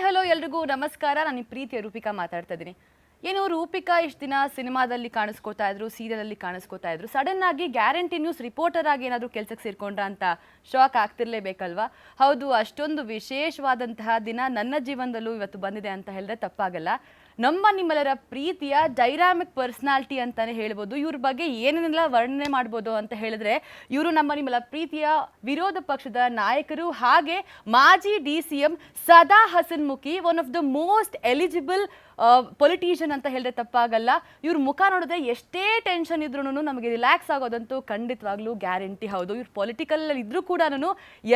Hello ಎಲ್ರಿಗೂ ನಮಸ್ಕಾರ. ನಾನು ಪ್ರೀತಿಯ ರೂಪಿಕಾ ಮಾತಾಡ್ತಾ ಇದ್ದೀನಿ. ಏನು ರೂಪಿಕಾ ಇಷ್ಟು ದಿನ ಸಿನಿಮಾದಲ್ಲಿ ಕಾಣಿಸ್ಕೋತಾ ಇದ್ರು, ಸೀರಿಯಲಲ್ಲಿ ಕಾಣಿಸ್ಕೋತಾ ಇದ್ರು. ಸಡನ್ ಆಗಿ ಗ್ಯಾರಂಟಿ ನ್ಯೂಸ್ ರಿಪೋರ್ಟರ್ ಆಗಿ ಏನಾದರೂ ಕೆಲಸಕ್ಕೆ ಸೇರ್ಕೊಂಡ್ರ ಅಂತ ಶಾಕ್ ಆಗ್ತಿರ್ಲೇಬೇಕಲ್ವಾ? ಹೌದು, ಅಷ್ಟೊಂದು ವಿಶೇಷವಾದಂತಹ ದಿನ ನನ್ನ ಜೀವನದಲ್ಲೂ ಇವತ್ತು ಬಂದಿದೆ ಅಂತ ಹೇಳಿದ್ರೆ ತಪ್ಪಾಗಲ್ಲ. ನಿಮ್ಮೆಲ್ಲರ ಪ್ರೀತಿಯ ಡೈನಾಮಿಕ್ ಪರ್ಸನಾಲಿಟಿ ಅಂತಾನೆ ಹೇಳ್ಬೋದು. ಇವ್ರ ಬಗ್ಗೆ ಏನೇನೆಲ್ಲ ವರ್ಣನೆ ಮಾಡ್ಬೋದು ಅಂತ ಹೇಳಿದ್ರೆ, ಇವರು ನಿಮ್ಮೆಲ್ಲ ಪ್ರೀತಿಯ ವಿರೋಧ ಪಕ್ಷದ ನಾಯಕರು, ಹಾಗೆ ಮಾಜಿ DCM ಸದಾ ಹಸನ್ಮುಖಿ, one of the most eligible politician ಅಂತ ಹೇಳಿದ್ರೆ ತಪ್ಪಾಗಲ್ಲ. ಇವ್ರ ಮುಖ ನೋಡಿದ್ರೆ ಎಷ್ಟೇ ಟೆನ್ಷನ್ ಇದ್ರೂ ನಮಗೆ ರಿಲ್ಯಾಕ್ಸ್ ಆಗೋದಂತೂ ಖಂಡಿತವಾಗ್ಲೂ ಗ್ಯಾರಂಟಿ. ಹೌದು, ಇವ್ರು ಪೊಲಿಟಿಕಲ್ ಇದ್ರೂ ಕೂಡ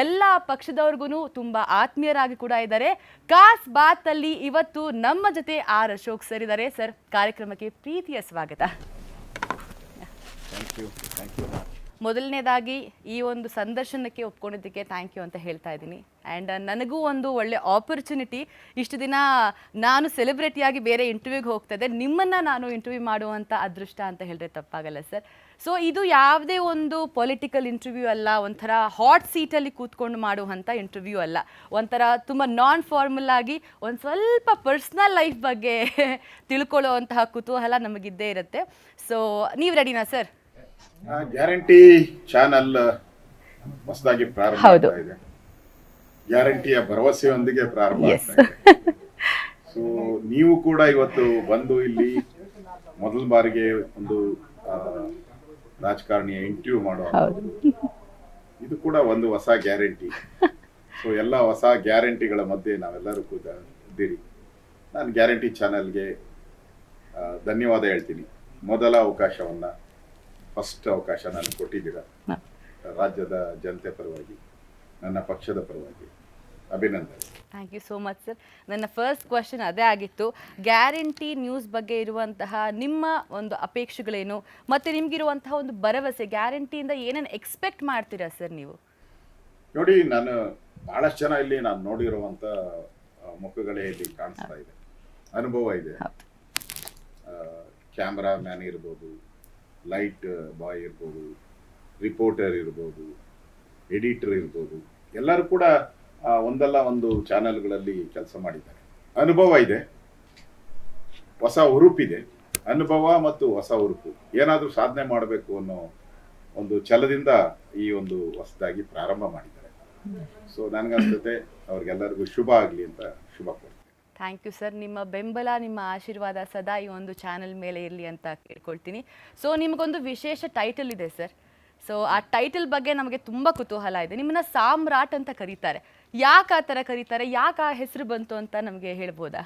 ಎಲ್ಲ ಪಕ್ಷದವ್ರಿಗೂ ತುಂಬಾ ಆತ್ಮೀಯರಾಗಿ ಕೂಡ ಇದ್ದಾರೆ. ಕಾಸ್ ಬಾತ್ ಅಲ್ಲಿ ಇವತ್ತು ನಮ್ಮ ಜೊತೆ ಆರ್ ಅಶೋಕ್ ಸರ್ ಇದ್ದಾರೆ. ಸರ್, ಕಾರ್ಯಕ್ರಮಕ್ಕೆ ಪ್ರೀತಿಯ ಸ್ವಾಗತ. ಮೊದಲನೇದಾಗಿ ಈ ಒಂದು ಸಂದರ್ಶನಕ್ಕೆ ಒಪ್ಕೊಂಡಿದ್ದಕ್ಕೆ ಥ್ಯಾಂಕ್ ಯು ಅಂತ ಹೇಳ್ತಾ ಇದ್ದೀನಿ. ಆ್ಯಂಡ್ ನನಗೂ ಒಂದು ಒಳ್ಳೆ ಆಪರ್ಚುನಿಟಿ. ಇಷ್ಟು ದಿನ ನಾನು ಸೆಲೆಬ್ರಿಟಿಯಾಗಿ ಬೇರೆ ಇಂಟರ್ವ್ಯೂಗೆ ಹೋಗ್ತಾ ಇದ್ದೆ, ನಿಮ್ಮನ್ನು ನಾನು ಇಂಟರ್ವ್ಯೂ ಮಾಡುವಂಥ ಅದೃಷ್ಟ ಅಂತ ಹೇಳಿದ್ರೆ ತಪ್ಪಾಗಲ್ಲ ಸರ್. ಸೊ ಇದು ಯಾವುದೇ ಒಂದು ಪೊಲಿಟಿಕಲ್ ಇಂಟರ್ವ್ಯೂ ಅಲ್ಲ, ಒಂಥರ ಹಾಟ್ ಸೀಟಲ್ಲಿ ಕೂತ್ಕೊಂಡು ಮಾಡುವಂಥ ಇಂಟರ್ವ್ಯೂ ಅಲ್ಲ. ಒಂಥರ ತುಂಬ ನಾನ್ ಫಾರ್ಮಲ್ ಆಗಿ ಒಂದು ಸ್ವಲ್ಪ ಪರ್ಸ್ನಲ್ ಲೈಫ್ ಬಗ್ಗೆ ತಿಳ್ಕೊಳ್ಳೋವಂತಹ ಕುತೂಹಲ ನಮಗಿದ್ದೇ ಇರುತ್ತೆ. ಸೊ ನೀವು ರೆಡಿನಾ ಸರ್? ಗ್ಯಾರಂಟಿ ಚಾನಲ್ ಹೊಸದಾಗಿ ಪ್ರಾರಂಭ ಆಗ್ತಾ ಇದೆ. ಗ್ಯಾರಂಟಿಯ ಭರವಸೆಯೊಂದಿಗೆ ಪ್ರಾರಂಭ ಆಗ್ತಾ ಇದೆ. ಸೊ ನೀವು ಕೂಡ ಇವತ್ತು ಬಂದು ಇಲ್ಲಿ ಮೊದಲ ಬಾರಿಗೆ ಒಂದು ರಾಜಕಾರಣಿಯ ಇಂಟರ್ವ್ಯೂ ಮಾಡೋ ಇದು ಕೂಡ ಒಂದು ಹೊಸ ಗ್ಯಾರಂಟಿ. ಸೊ ಎಲ್ಲ ಹೊಸ ಗ್ಯಾರಂಟಿಗಳ ಮಧ್ಯೆ ನಾವೆಲ್ಲರೂ ಕೂಡ ಇದ್ದೀರಿ. ನಾನು ಗ್ಯಾರಂಟಿ ಚಾನಲ್ಗೆ ಧನ್ಯವಾದ ಹೇಳ್ತೀನಿ. ಮೊದಲ ಅವಕಾಶವನ್ನ, ಫಸ್ಟ್ ಅವಕಾಶ ನಾನು ಕೊಟ್ಟಿದ್ದೀರಾ. ರಾಜ್ಯದ ಜನತೆ ಪರವಾಗಿ, ನನ್ನ ಪಕ್ಷದ ಪರವಾಗಿ ಅಭಿನಂದನೆ. Thank you so much sir. ನನ್ನ ಫಸ್ಟ್ ಕ್ವಶನ್ ಅದೇ ಆಗಿತ್ತು. ಗ್ಯಾರಂಟಿ ನ್ಯೂಸ್ ಬಗ್ಗೆ ಇರುವಂತಹ ನಿಮ್ಮ ಒಂದು ಅಪೇಕ್ಷೆಗಳೇನು, ಮತ್ತು ನಿಮ್ಗಿರುವಂತಹ ಒಂದು ಭರವಸೆ, ಗ್ಯಾರಂಟಿಯಿಂದ ಏನೇನು ಎಕ್ಸ್ಪೆಕ್ಟ್ ಮಾಡ್ತೀರಾ ಸರ್ ನೀವು? ನೋಡಿ, ನಾನು ಬಹಳಷ್ಟು ಜನ ಇಲ್ಲಿ ನಾನು ನೋಡಿರುವಂಥ ಮುಖಗಳೇ ಇಲ್ಲಿ ಕಾಣಿಸ್ತಾ ಇದೆ. ಅನುಭವ ಇದೆ. ಕ್ಯಾಮ್ರಾ ಮ್ಯಾನ್ ಇರ್ಬೋದು, ಲೈಟ್ ಬಾಯ್ ಇರ್ಬೋದು, ರಿಪೋರ್ಟರ್ ಇರ್ಬೋದು, ಎಡಿಟರ್ ಇರ್ಬೋದು, ಎಲ್ಲರೂ ಕೂಡ ಒಂದಲ್ಲ ಒಂದು ಚಾನೆಲ್ಗಳಲ್ಲಿ ಕೆಲಸ ಮಾಡಿದ್ದಾರೆ. ಅನುಭವ ಇದೆ, ಹೊಸ ಹುರುಪಿದೆ. ಅನುಭವ ಮತ್ತು ಹೊಸ ಹುರುಪು, ಏನಾದರೂ ಸಾಧನೆ ಮಾಡಬೇಕು ಅನ್ನೋ ಒಂದು ಛಲದಿಂದ ಈ ಒಂದು ಹೊಸದಾಗಿ ಪ್ರಾರಂಭ ಮಾಡಿದ್ದಾರೆ. ಸೊ ನನಗನ್ಸುತ್ತೆ ಅವ್ರಿಗೆಲ್ಲರಿಗೂ ಶುಭ ಆಗಲಿ ಅಂತ ಶುಭ ಕೋರ್ತೀನಿ. Thank you sir. ನಿಮ್ಮ ಬೆಂಬಲ, ನಿಮ್ಮ ಆಶೀರ್ವಾದ ಸದಾ ಈ ಒಂದು ಚಾನಲ್ ಮೇಲೆ ಇರಲಿ ಅಂತ ಕೇಳ್ಕೊಳ್ತೀನಿ. ಸೊ ನಿಮಗೊಂದು ವಿಶೇಷ ಟೈಟಲ್ ಇದೆ ಸರ್. ಸೊ ಆ ಟೈಟಲ್ ಬಗ್ಗೆ ನಮಗೆ ತುಂಬ ಕುತೂಹಲ ಇದೆ. ನಿಮ್ಮನ್ನ ಸಾಮ್ರಾಟ್ ಅಂತ ಕರೀತಾರೆ. ಯಾಕೆ ಆ ಥರ ಕರೀತಾರೆ, ಯಾಕೆ ಆ ಹೆಸರು ಬಂತು ಅಂತ ನಮಗೆ ಹೇಳ್ಬೋದಾ?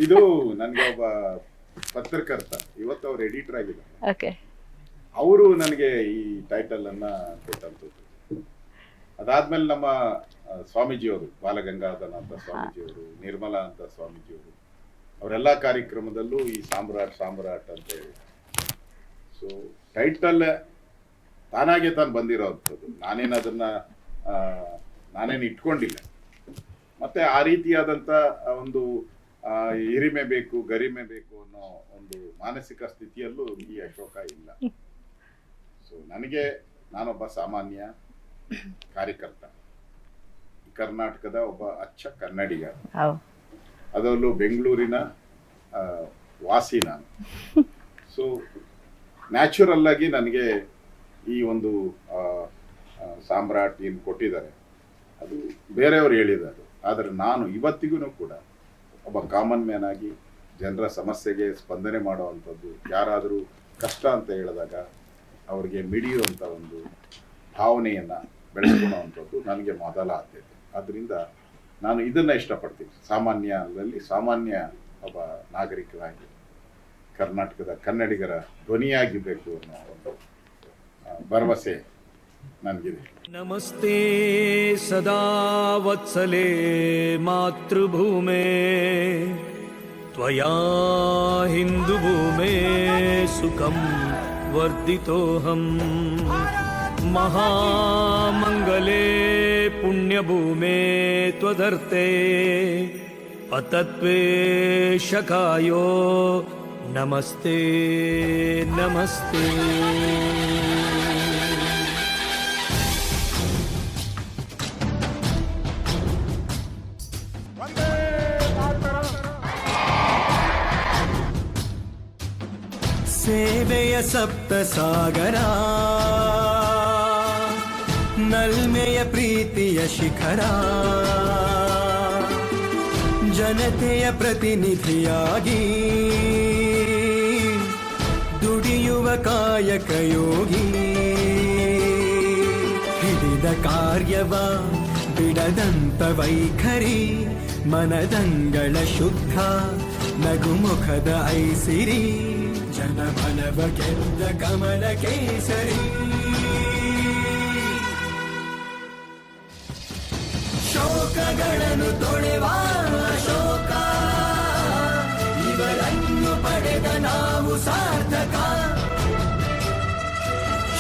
ಇದು ನನಗೆ ಒಬ್ಬ ಪತ್ರಕರ್ತ, ಇವತ್ತು ಅವ್ರು ಎಡಿಟರ್ ಆಗಿದ್ದಾರೆ. ಓಕೆ. ಅವರು ನನಗೆ ಈ ಟೈಟಲ್ ಅನ್ನ ಕೊಟ್ಟಂಥದ್ದು. ಅದಾದ್ಮೇಲೆ ನಮ್ಮ ಸ್ವಾಮೀಜಿಯವರು, ಬಾಲಗಂಗಾಧರನಾಥ ಸ್ವಾಮೀಜಿಯವರು, ನಿರ್ಮಲಾ ಅಂತ ಸ್ವಾಮೀಜಿಯವರು, ಅವರೆಲ್ಲ ಕಾರ್ಯಕ್ರಮದಲ್ಲೂ ಈ ಸಾಮ್ರಾಟ್ ಸಾಮ್ರಾಟ್ ಅಂತ ಹೇಳಿ. ಸೊ ಟೈಟಲ್ ತಾನಾಗೆ ತಾನು ಬಂದಿರೋವಂಥದ್ದು, ನಾನೇನು ಇಟ್ಕೊಂಡಿಲ್ಲ. ಮತ್ತೆ ಆ ರೀತಿಯಾದಂಥ ಒಂದು ಹಿರಿಮೆ ಬೇಕು, ಗರಿಮೆ ಬೇಕು ಅನ್ನೋ ಒಂದು ಮಾನಸಿಕ ಸ್ಥಿತಿಯಲ್ಲೂ ಈ ಅಶೋಕ ಇಲ್ಲ. ಸೊ ನಾನೊಬ್ಬ ಸಾಮಾನ್ಯ ಕಾರ್ಯಕರ್ತ, ಕರ್ನಾಟಕದ ಒಬ್ಬ ಅಚ್ಚ ಕನ್ನಡಿಗ, ಅದರಲ್ಲೂ ಬೆಂಗಳೂರಿನ ವಾಸಿ ನಾನು. ಸೊ ನ್ಯಾಚುರಲ್ ಆಗಿ ನನಗೆ ಈ ಒಂದು ಸಾಮ್ರಾಟ್ ಏನು ಕೊಟ್ಟಿದ್ದಾರೆ ಅದು ಬೇರೆಯವರು ಹೇಳಿದ್ದಾರೆ. ಆದರೆ ನಾನು ಇವತ್ತಿಗೂ ಕೂಡ ಒಬ್ಬ ಕಾಮನ್ ಮ್ಯಾನ್ ಆಗಿ ಜನರ ಸಮಸ್ಯೆಗೆ ಸ್ಪಂದನೆ ಮಾಡುವಂಥದ್ದು, ಯಾರಾದರೂ ಕಷ್ಟ ಅಂತ ಹೇಳಿದಾಗ ಅವರಿಗೆ ಮಿಡಿಯುವಂಥ ಒಂದು ಭಾವನೆಯನ್ನು ಬೆಳೆಸ್ಕೊಳ್ಳುವಂಥದ್ದು ನನಗೆ ಮೊದಲ ಆದ್ಯತೆ. ಆದ್ದರಿಂದ ನಾನು ಇದನ್ನು ಇಷ್ಟಪಡ್ತೀನಿ. ಸಾಮಾನ್ಯ ಒಬ್ಬ ನಾಗರಿಕರಾಗಿ ಕರ್ನಾಟಕದ ಕನ್ನಡಿಗರ ಧ್ವನಿಯಾಗಿರಬೇಕು ಅನ್ನೋ ಒಂದು ಭರವಸೆ ನನಗಿದೆ. ನಮಸ್ತೆ ಸದಾ ವತ್ಸಲೆ ಮಾತೃಭೂಮೆ ತ್ವಯಾ ಹಿಂದೂ ಭೂಮೆ ಸುಖಂ ವರ್ಧಿತೋಹಂ ಮಹಾಮಂಗಲೇ ಪುಣ್ಯಭೂಮೆ ತ್ವದರ್ತೆ ಅತತ್ವೇಶಕಾಯೋ ನಮಸ್ತೆ ನಮಸ್ತೆ. ಸೇವೆಯ ಸಪ್ತ ಸಾಗರ ನಲ್ಮೆಯ ಪ್ರೀತಿಯ ಶಿಖರ ಜನತೆಯ ಪ್ರತಿನಿಧಿಯಾಗಿ ದುಡಿಯುವ ಕಾಯಕ ಯೋಗಿ ಹಿಡಿದ ಕಾರ್ಯವ ಬಿಡದಂತ ವೈಖರಿ ಮನದಂಗಳ ಶುದ್ಧ ನಗುಮುಖದ ಐಸಿರಿ ಜನಬಲವ ಗೆದ್ದ ಕಮಲ ಕೇಸರಿ ಶೋಕಗಳನ್ನು ತೊಳೆವ ಶೋಕ ಇವರನ್ನು ಪಡೆದ ನಾವು ಸಾರ್ಥಕ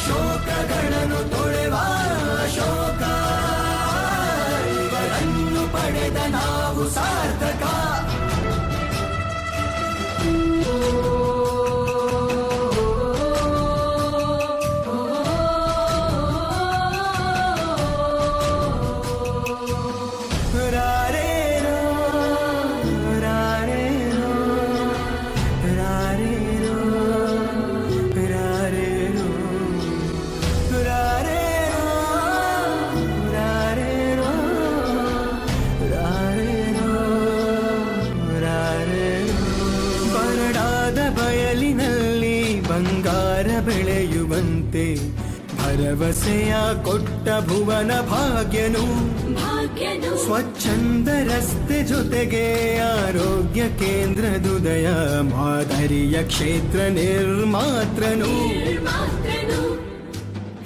ಶೋಕಗಳನ್ನು ತೊಳೆವ ಶೋಕ ಇವರನ್ನು ಪಡೆದ ನಾವು ಸಾರ್ಥಕ ಬಯಲಿನಲ್ಲಿ ಬಂಗಾರ ಬೆಳೆಯುವಂತೆ ಭರವಸೆಯ ಕೊಟ್ಟ ಭುವನ ಭಾಗ್ಯನು ಸ್ವಚ್ಛಂದ ರಸ್ತೆ ಜೊತೆಗೆ ಆರೋಗ್ಯ ಕೇಂದ್ರದುದಯ ಮಾದರಿಯ ಕ್ಷೇತ್ರ ನಿರ್ಮಾತ್ರನು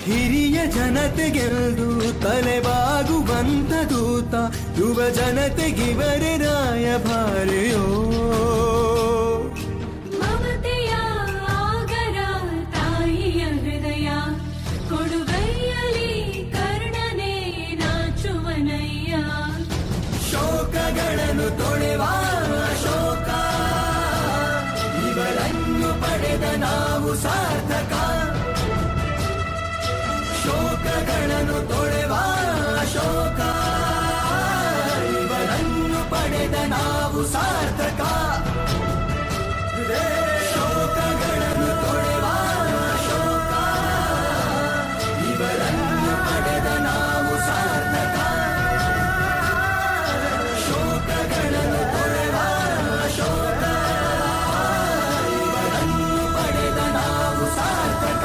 ಹಿರಿಯ ಜನತೆಗೆಲ್ದು ತಲೆಬಾಗುವಂತ ದೂತ ಯುವ ಜನತೆಗಿವರೆ ರಾಯಭಾರಿಯೋ ಶೋಕಗಳನ್ನು ತೊಳೆವ ಶೋಕ ಇವರನ್ನು ಪಡೆದ ನಾವು ಸಾರ್ಥಕ ಶೋಕಗಳನ್ನು ತೊಳೆವ ಶೋಕ ಇವರನ್ನು ಪಡೆದ ನಾವು ಸಾರ್ಥಕ ಶೋಕಗಳನ್ನು ತೊಳೆವ ಶೋಕ ಇವರನ್ನು ಪಡೆದ ನಾವು ಸಾರ್ಥಕ ಶೋಕಗಳನ್ನು ತೊಳೆವ ಶೋಕ ಇವರನ್ನು ಪಡೆದ ನಾವು ಸಾರ್ಥಕ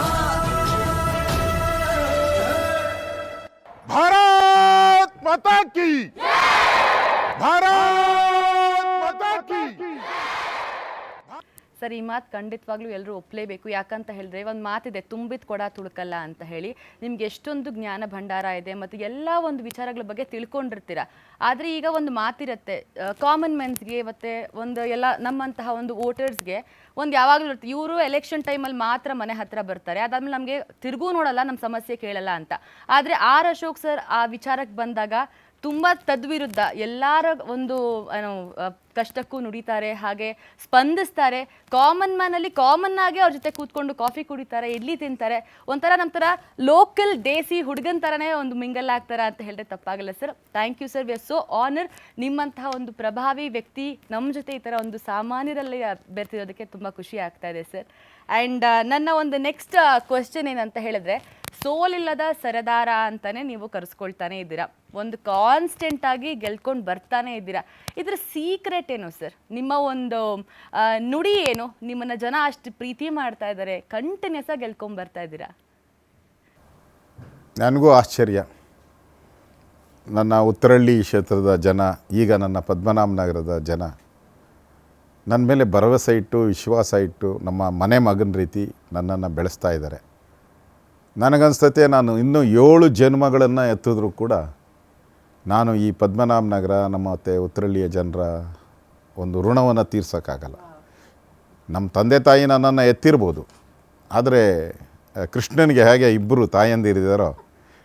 ಭಾರತ್ ಮಾತಾ ಕಿ ಭಾರತ್ ಮಾತಾ ಕಿ ಸರ್, ಈ ಮಾತು ಖಂಡಿತವಾಗ್ಲೂ ಎಲ್ಲರೂ ಒಪ್ಪಲೇಬೇಕು. ಯಾಕಂತ ಹೇಳಿದ್ರೆ ಒಂದು ಮಾತಿದೆ, ತುಂಬಿದ ಕೊಡ ತುಳುಕಲ್ಲ ಅಂತ ಹೇಳಿ. ನಿಮ್ಗೆ ಎಷ್ಟೊಂದು ಜ್ಞಾನ ಭಂಡಾರ ಇದೆ ಮತ್ತು ಎಲ್ಲ ಒಂದು ವಿಚಾರಗಳ ಬಗ್ಗೆ ತಿಳ್ಕೊಂಡಿರ್ತೀರ. ಆದರೆ ಈಗ ಒಂದು ಮಾತಿರುತ್ತೆ, ಕಾಮನ್ ಮೆನ್ಸ್ಗೆ ಮತ್ತು ಒಂದು ಎಲ್ಲ ನಮ್ಮಂತಹ ಒಂದು ವೋಟರ್ಸ್ಗೆ ಒಂದು ಯಾವಾಗಲೂ ಇರುತ್ತೆ, ಇವರು ಎಲೆಕ್ಷನ್ ಟೈಮಲ್ಲಿ ಮಾತ್ರ ಮನೆ ಹತ್ತಿರ ಬರ್ತಾರೆ, ಅದಾದ್ಮೇಲೆ ನಮಗೆ ತಿರುಗೂ ನೋಡಲ್ಲ, ನಮ್ಮ ಸಮಸ್ಯೆ ಕೇಳಲ್ಲ ಅಂತ. ಆದರೆ ಆರ್ ಅಶೋಕ್ ಸರ್ ಆ ವಿಚಾರಕ್ಕೆ ಬಂದಾಗ ತುಂಬ ತದ್ವಿರುದ್ಧ ಎಲ್ಲರ ಒಂದು ಕಷ್ಟಕ್ಕೂ ನುಡಿತಾರೆ, ಹಾಗೆ ಸ್ಪಂದಿಸ್ತಾರೆ. ಕಾಮನ್ ಮ್ಯಾನಲ್ಲಿ ಕಾಮನ್ ಆಗಿ ಅವ್ರ ಜೊತೆ ಕೂತ್ಕೊಂಡು ಕಾಫಿ ಕುಡಿತಾರೆ, ಇಡ್ಲಿ ತಿಂತಾರೆ. ಒಂಥರ ನಮ್ಮ ಥರ ಲೋಕಲ್ ದೇಸಿ ಹುಡುಗನ ಥರನೇ ಒಂದು ಮಿಂಗಲ್ ಆಗ್ತಾರೆ ಅಂತ ಹೇಳಿದ್ರೆ ತಪ್ಪಾಗಲ್ಲ sir. Thank you sir, we are so honour. ನಿಮ್ಮಂತಹ ಒಂದು ಪ್ರಭಾವಿ ವ್ಯಕ್ತಿ ನಮ್ಮ ಜೊತೆ ಈ ಥರ ಒಂದು ಸಾಮಾನ್ಯರಲ್ಲಿ ಬೆರ್ತಿರೋದಕ್ಕೆ ತುಂಬ ಖುಷಿ ಆಗ್ತಾ ಇದೆ ಸರ್. ಆ್ಯಂಡ್ ನನ್ನ ಒಂದು ನೆಕ್ಸ್ಟ್ ಕ್ವೆಶ್ಚನ್ ಏನಂತ ಹೇಳಿದ್ರೆ, ಸೋಲಿಲ್ಲದ ಸರದಾರ ಅಂತಾನೆ ನೀವು ಕರೆಸ್ಕೊಳ್ತಾನೆ ಇದ್ದೀರಾ, ಒಂದು ಕಾನ್ಸ್ಟೆಂಟ್ ಆಗಿ ಗೆಲ್ಕೊಂಡು ಬರ್ತಾನೆ ಇದ್ದೀರಾ. ಇದರ ಸೀಕ್ರೆಟ್ ಏನು ಸರ್? ನಿಮ್ಮ ಒಂದು ನುಡಿ ಏನು? ನಿಮ್ಮನ್ನ ಜನ ಅಷ್ಟು ಪ್ರೀತಿ ಮಾಡ್ತಾ ಇದ್ದಾರೆ, ಕಂಟಿನ್ಯೂಸ್ ಆಗಿ ಗೆಲ್ಕೊಂಡು ಬರ್ತಾ ಇದ್ದೀರಾ? ನನಗೂ ಆಶ್ಚರ್ಯ. ನನ್ನ ಉತ್ತರಹಳ್ಳಿ ಕ್ಷೇತ್ರದ ಜನ, ಈಗ ನನ್ನ ಪದ್ಮನಾಭ ನಗರದ ಜನ ನನ್ನ ಮೇಲೆ ಭರವಸೆ ಇಟ್ಟು ವಿಶ್ವಾಸ ಇಟ್ಟು ನಮ್ಮ ಮನೆ ಮಗನ ರೀತಿ ನನ್ನನ್ನು ಬೆಳೆಸ್ತಾ ಇದ್ದಾರೆ. ನನಗನ್ಸ್ತತೆ ನಾನು ಇನ್ನೂ 7 ಜನ್ಮಗಳನ್ನು ಎತ್ತಿದ್ರೂ ಕೂಡ ನಾನು ಈ ಪದ್ಮನಾಭ ನಗರ ನಮ್ಮ ಮತ್ತು ಉತ್ತರಹಳ್ಳಿಯ ಜನರ ಒಂದು ಋಣವನ್ನು ತೀರ್ಸೋಕ್ಕಾಗಲ್ಲ. ನಮ್ಮ ತಂದೆ ತಾಯಿ ನನ್ನನ್ನು ಎತ್ತಿರ್ಬೋದು, ಆದರೆ ಕೃಷ್ಣನಿಗೆ ಹೇಗೆ 2 ತಾಯಂದಿರಿದ್ದಾರೋ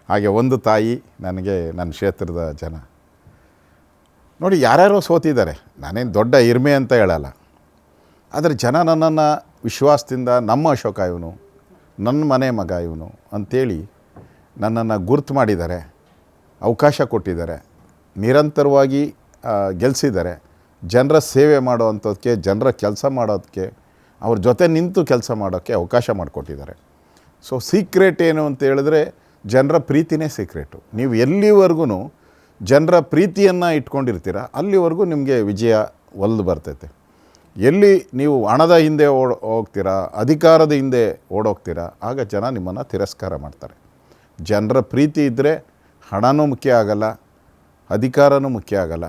ಹಾಗೆ ಒಂದು ತಾಯಿ ನನಗೆ ನನ್ನ ಕ್ಷೇತ್ರದ ಜನ. ನೋಡಿ, ಯಾರ್ಯಾರೋ ಸೋತಿದ್ದಾರೆ, ನಾನೇನು ದೊಡ್ಡ ಇರ್ಮೆ ಅಂತ ಹೇಳಲ್ಲ, ಆದರೆ ಜನ ನನ್ನನ್ನು ವಿಶ್ವಾಸದಿಂದ ನಮ್ಮ ಅಶೋಕ ಇವನು, ನನ್ನ ಮನೆ ಮಗ ಇವನು ಅಂಥೇಳಿ ನನ್ನನ್ನು ಗುರ್ತು ಮಾಡಿದ್ದಾರೆ, ಅವಕಾಶ ಕೊಟ್ಟಿದ್ದಾರೆ, ನಿರಂತರವಾಗಿ ಗೆಲ್ಲಿಸಿದ್ದಾರೆ. ಜನರ ಸೇವೆ ಮಾಡೋವಂಥದ್ದಕ್ಕೆ, ಜನರ ಕೆಲಸ ಮಾಡೋದಕ್ಕೆ ಅವ್ರ ಜೊತೆ ನಿಂತು ಕೆಲಸ ಮಾಡೋಕ್ಕೆ ಅವಕಾಶ ಮಾಡಿಕೊಟ್ಟಿದ್ದಾರೆ. ಸೊ ಸೀಕ್ರೆಟ್ ಏನು ಅಂತ ಹೇಳಿದ್ರೆ ಜನರ ಪ್ರೀತಿನೇ ಸೀಕ್ರೆಟು. ನೀವು ಎಲ್ಲಿವರೆಗೂ ಜನರ ಪ್ರೀತಿಯನ್ನು ಇಟ್ಕೊಂಡಿರ್ತೀರ ಅಲ್ಲಿವರೆಗೂ ನಿಮಗೆ ವಿಜಯ ಒಲ್ದು ಬರ್ತೈತೆ. ಎಲ್ಲಿ ನೀವು ಹಣದ ಹಿಂದೆ ಹೋಗ್ತೀರಾ, ಅಧಿಕಾರದ ಹಿಂದೆ ಓಡೋಗ್ತೀರಾ, ಆಗ ಜನ ನಿಮ್ಮನ್ನು ತಿರಸ್ಕಾರ ಮಾಡ್ತಾರೆ. ಜನರ ಪ್ರೀತಿ ಇದ್ದರೆ ಹಣನೂ ಮುಖ್ಯ ಆಗಲ್ಲ, ಅಧಿಕಾರನೂ ಮುಖ್ಯ ಆಗಲ್ಲ.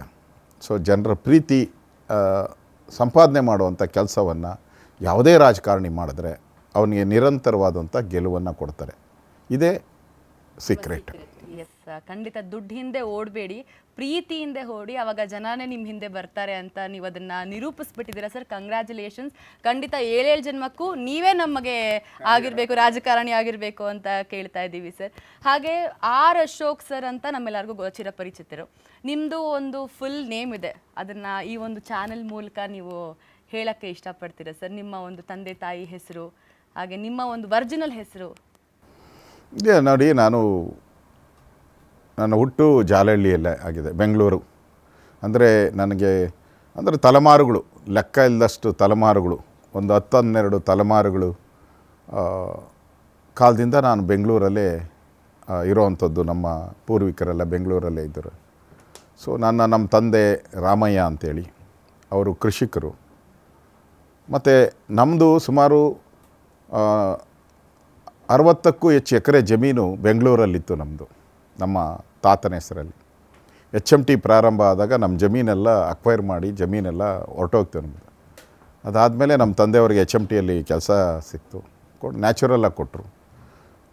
ಸೊ ಜನರ ಪ್ರೀತಿ ಸಂಪಾದನೆ ಮಾಡುವಂಥ ಕೆಲಸವನ್ನು ಯಾವುದೇ ರಾಜಕಾರಣಿ ಮಾಡಿದ್ರೆ ಅವನಿಗೆ ನಿರಂತರವಾದಂಥ ಗೆಲುವನ್ನು ಕೊಡ್ತಾರೆ. ಇದೇ ಸೀಕ್ರೆಟ್. ಎಸ್, ಖಂಡಿತ ದುಡ್ಡು ಹಿಂದೆ ಓಡಬೇಡಿ, ಪ್ರೀತಿಯಿಂದ ಓಡಿ, ಅವಾಗ ಜನನೇ ನಿಮ್ಮ ಹಿಂದೆ ಬರ್ತಾರೆ ಅಂತ ನೀವು ಅದನ್ನು ನಿರೂಪಿಸ್ಬಿಟ್ಟಿದ್ದೀರಾ ಸರ್. ಕಂಗ್ರ್ಯಾಚುಲೇಷನ್ಸ್. ಖಂಡಿತ 7 ಜನ್ಮಕ್ಕೂ ನೀವೇ ನಮಗೆ ಆಗಿರಬೇಕು, ರಾಜಕಾರಣಿ ಆಗಿರಬೇಕು ಅಂತ ಕೇಳ್ತಾ ಇದ್ದೀವಿ ಸರ್. ಹಾಗೆ ಆರ್ ಅಶೋಕ್ ಸರ್ ಅಂತ ನಮ್ಮೆಲ್ಲರಿಗೂ ಚಿರಪರಿಚಿತರು. ನಿಮ್ಮದು ಒಂದು ಫುಲ್ ನೇಮ್ ಇದೆ, ಅದನ್ನು ಈ ಒಂದು ಚಾನೆಲ್ ಮೂಲಕ ನೀವು ಹೇಳೋಕ್ಕೆ ಇಷ್ಟಪಡ್ತೀರಾ ಸರ್? ನಿಮ್ಮ ಒಂದು ತಂದೆ ತಾಯಿ ಹೆಸರು, ಹಾಗೆ ನಿಮ್ಮ ಒಂದು ಒರಿಜಿನಲ್ ಹೆಸರು. ನೋಡಿ, ನನ್ನ ಹುಟ್ಟು ಜಾಲಹಳ್ಳಿಯಲ್ಲೇ ಆಗಿದೆ, ಬೆಂಗಳೂರು. ಅಂದರೆ ತಲೆಮಾರುಗಳು ಲೆಕ್ಕ ಇಲ್ಲದಷ್ಟು ತಲೆಮಾರುಗಳು, ಒಂದು 10-12 ತಲೆಮಾರುಗಳು ಕಾಲದಿಂದ ನಾನು ಬೆಂಗಳೂರಲ್ಲೇ ಇರೋವಂಥದ್ದು. ನಮ್ಮ ಪೂರ್ವಿಕರೆಲ್ಲ ಬೆಂಗಳೂರಲ್ಲೇ ಇದ್ದರು. ಸೊ ನಮ್ಮ ತಂದೆ ರಾಮಯ್ಯ ಅಂತೇಳಿ, ಅವರು ಕೃಷಿಕರು. ಮತ್ತು ನಮ್ಮದು ಸುಮಾರು 60ಕ್ಕೂ ಹೆಚ್ಚು ಎಕರೆ ಜಮೀನು ಬೆಂಗಳೂರಲ್ಲಿತ್ತು ನಮ್ಮದು, ನಮ್ಮ ತಾತನ ಹೆಸರಲ್ಲಿ. HMT ಪ್ರಾರಂಭ ಆದಾಗ ನಮ್ಮ ಜಮೀನೆಲ್ಲ ಅಕ್ವೈರ್ ಮಾಡಿ ಜಮೀನೆಲ್ಲ ಹೊರಟೋಗ್ತೇವೆ ನಮ್ಮದು. ಅದಾದಮೇಲೆ ನಮ್ಮ ತಂದೆಯವ್ರಿಗೆ HMTಯಲ್ಲಿ ಕೆಲಸ ಸಿಕ್ತು, ನ್ಯಾಚುರಲಾಗಿ ಕೊಟ್ಟರು.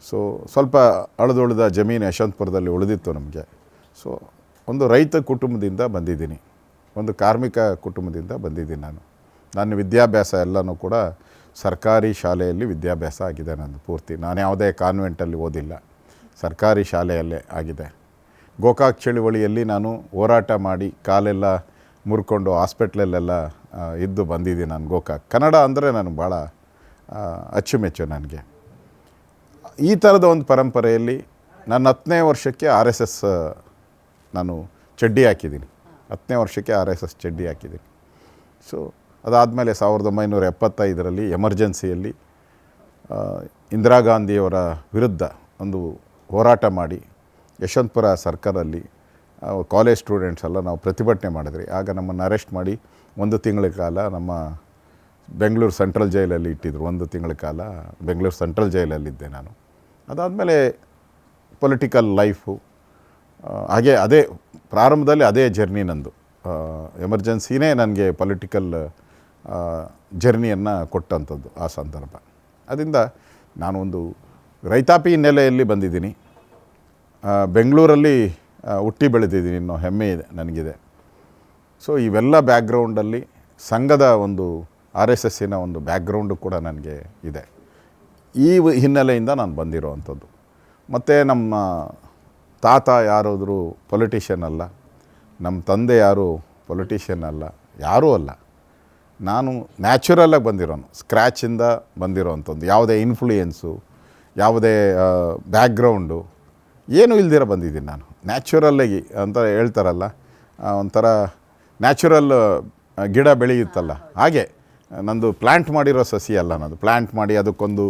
ಸೊ ಸ್ವಲ್ಪ ಅಳದುಳಿದ ಜಮೀನು ಯಶವಂತಪುರದಲ್ಲಿ ಉಳಿದಿತ್ತು ನಮಗೆ. ಸೊ ಒಂದು ರೈತ ಕುಟುಂಬದಿಂದ ಬಂದಿದ್ದೀನಿ, ಒಂದು ಕಾರ್ಮಿಕ ಕುಟುಂಬದಿಂದ ಬಂದಿದ್ದೀನಿ ನಾನು. ನನ್ನ ವಿದ್ಯಾಭ್ಯಾಸ ಎಲ್ಲನೂ ಕೂಡ ಸರ್ಕಾರಿ ಶಾಲೆಯಲ್ಲಿ ವಿದ್ಯಾಭ್ಯಾಸ ಆಗಿದೆ ನಂದು ಪೂರ್ತಿ. ನಾನು ಯಾವುದೇ ಕಾನ್ವೆಂಟಲ್ಲಿ ಓದಿಲ್ಲ, ಸರ್ಕಾರಿ ಶಾಲೆಯಲ್ಲೇ ಆಗಿದೆ. ಗೋಕಾಕ್ ಚಳುವಳಿಯಲ್ಲಿ ನಾನು ಹೋರಾಟ ಮಾಡಿ ಕಾಲೆಲ್ಲ ಮುರ್ಕೊಂಡು ಹಾಸ್ಪಿಟ್ಲಲ್ಲೆಲ್ಲ ಇದ್ದು ಬಂದಿದ್ದೀನಿ ನಾನು ಗೋಕಾಕ್. ಕನ್ನಡ ಅಂದರೆ ನನಗೆ ಭಾಳ ಅಚ್ಚುಮೆಚ್ಚು ನನಗೆ. ಈ ಥರದ ಒಂದು ಪರಂಪರೆಯಲ್ಲಿ ನನ್ನ 10ನೇ ವರ್ಷಕ್ಕೆ RSS ನಾನು ಚಡ್ಡಿ ಹಾಕಿದ್ದೀನಿ. 10ನೇ ವರ್ಷಕ್ಕೆ RSS ಚಡ್ಡಿ ಹಾಕಿದ್ದೀನಿ. ಸೊ ಅದಾದಮೇಲೆ 1975ರಲ್ಲಿ ಎಮರ್ಜೆನ್ಸಿಯಲ್ಲಿ ಇಂದಿರಾ ಗಾಂಧಿಯವರ ವಿರುದ್ಧ ಒಂದು ಹೋರಾಟ ಮಾಡಿ ಯಶವಂತಪುರ ಸರ್ಕಲಲ್ಲಿ ಕಾಲೇಜ್ ಸ್ಟೂಡೆಂಟ್ಸ್ ಎಲ್ಲ ನಾವು ಪ್ರತಿಭಟನೆ ಮಾಡಿದ್ರಿ. ಆಗ ನಮ್ಮನ್ನು ಅರೆಸ್ಟ್ ಮಾಡಿ 1 ತಿಂಗಳ ಕಾಲ ನಮ್ಮ ಬೆಂಗಳೂರು ಸೆಂಟ್ರಲ್ ಜೈಲಲ್ಲಿ ಇಟ್ಟಿದ್ರು. 1 ತಿಂಗಳ ಕಾಲ ಬೆಂಗಳೂರು ಸೆಂಟ್ರಲ್ ಜೈಲಲ್ಲಿದ್ದೆ ನಾನು. ಅದಾದಮೇಲೆ ಪೊಲಿಟಿಕಲ್ ಲೈಫು ಹಾಗೆ ಅದೇ ಪ್ರಾರಂಭದಲ್ಲಿ ಅದೇ ಜರ್ನಿ ನಂದು. ಎಮರ್ಜೆನ್ಸಿನೇ ನನಗೆ ಪೊಲಿಟಿಕಲ್ ಜರ್ನಿಯನ್ನು ಕೊಟ್ಟಂಥದ್ದು ಆ ಸಂದರ್ಭ. ಅದರಿಂದ ನಾನೊಂದು ರೈತಾಪಿ ನೆಲೆಯಲ್ಲಿ ಬಂದಿದ್ದೀನಿ. ಬೆಂಗಳೂರಲ್ಲಿ ಹುಟ್ಟಿ ಬೆಳೆದಿದ್ದೀನಿ, ಇನ್ನೂ ಹೆಮ್ಮೆ ಇದೆ ನನಗಿದೆ. ಸೊ ಇವೆಲ್ಲ ಬ್ಯಾಕ್ಗ್ರೌಂಡಲ್ಲಿ ಸಂಘದ ಒಂದು RSSನ ಒಂದು ಬ್ಯಾಕ್ಗ್ರೌಂಡು ಕೂಡ ನನಗೆ ಇದೆ. ಈ ಹಿನ್ನೆಲೆಯಿಂದ ನಾನು ಬಂದಿರೋವಂಥದ್ದು. ಮತ್ತು ನಮ್ಮ ತಾತ ಯಾರಾದರೂ ಪೊಲಿಟಿಷಿಯನ್ ಅಲ್ಲ, ನಮ್ಮ ತಂದೆ ಯಾರು ಪೊಲಿಟಿಷಿಯನ್ ಅಲ್ಲ, ಯಾರೂ ಅಲ್ಲ. ನಾನು ನ್ಯಾಚುರಲಾಗಿ ಬಂದಿರೋನು, ಸ್ಕ್ರ್ಯಾಚಿಂದ ಬಂದಿರೋವಂಥದ್ದು. ಯಾವುದೇ ಇನ್ಫ್ಲೂಯೆನ್ಸು, ಯಾವುದೇ ಬ್ಯಾಕ್ಗ್ರೌಂಡು ಏನೂ ಇಲ್ದಿರ ಬಂದಿದ್ದೀನಿ ನಾನು. ನ್ಯಾಚುರಲ್ಲಾಗಿ ಅಂತ ಹೇಳ್ತಾರಲ್ಲ, ಒಂಥರ ನ್ಯಾಚುರಲ್ ಗಿಡ ಬೆಳೆಯುತ್ತಲ್ಲ ಹಾಗೆ. ನಂದು ಪ್ಲ್ಯಾಂಟ್ ಮಾಡಿರೋ ಸಸಿ ಅಲ್ಲ, ನಂದು ಪ್ಲ್ಯಾಂಟ್ ಮಾಡಿ ಅದಕ್ಕೊಂದು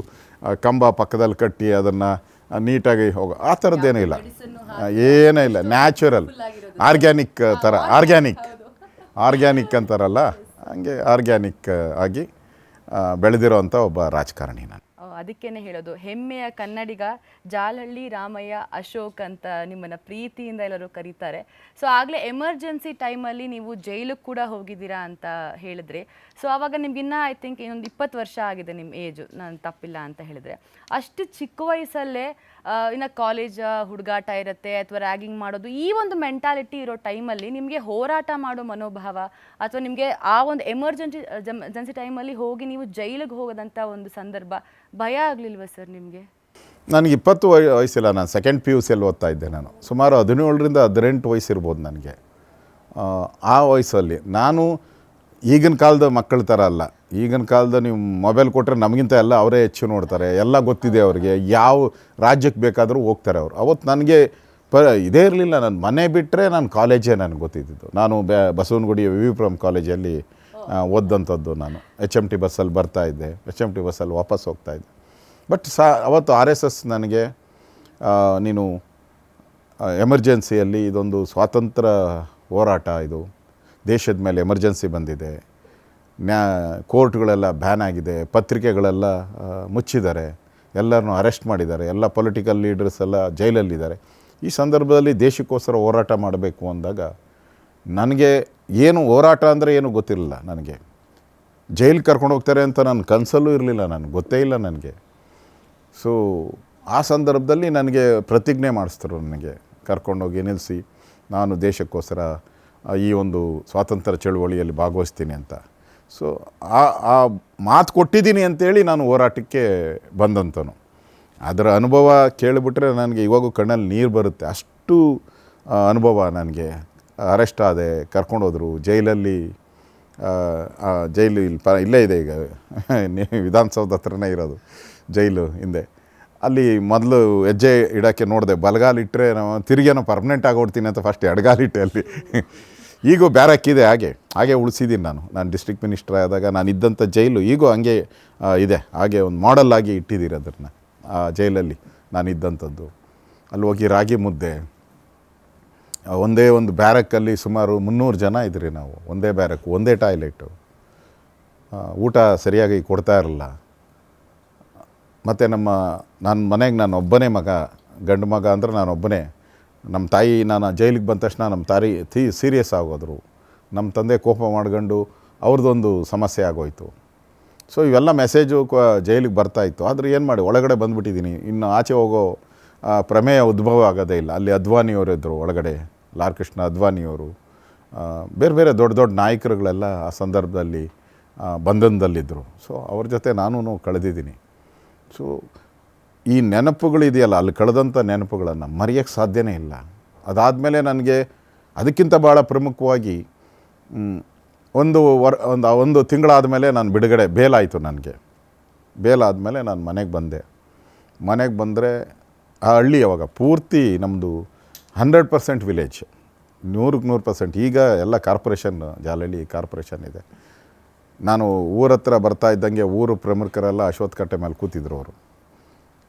ಕಂಬ ಪಕ್ಕದಲ್ಲಿ ಕಟ್ಟಿ ಅದನ್ನು ನೀಟಾಗಿ ಹೋಗೋ ಆ ಥರದ್ದೇನೂ ಇಲ್ಲ, ಏನೇ ಇಲ್ಲ. ನ್ಯಾಚುರಲ್ ಆರ್ಗ್ಯಾನಿಕ್ ಥರ, ಆರ್ಗ್ಯಾನಿಕ್ ಅಂತಾರಲ್ಲ ಹಂಗೆ ಆರ್ಗ್ಯಾನಿಕ್ ಆಗಿ ಬೆಳೆದಿರೋ ಅಂಥ ಒಬ್ಬ ರಾಜಕಾರಣಿ ನಾನು. ಅದಕ್ಕೇನೆ ಹೇಳೋದು, ಹೆಮ್ಮೆಯ ಕನ್ನಡಿಗ ಜಾಲಹಳ್ಳಿ ರಾಮಯ್ಯ ಅಶೋಕ್ ಅಂತ ನಿಮ್ಮನ್ನು ಪ್ರೀತಿಯಿಂದ ಎಲ್ಲರೂ ಕರೀತಾರೆ. ಸೊ ಆಗಲೇ ಎಮರ್ಜೆನ್ಸಿ ಟೈಮಲ್ಲಿ ನೀವು ಜೈಲಿಗೆ ಕೂಡ ಹೋಗಿದ್ದೀರಾ ಅಂತ ಹೇಳಿದ್ರೆ, ಸೊ ಆವಾಗ ನಿಮ್ಗಿನ್ನ ಐ ಥಿಂಕ್ ಇನ್ನೊಂದು 20 ವರ್ಷ ಆಗಿದೆ ನಿಮ್ಮ ಏಜು, ನಾನು ತಪ್ಪಿಲ್ಲ ಅಂತ ಹೇಳಿದ್ರೆ. ಅಷ್ಟು ಚಿಕ್ಕ ವಯಸ್ಸಲ್ಲೇ ಇನ್ನು ಕಾಲೇಜ್ ಹುಡುಗಾಟ ಇರುತ್ತೆ ಅಥವಾ ರ್ಯಾಗಿಂಗ್ ಮಾಡೋದು, ಈ ಒಂದು ಮೆಂಟಾಲಿಟಿ ಇರೋ ಟೈಮಲ್ಲಿ ನಿಮಗೆ ಹೋರಾಟ ಮಾಡೋ ಮನೋಭಾವ ಅಥವಾ ನಿಮಗೆ ಆ ಒಂದು ಎಮರ್ಜೆನ್ಸಿ ಟೈಮಲ್ಲಿ ಹೋಗಿ ನೀವು ಜೈಲಿಗೆ ಹೋಗೋದಂಥ ಒಂದು ಸಂದರ್ಭ ಭಯ ಆಗಲಿಲ್ವಾ ಸರ್ ನಿಮಗೆ? ನನಗೆ 20 ವಯಸ್ಸಿಲ್ಲ, ನಾನು 2nd PUC ಓದ್ತಾ ಇದ್ದೆ. ನಾನು ಸುಮಾರು 17ರಿಂದ 18 ವಯಸ್ಸಿರ್ಬೋದು ನನಗೆ. ಆ ವಯಸ್ಸಲ್ಲಿ ನಾನು ಈಗಿನ ಕಾಲದ ಮಕ್ಕಳ ಥರ ಅಲ್ಲ. ಈಗಿನ ಕಾಲದ ನೀವು ಮೊಬೈಲ್ ಕೊಟ್ಟರೆ ನಮಗಿಂತ ಎಲ್ಲ ಅವರೇ ಹೆಚ್ಚು ನೋಡ್ತಾರೆ, ಎಲ್ಲ ಗೊತ್ತಿದೆ ಅವ್ರಿಗೆ, ಯಾವ ರಾಜ್ಯಕ್ಕೆ ಬೇಕಾದರೂ ಹೋಗ್ತಾರೆ ಅವರು. ಅವತ್ತು ನನಗೆ ಇದೇ ಇರಲಿಲ್ಲ, ನನ್ನ ಮನೆ ಬಿಟ್ಟರೆ ನಾನು ಕಾಲೇಜೇ ನನಗೆ ಗೊತ್ತಿದ್ದು. ನಾನು ಬಸವನಗುಡಿಯ VV ಕಾಲೇಜಲ್ಲಿ ಓದಂಥದ್ದು ನಾನು HMT ಬಸ್ಸಲ್ಲಿ ಬರ್ತಾಯಿದ್ದೆ, HMT ಬಸ್ಸಲ್ಲಿ ವಾಪಸ್ ಹೋಗ್ತಾಯಿದ್ದೆ. ಬಟ್ ಅವತ್ತು RSS ನನಗೆ ನೀನು ಎಮರ್ಜೆನ್ಸಿಯಲ್ಲಿ ಇದೊಂದು ಸ್ವಾತಂತ್ರ್ಯ ಹೋರಾಟ, ಇದು ದೇಶದ ಮೇಲೆ ಎಮರ್ಜೆನ್ಸಿ ಬಂದಿದೆ, ಕೋರ್ಟ್ಗಳೆಲ್ಲ ಬ್ಯಾನ್ ಆಗಿದೆ, ಪತ್ರಿಕೆಗಳೆಲ್ಲ ಮುಚ್ಚಿದ್ದಾರೆ, ಎಲ್ಲರನ್ನೂ ಅರೆಸ್ಟ್ ಮಾಡಿದ್ದಾರೆ, ಎಲ್ಲ ಪೊಲಿಟಿಕಲ್ ಲೀಡರ್ಸ್ ಎಲ್ಲ ಜೈಲಲ್ಲಿದ್ದಾರೆ. ಈ ಸಂದರ್ಭದಲ್ಲಿ ದೇಶಕ್ಕೋಸ್ಕರ ಹೋರಾಟ ಮಾಡಬೇಕು ಅಂದಾಗ ನನಗೆ ಏನು ಹೋರಾಟ ಅಂದರೆ ಏನು ಗೊತ್ತಿರಲಿಲ್ಲ. ನನಗೆ ಜೈಲಿಗೆ ಕರ್ಕೊಂಡು ಹೋಗ್ತಾರೆ ಅಂತ ನನ್ನ ಕನಸಲ್ಲೂ ಇರಲಿಲ್ಲ, ನನಗೆ ಗೊತ್ತೇ ಇಲ್ಲ ನನಗೆ. ಸೊ ಆ ಸಂದರ್ಭದಲ್ಲಿ ನನಗೆ ಪ್ರತಿಜ್ಞೆ ಮಾಡಿಸ್ತರು, ನನಗೆ ಕರ್ಕೊಂಡೋಗಿ ನಿಲ್ಲಿಸಿ ನಾನು ದೇಶಕ್ಕೋಸ್ಕರ ಈ ಒಂದು ಸ್ವಾತಂತ್ರ್ಯ ಚಳುವಳಿಯಲ್ಲಿ ಭಾಗವಹಿಸ್ತೀನಿ ಅಂತ. ಸೊ ಆ ಮಾತು ಕೊಟ್ಟಿದ್ದೀನಿ ಅಂತೇಳಿ ನಾನು ಹೋರಾಟಕ್ಕೆ ಬಂದಂಥನು. ಅದರ ಅನುಭವ ಕೇಳಿಬಿಟ್ರೆ ನನಗೆ ಇವಾಗೂ ಕಣ್ಣಲ್ಲಿ ನೀರು ಬರುತ್ತೆ, ಅಷ್ಟು ಅನುಭವ ನನಗೆ. ಅರೆಸ್ಟ್ ಆದೆ, ಕರ್ಕೊಂಡೋದ್ರು ಜೈಲಲ್ಲಿ. ಜೈಲು ಇಲ್ಲೇ ಇದೆ ಈಗ, ವಿಧಾನಸೌಧ ಹತ್ರನೇ ಇರೋದು ಜೈಲು ಹಿಂದೆ. ಅಲ್ಲಿ ಮೊದಲು ಹೆಜ್ಜೆ ಇಡೋಕ್ಕೆ ನೋಡಿದೆ, ಬಲಗಾಲಿಟ್ಟರೆ ನಾವು ತಿರುಗೇನೋ ಪರ್ಮನೆಂಟ್ ಆಗೋಡ್ತೀನಿ ಅಂತ ಫಸ್ಟ್ ಎಡಗಾಲಿಟ್ಟೆ ಅಲ್ಲಿ. ಈಗೂ ಬ್ಯಾರಕ್ಕಿದೆ, ಹಾಗೆ ಉಳಿಸಿದ್ದೀನಿ ನಾನು ಡಿಸ್ಟ್ರಿಕ್ಟ್ ಮಿನಿಸ್ಟರ್ ಆದಾಗ ನಾನು ಇದ್ದಂಥ ಜೈಲು ಈಗೂ ಹಂಗೆ ಇದೆ, ಹಾಗೆ ಒಂದು ಮಾಡೆಲ್ ಆಗಿ ಇಟ್ಟಿದ್ದೀರಿ ಅದನ್ನು. ಆ ಜೈಲಲ್ಲಿ ನಾನು ಇದ್ದಂಥದ್ದು. ಅಲ್ಲಿ ಹೋಗಿ ರಾಗಿ ಮುದ್ದೆ, ಒಂದೇ ಒಂದು ಬ್ಯಾರಕ್ಕಲ್ಲಿ ಸುಮಾರು 300 ಜನ ಇದ್ರಿ ನಾವು, ಒಂದೇ ಬ್ಯಾರಕ್ಕು, ಒಂದೇ ಟಾಯ್ಲೆಟು, ಊಟ ಸರಿಯಾಗಿ ಕೊಡ್ತಾ ಇರಲಿಲ್ಲ. ಮತ್ತು ನನ್ನ ಮನೆಗೆ ನಾನು ಒಬ್ಬನೇ ಮಗ, ಗಂಡು ಮಗ ಅಂದರೆ ನಾನು ಒಬ್ಬನೇ. ನಮ್ಮ ತಾಯಿ ನಾನು ಜೈಲಿಗೆ ಬಂದ ತಕ್ಷಣ ನಮ್ಮ ಸೀರಿಯಸ್ ಆಗೋದ್ರು. ನಮ್ಮ ತಂದೆ ಕೋಪ ಮಾಡ್ಕೊಂಡು ಅವ್ರದ್ದೊಂದು ಸಮಸ್ಯೆ ಆಗೋಯ್ತು. ಸೊ ಇವೆಲ್ಲ ಮೆಸೇಜು ಜೈಲಿಗೆ ಬರ್ತಾಯಿತ್ತು. ಆದರೆ ಏನು ಮಾಡಿ ಒಳಗಡೆ ಬಂದುಬಿಟ್ಟಿದ್ದೀನಿ, ಇನ್ನು ಆಚೆ ಹೋಗೋ ಪ್ರಮೇಯ ಉದ್ಭವ ಆಗೋದೇ ಇಲ್ಲ. ಅಲ್ಲಿ ಅದ್ವಾನಿಯವರು ಇದ್ದರು ಒಳಗಡೆ, ಲಾಲ್ ಕೃಷ್ಣ ಅದ್ವಾನಿಯವರು, ಬೇರೆ ಬೇರೆ ದೊಡ್ಡ ದೊಡ್ಡ ನಾಯಕರುಗಳೆಲ್ಲ ಆ ಸಂದರ್ಭದಲ್ಲಿ ಬಂಧನದಲ್ಲಿದ್ದರು. ಸೊ ಅವ್ರ ಜೊತೆ ನಾನು ಕಳೆದಿದ್ದೀನಿ. ಸೊ ಈ ನೆನಪುಗಳಿದೆಯಲ್ಲ, ಅಲ್ಲಿ ಕಳೆದಂಥ ನೆನಪುಗಳನ್ನು ಮರೆಯೋಕ್ಕೆ ಸಾಧ್ಯನೇ ಇಲ್ಲ. ಅದಾದಮೇಲೆ ನನಗೆ ಅದಕ್ಕಿಂತ ಭಾಳ ಪ್ರಮುಖವಾಗಿ ಒಂದು ತಿಂಗಳಾದ ಮೇಲೆ ನಾನು ಬಿಡುಗಡೆ ಬೇಲಾಯಿತು. ನನಗೆ ಬೇಲಾದಮೇಲೆ ನಾನು ಮನೆಗೆ ಬಂದೆ. ಮನೆಗೆ ಬಂದರೆ ಆ ಹಳ್ಳಿ ಅವಾಗ ಪೂರ್ತಿ ನಮ್ಮದು 100% ವಿಲೇಜ್, 100% ಈಗ ಎಲ್ಲ ಕಾರ್ಪೊರೇಷನ್, ಜಾಲಹಳ್ಳಿ ಕಾರ್ಪೊರೇಷನ್ ಇದೆ. ನಾನು ಊರ ಹತ್ರ ಬರ್ತಾ ಇದ್ದಂಗೆ ಊರು ಪ್ರಮುಖರೆಲ್ಲ ಅಶ್ವತ್ಥ ಕಟ್ಟೆ ಮೇಲೆ ಕೂತಿದ್ರು.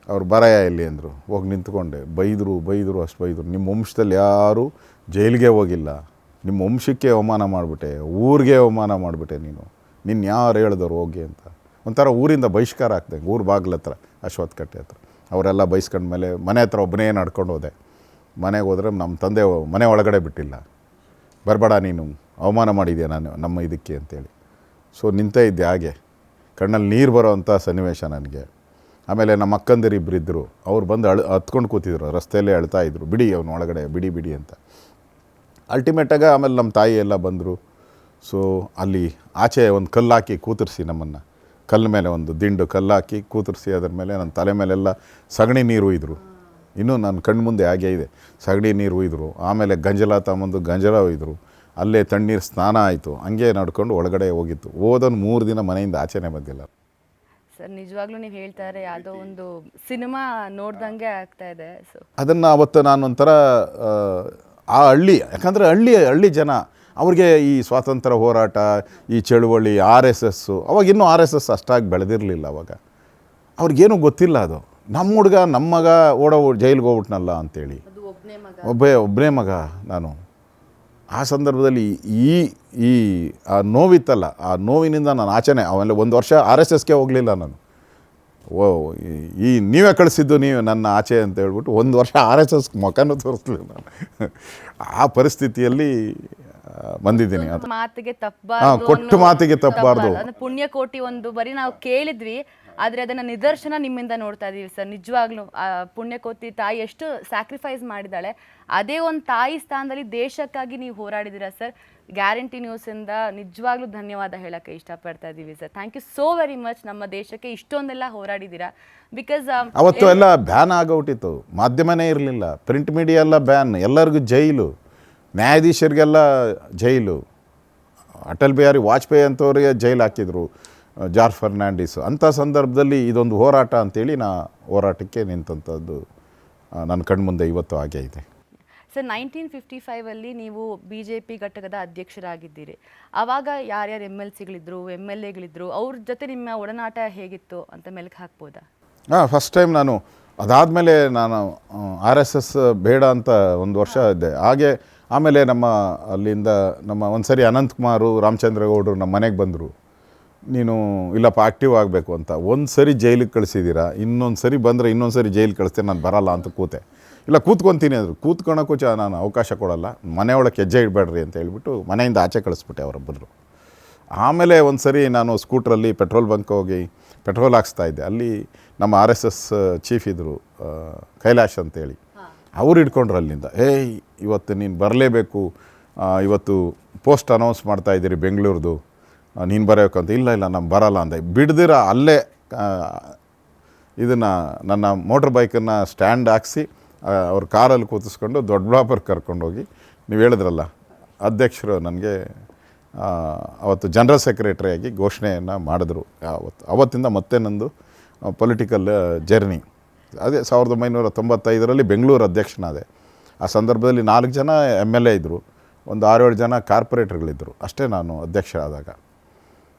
ಅವ್ರು ಬರಯ ಇಲ್ಲಿ ಅಂದರು. ಹೋಗಿ ನಿಂತ್ಕೊಂಡೆ, ಬೈದರು ಅಷ್ಟು ಬೈದರು. ನಿಮ್ಮ ವಂಶದಲ್ಲಿ ಯಾರೂ ಜೈಲಿಗೆ ಹೋಗಿಲ್ಲ, ನಿಮ್ಮ ವಂಶಕ್ಕೆ ಅವಮಾನ ಮಾಡಿಬಿಟ್ಟೆ, ಊರಿಗೆ ಅವಮಾನ ಮಾಡಿಬಿಟ್ಟೆ, ನಿನ್ನ ಯಾರು ಹೇಳಿದವರು ಹೋಗಿ ಅಂತ ಒಂಥರ ಊರಿಂದ ಬಹಿಷ್ಕಾರ ಆಗ್ತಂಗೆ. ಊರು ಬಾಗಿಲ ಹತ್ರ ಅಶ್ವತ್ಥ ಕಟ್ಟೆ ಹತ್ರ ಅವರೆಲ್ಲ ಬೈಸ್ಕೊಂಡ್ಮೇಲೆ ಮನೆ ಹತ್ರ ಒಬ್ಬನೇ ನಡ್ಕೊಂಡು ಹೋದೆ. ಮನೆಗೆ ಹೋದ್ರೆ ನಮ್ಮ ತಂದೆ ಮನೆ ಒಳಗಡೆ ಬಿಟ್ಟಿಲ್ಲ, ಬರಬೇಡ ನೀನು ಅವಮಾನ ಮಾಡಿದ್ಯಾ ನಮ್ಮ ಇದಕ್ಕೆ ಅಂತೇಳಿ. ಸೊ ನಿಂತೇ ಇದ್ದೆ ಹಾಗೆ, ಕಣ್ಣಲ್ಲಿ ನೀರು ಬರೋ ಅಂಥ ಸನ್ನಿವೇಶ ನನಗೆ. ಆಮೇಲೆ ನಮ್ಮ ಅಕ್ಕಂದಿರಿಬ್ಬರಿದ್ದರು, ಅವ್ರು ಬಂದು ಹತ್ಕೊಂಡು ಕೂತಿದ್ರು, ರಸ್ತೆಯಲ್ಲೇ ಅಳ್ತಾಯಿದ್ರು, ಬಿಡಿ ಅವನು ಒಳಗಡೆ ಬಿಡಿ ಅಂತ. ಅಲ್ಟಿಮೇಟಾಗ ಆಮೇಲೆ ನಮ್ಮ ತಾಯಿ ಎಲ್ಲ ಬಂದರು. ಸೊ ಅಲ್ಲಿ ಆಚೆ ಒಂದು ಕಲ್ಲು ಹಾಕಿ ಕೂತರಿಸಿ ನಮ್ಮನ್ನು, ಕಲ್ಲು ಮೇಲೆ ಒಂದು ದಿಂಡು ಕಲ್ಲು ಹಾಕಿ ಕೂತರಿಸಿ, ಅದ್ರ ಮೇಲೆ ನನ್ನ ತಲೆ ಮೇಲೆಲ್ಲ ಸಗಣಿ ನೀರು ಒಯ್ದರು. ಇನ್ನೂ ನನ್ನ ಕಣ್ಣು ಮುಂದೆ ಹಾಗೇ ಇದೆ, ಸಗಣಿ ನೀರು ಒಯ್ದರು. ಆಮೇಲೆ ಗಂಜಲ ತಗೊಂಬಂದು ಗಂಜಲ ಒಯ್ದರು. ಅಲ್ಲೇ ತಣ್ಣೀರು ಸ್ನಾನ ಆಯಿತು. ಹಂಗೆ ನಡ್ಕೊಂಡು ಒಳಗಡೆ ಹೋಗಿತ್ತು. ಓದೋನು 3 ದಿನ ಮನೆಯಿಂದ ಆಚೆನೇ ಬಂದಿಲ್ಲ. ಸರ್ ನಿಜವಾಗ್ಲೂ ನೀವು ಹೇಳ್ತಾರೆ, ಯಾವುದೋ ಒಂದು ಸಿನಿಮಾ ನೋಡ್ದಂಗೆ ಆಗ್ತಾ ಇದೆ. ಸೊ ಅದನ್ನು ಅವತ್ತು ನಾನು ಒಂಥರ ಆ ಹಳ್ಳಿ, ಯಾಕಂದರೆ ಹಳ್ಳಿ ಜನ ಅವ್ರಿಗೆ ಈ ಸ್ವಾತಂತ್ರ್ಯ ಹೋರಾಟ, ಈ ಚಳುವಳಿ, RSS, ಅವಾಗ ಇನ್ನೂ RSS ಅಷ್ಟಾಗಿ ಬೆಳೆದಿರಲಿಲ್ಲ. ಅವಾಗ ಅವ್ರಿಗೇನೂ ಗೊತ್ತಿಲ್ಲ. ಅದು ನಮ್ಮ ಹುಡುಗ, ನಮ್ಮ ಮಗ ಜೈಲಿಗೆ ಹೋಗ್ಬಿಟ್ನಲ್ಲ ಅಂಥೇಳಿ. ಒಬ್ಬನೇ ಮಗ ನಾನು. ಆ ಸಂದರ್ಭದಲ್ಲಿ ಈ ಆ ನೋವಿತ್ತಲ್ಲ, ಆ ನೋವಿನಿಂದ ನಾನು ಆಚೆನೆ. ಆಮೇಲೆ 1 ವರ್ಷ RSSಗೆ ಹೋಗಲಿಲ್ಲ ನಾನು. ನೀವೇ ಕಳಿಸಿದ್ದು ನೀವು ನನ್ನ ಆಚೆ ಅಂತ ಹೇಳ್ಬಿಟ್ಟು 1 ವರ್ಷ RSS ಮುಖನೂ ತೋರಿಸ್ಲಿಲ್ಲ ನಾನು. ಆ ಪರಿಸ್ಥಿತಿಯಲ್ಲಿ ಬಂದಿದ್ದೀನಿ. ಮಾತಿಗೆ ತಪ್ಪಬಾರದು, ಕೊಟ್ಟು ಮಾತಿಗೆ ತಪ್ಪಬಾರ್ದು. ಪುಣ್ಯಕೋಟಿ ಒಂದು ಬರೀ ನಾವು ಕೇಳಿದ್ವಿ, ಆದರೆ ಅದನ್ನು ನಿದರ್ಶನ ನಿಮ್ಮಿಂದ ನೋಡ್ತಾ ಇದ್ದೀವಿ ಸರ್. ನಿಜವಾಗ್ಲೂ ಪುಣ್ಯಕೋಟಿ ತಾಯಿ ಎಷ್ಟು ಸ್ಯಾಕ್ರಿಫೈಸ್ ಮಾಡಿದ್ದಾಳೆ. ಅದೇ ಒಂದು ತಾಯಿ ಸ್ಥಾನದಲ್ಲಿ ದೇಶಕ್ಕಾಗಿ ನೀವು ಹೋರಾಡಿದ್ದೀರಾ ಸರ್. ಗ್ಯಾರಂಟಿ ನ್ಯೂಸಿಂದ ನಿಜವಾಗ್ಲೂ ಧನ್ಯವಾದ ಹೇಳೋಕ್ಕೆ ಇಷ್ಟಪಡ್ತಾ ಇದ್ದೀವಿ sir. Thank you so very much. ನಮ್ಮ ದೇಶಕ್ಕೆ ಇಷ್ಟೊಂದೆಲ್ಲ ಹೋರಾಡಿದ್ದೀರಾ. ಬಿಕಾಸ್ ಅವತ್ತು ಎಲ್ಲ ಬ್ಯಾನ್ ಆಗೋಗ್ಬಿಟ್ಟಿತ್ತು, ಮಾಧ್ಯಮನೇ ಇರಲಿಲ್ಲ, ಪ್ರಿಂಟ್ ಮೀಡಿಯಾ ಎಲ್ಲ ಬ್ಯಾನ್, ಎಲ್ಲರಿಗೂ ಜೈಲು, ನ್ಯಾಯಾಧೀಶರಿಗೆಲ್ಲ ಜೈಲು. ಅಟಲ್ ಬಿಹಾರಿ ವಾಜಪೇಯಿ ಅಂಥವ್ರಿಗೆ ಜೈಲು ಹಾಕಿದ್ರು, ಜಾರ್ಜ್ ಫರ್ನಾಂಡಿಸ್. ಅಂಥ ಸಂದರ್ಭದಲ್ಲಿ ಇದೊಂದು ಹೋರಾಟ ಅಂತೇಳಿ ಹೋರಾಟಕ್ಕೆ ನಿಂತಂಥದ್ದು ನನ್ನ ಕಣ್ಮುಂದೆ ಇವತ್ತು ಹಾಗೇ ಇದೆ. ಸರ್ 1955 ನೀವು BJP ಘಟಕದ ಅಧ್ಯಕ್ಷರಾಗಿದ್ದೀರಿ. ಆವಾಗ ಯಾರ್ಯಾರು MLCಗಳಿದ್ರು, MLAಗಳಿದ್ರು, ಅವ್ರ ಜೊತೆ ನಿಮ್ಮ ಒಡನಾಟ ಹೇಗಿತ್ತು ಅಂತ ಮೆಲುಕು ಹಾಕ್ಬೋದಾ? ಫಸ್ಟ್ ಟೈಮ್ ನಾನು ಅದಾದಮೇಲೆ ನಾನು RSS ಬೇಡ ಅಂತ ಒಂದು ವರ್ಷ ಇದ್ದೆ. ಹಾಗೆ ಆಮೇಲೆ ಅಲ್ಲಿಂದ ಒಂದು ಸರಿ ಅನಂತಕುಮಾರು, ರಾಮಚಂದ್ರಗೌಡರು ನಮ್ಮ ಮನೆಗೆ ಬಂದರು. ನೀನು ಇಲ್ಲಪ್ಪ ಆ್ಯಕ್ಟಿವ್ ಆಗಬೇಕು ಅಂತ. ಒಂದು ಸರಿ ಜೈಲಿಗೆ ಕಳಿಸಿದ್ದೀರಾ, ಇನ್ನೊಂದು ಸರಿ ಬಂದರೆ ಇನ್ನೊಂದು ಸರಿ ಜೈಲಿಗೆ ಕಳಿಸ್ತೇನೆ, ನಾನು ಬರಲ್ಲ ಅಂತ ಕೂತೆ. ಇಲ್ಲ ಕೂತ್ಕೊತೀನಿ ಅಂದರು. ಕೂತ್ಕೊಳಕ್ಕೂ ನಾನು ಅವಕಾಶ ಕೊಡಲ್ಲ, ಮನೆಯೊಳಗೆ ಹೆಜ್ಜೆ ಇಡಬೇಡ್ರಿ ಅಂತ ಹೇಳ್ಬಿಟ್ಟು ಮನೆಯಿಂದ ಆಚೆ ಕಳಿಸ್ಬಿಟ್ಟೆ ಅವರೊಬ್ಬರು. ಆಮೇಲೆ ಒಂದು ಸರಿ ನಾನು ಸ್ಕೂಟ್ರಲ್ಲಿ ಪೆಟ್ರೋಲ್ ಬಂಕ್ ಹೋಗಿ ಪೆಟ್ರೋಲ್ ಹಾಕ್ಸ್ತಾಯಿದ್ದೆ. ಅಲ್ಲಿ ನಮ್ಮ RSS ಚೀಫ್ ಇದ್ದರು, ಕೈಲಾಶ್ ಅಂತೇಳಿ. ಅವ್ರು ಹಿಡ್ಕೊಂಡ್ರು ಅಲ್ಲಿಂದ. ಇವತ್ತು ನೀನು ಬರಲೇಬೇಕು, ಇವತ್ತು ಪೋಸ್ಟ್ ಅನೌನ್ಸ್ ಮಾಡ್ತಾಯಿದ್ದೀರಿ ಬೆಂಗಳೂರ್ದು, ನೀನು ಬರಬೇಕಂತ. ಇಲ್ಲ ನಾನು ಬರಲ್ಲ ಅಂದೆ. ಬಿಡ್ದಿರ ಅಲ್ಲೇ ಇದನ್ನು ನನ್ನ ಮೋಟ್ರ್ ಬೈಕನ್ನು ಸ್ಟ್ಯಾಂಡ್ ಹಾಕ್ಸಿ ಅವ್ರ ಕಾರಲ್ಲಿ ಕೂತಿಸ್ಕೊಂಡು ದೊಡ್ಡಬಳ್ಳಾಪುರ ಕರ್ಕೊಂಡೋಗಿ, ನೀವು ಹೇಳಿದ್ರಲ್ಲ ಅಧ್ಯಕ್ಷರು ನನಗೆ ಅವತ್ತು ಜನರಲ್ ಸೆಕ್ರೆಟರಿಯಾಗಿ ಘೋಷಣೆಯನ್ನು ಮಾಡಿದ್ರು. ಅವತ್ತಿಂದ ಮತ್ತೆ ನಂದು ಪೊಲಿಟಿಕಲ್ ಜರ್ನಿ ಅದೇ 1995 ಬೆಂಗಳೂರು ಅಧ್ಯಕ್ಷನಾದೆ. ಆ ಸಂದರ್ಭದಲ್ಲಿ 4 ಜನ MLA ಇದ್ದರು, ಒಂದು 6-7 ಜನ ಕಾರ್ಪೊರೇಟರ್ಗಳಿದ್ದರು, ಅಷ್ಟೇ ನಾನು ಅಧ್ಯಕ್ಷ ಆದಾಗ.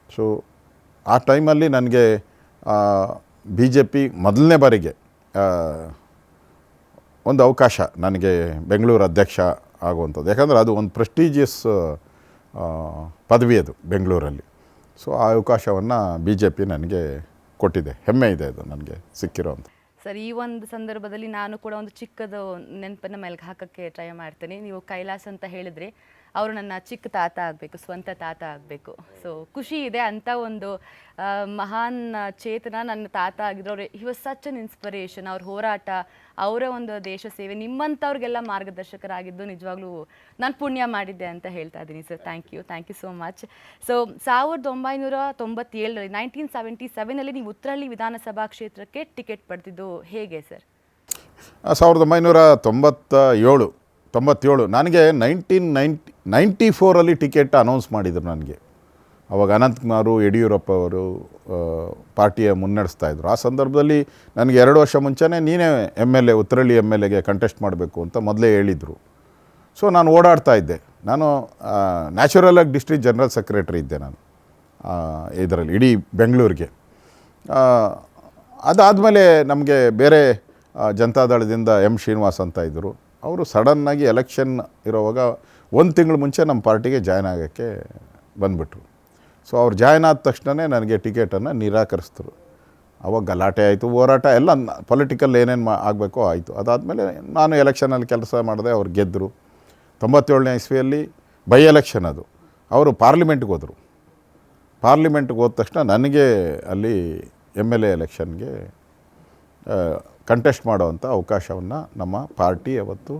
ಸೊ ಆ ಟೈಮಲ್ಲಿ ನನಗೆ BJP ಮೊದಲನೇ ಬಾರಿಗೆ ಒಂದು ಅವಕಾಶ ನನಗೆ ಬೆಂಗಳೂರು ಅಧ್ಯಕ್ಷ ಆಗುವಂಥದ್ದು. ಯಾಕಂದರೆ ಅದು ಒಂದು ಪ್ರೆಸ್ಟೀಜಿಯಸ್ ಪದವಿ ಅದು ಬೆಂಗಳೂರಲ್ಲಿ. ಸೊ ಆ ಅವಕಾಶವನ್ನು BJP ನನಗೆ ಕೊಟ್ಟಿದೆ. ಹೆಮ್ಮೆ ಇದೆ ಅದು ನನಗೆ ಸಿಕ್ಕಿರೋಂಥ. ಸರ್, ಈ ಒಂದು ಸಂದರ್ಭದಲ್ಲಿ ನಾನು ಕೂಡ ಒಂದು ಚಿಕ್ಕದು ನೆನಪನ್ನು ಮೆಲ್ಗೆ ಹಾಕೋಕ್ಕೆ ಟ್ರೈ ಮಾಡ್ತೀನಿ. ನೀವು ಕೈಲಾಸ್ ಅಂತ ಹೇಳಿದ್ರಿ, ಅವರು ನನ್ನ ಚಿಕ್ಕ ತಾತ ಆಗಬೇಕು, ಸ್ವಂತ ತಾತ ಆಗಬೇಕು. ಸೊ ಖುಷಿ ಇದೆ, ಅಂಥ ಒಂದು ಮಹಾನ್ ಚೇತನ ನನ್ನ ತಾತ ಆಗಿದ್ರು. ಅವರು he was such an inspiration. ಅವ್ರ ಹೋರಾಟ, ಅವರ ಒಂದು ದೇಶ ಸೇವೆ, ನಿಮ್ಮಂಥವ್ರಿಗೆಲ್ಲ ಮಾರ್ಗದರ್ಶಕರಾಗಿದ್ದು ನಿಜವಾಗ್ಲೂ ನಾನು ಪುಣ್ಯ ಮಾಡಿದ್ದೆ ಅಂತ ಹೇಳ್ತಾ ಇದ್ದೀನಿ sir. Thank you so much. So 1997 1977 ನೀವು ಉತ್ತರಹಳ್ಳಿ ವಿಧಾನಸಭಾ ಕ್ಷೇತ್ರಕ್ಕೆ ಟಿಕೆಟ್ ಪಡೆದಿದ್ದು ಹೇಗೆ ಸರ್? 1997 ನನಗೆ 1994 ಟಿಕೆಟ್ ಅನೌನ್ಸ್ ಮಾಡಿದರು ನನಗೆ. ಅವಾಗ ಅನಂತಕುಮಾರು, ಯಡಿಯೂರಪ್ಪ ಅವರು ಪಾರ್ಟಿಯ ಮುನ್ನಡೆಸ್ತಾಯಿದ್ರು. ಆ ಸಂದರ್ಭದಲ್ಲಿ ನನಗೆ 2 ವರ್ಷ ಮುಂಚೆನೇ ನೀನೇ MLA, ಉತ್ತರಹಳ್ಳಿ MLAಗೆ ಕಂಟೆಸ್ಟ್ ಮಾಡಬೇಕು ಅಂತ ಮೊದಲೇ ಹೇಳಿದರು. ಸೊ ನಾನು ಓಡಾಡ್ತಾ ಇದ್ದೆ. ನಾನು ನ್ಯಾಚುರಲಾಗಿ ಡಿಸ್ಟ್ರಿಕ್ಟ್ ಜನರಲ್ ಸೆಕ್ರೆಟರಿ ಇದ್ದೆ ನಾನು ಇದರಲ್ಲಿ ಇಡೀ ಬೆಂಗಳೂರಿಗೆ. ಅದಾದಮೇಲೆ ನಮಗೆ ಬೇರೆ ಜನತಾದಳದಿಂದ ಶ್ರೀನಿವಾಸ್ ಅಂತ ಇದ್ದರು. ಅವರು ಸಡನ್ನಾಗಿ ಎಲೆಕ್ಷನ್ ಇರೋವಾಗ 1 ತಿಂಗಳು ಮುಂಚೆ ನಮ್ಮ ಪಾರ್ಟಿಗೆ ಜಾಯ್ನ್ ಆಗೋಕ್ಕೆ ಬಂದುಬಿಟ್ರು. ಸೊ ಅವ್ರು ಜಾಯ್ನ್ ಆದ ತಕ್ಷಣವೇ ನನಗೆ ಟಿಕೆಟನ್ನು ನಿರಾಕರಿಸಿದ್ರು. ಅವಾಗ ಗಲಾಟೆ ಆಯಿತು, ಹೋರಾಟ ಎಲ್ಲ ಪೊಲಿಟಿಕಲ್ ಏನೇನು ಆಗಬೇಕೋ ಆಯಿತು. ಅದಾದಮೇಲೆ ನಾನು ಎಲೆಕ್ಷನಲ್ಲಿ ಕೆಲಸ ಮಾಡಿದೆ, ಅವ್ರು ಗೆದ್ದರು. 97ನೇ ಇಸ್ವಿಯಲ್ಲಿ ಬೈ ಎಲೆಕ್ಷನ್ ಅದು. ಅವರು ಪಾರ್ಲಿಮೆಂಟ್ಗೆ ಹೋದರು. ಪಾರ್ಲಿಮೆಂಟ್ಗೆ ಹೋದ ತಕ್ಷಣ ನನಗೆ ಅಲ್ಲಿ MLA ಎಲೆಕ್ಷನ್ಗೆ ಕಂಟೆಸ್ಟ್ ಮಾಡೋವಂಥ ಅವಕಾಶವನ್ನು ನಮ್ಮ ಪಾರ್ಟಿ ಅವತ್ತು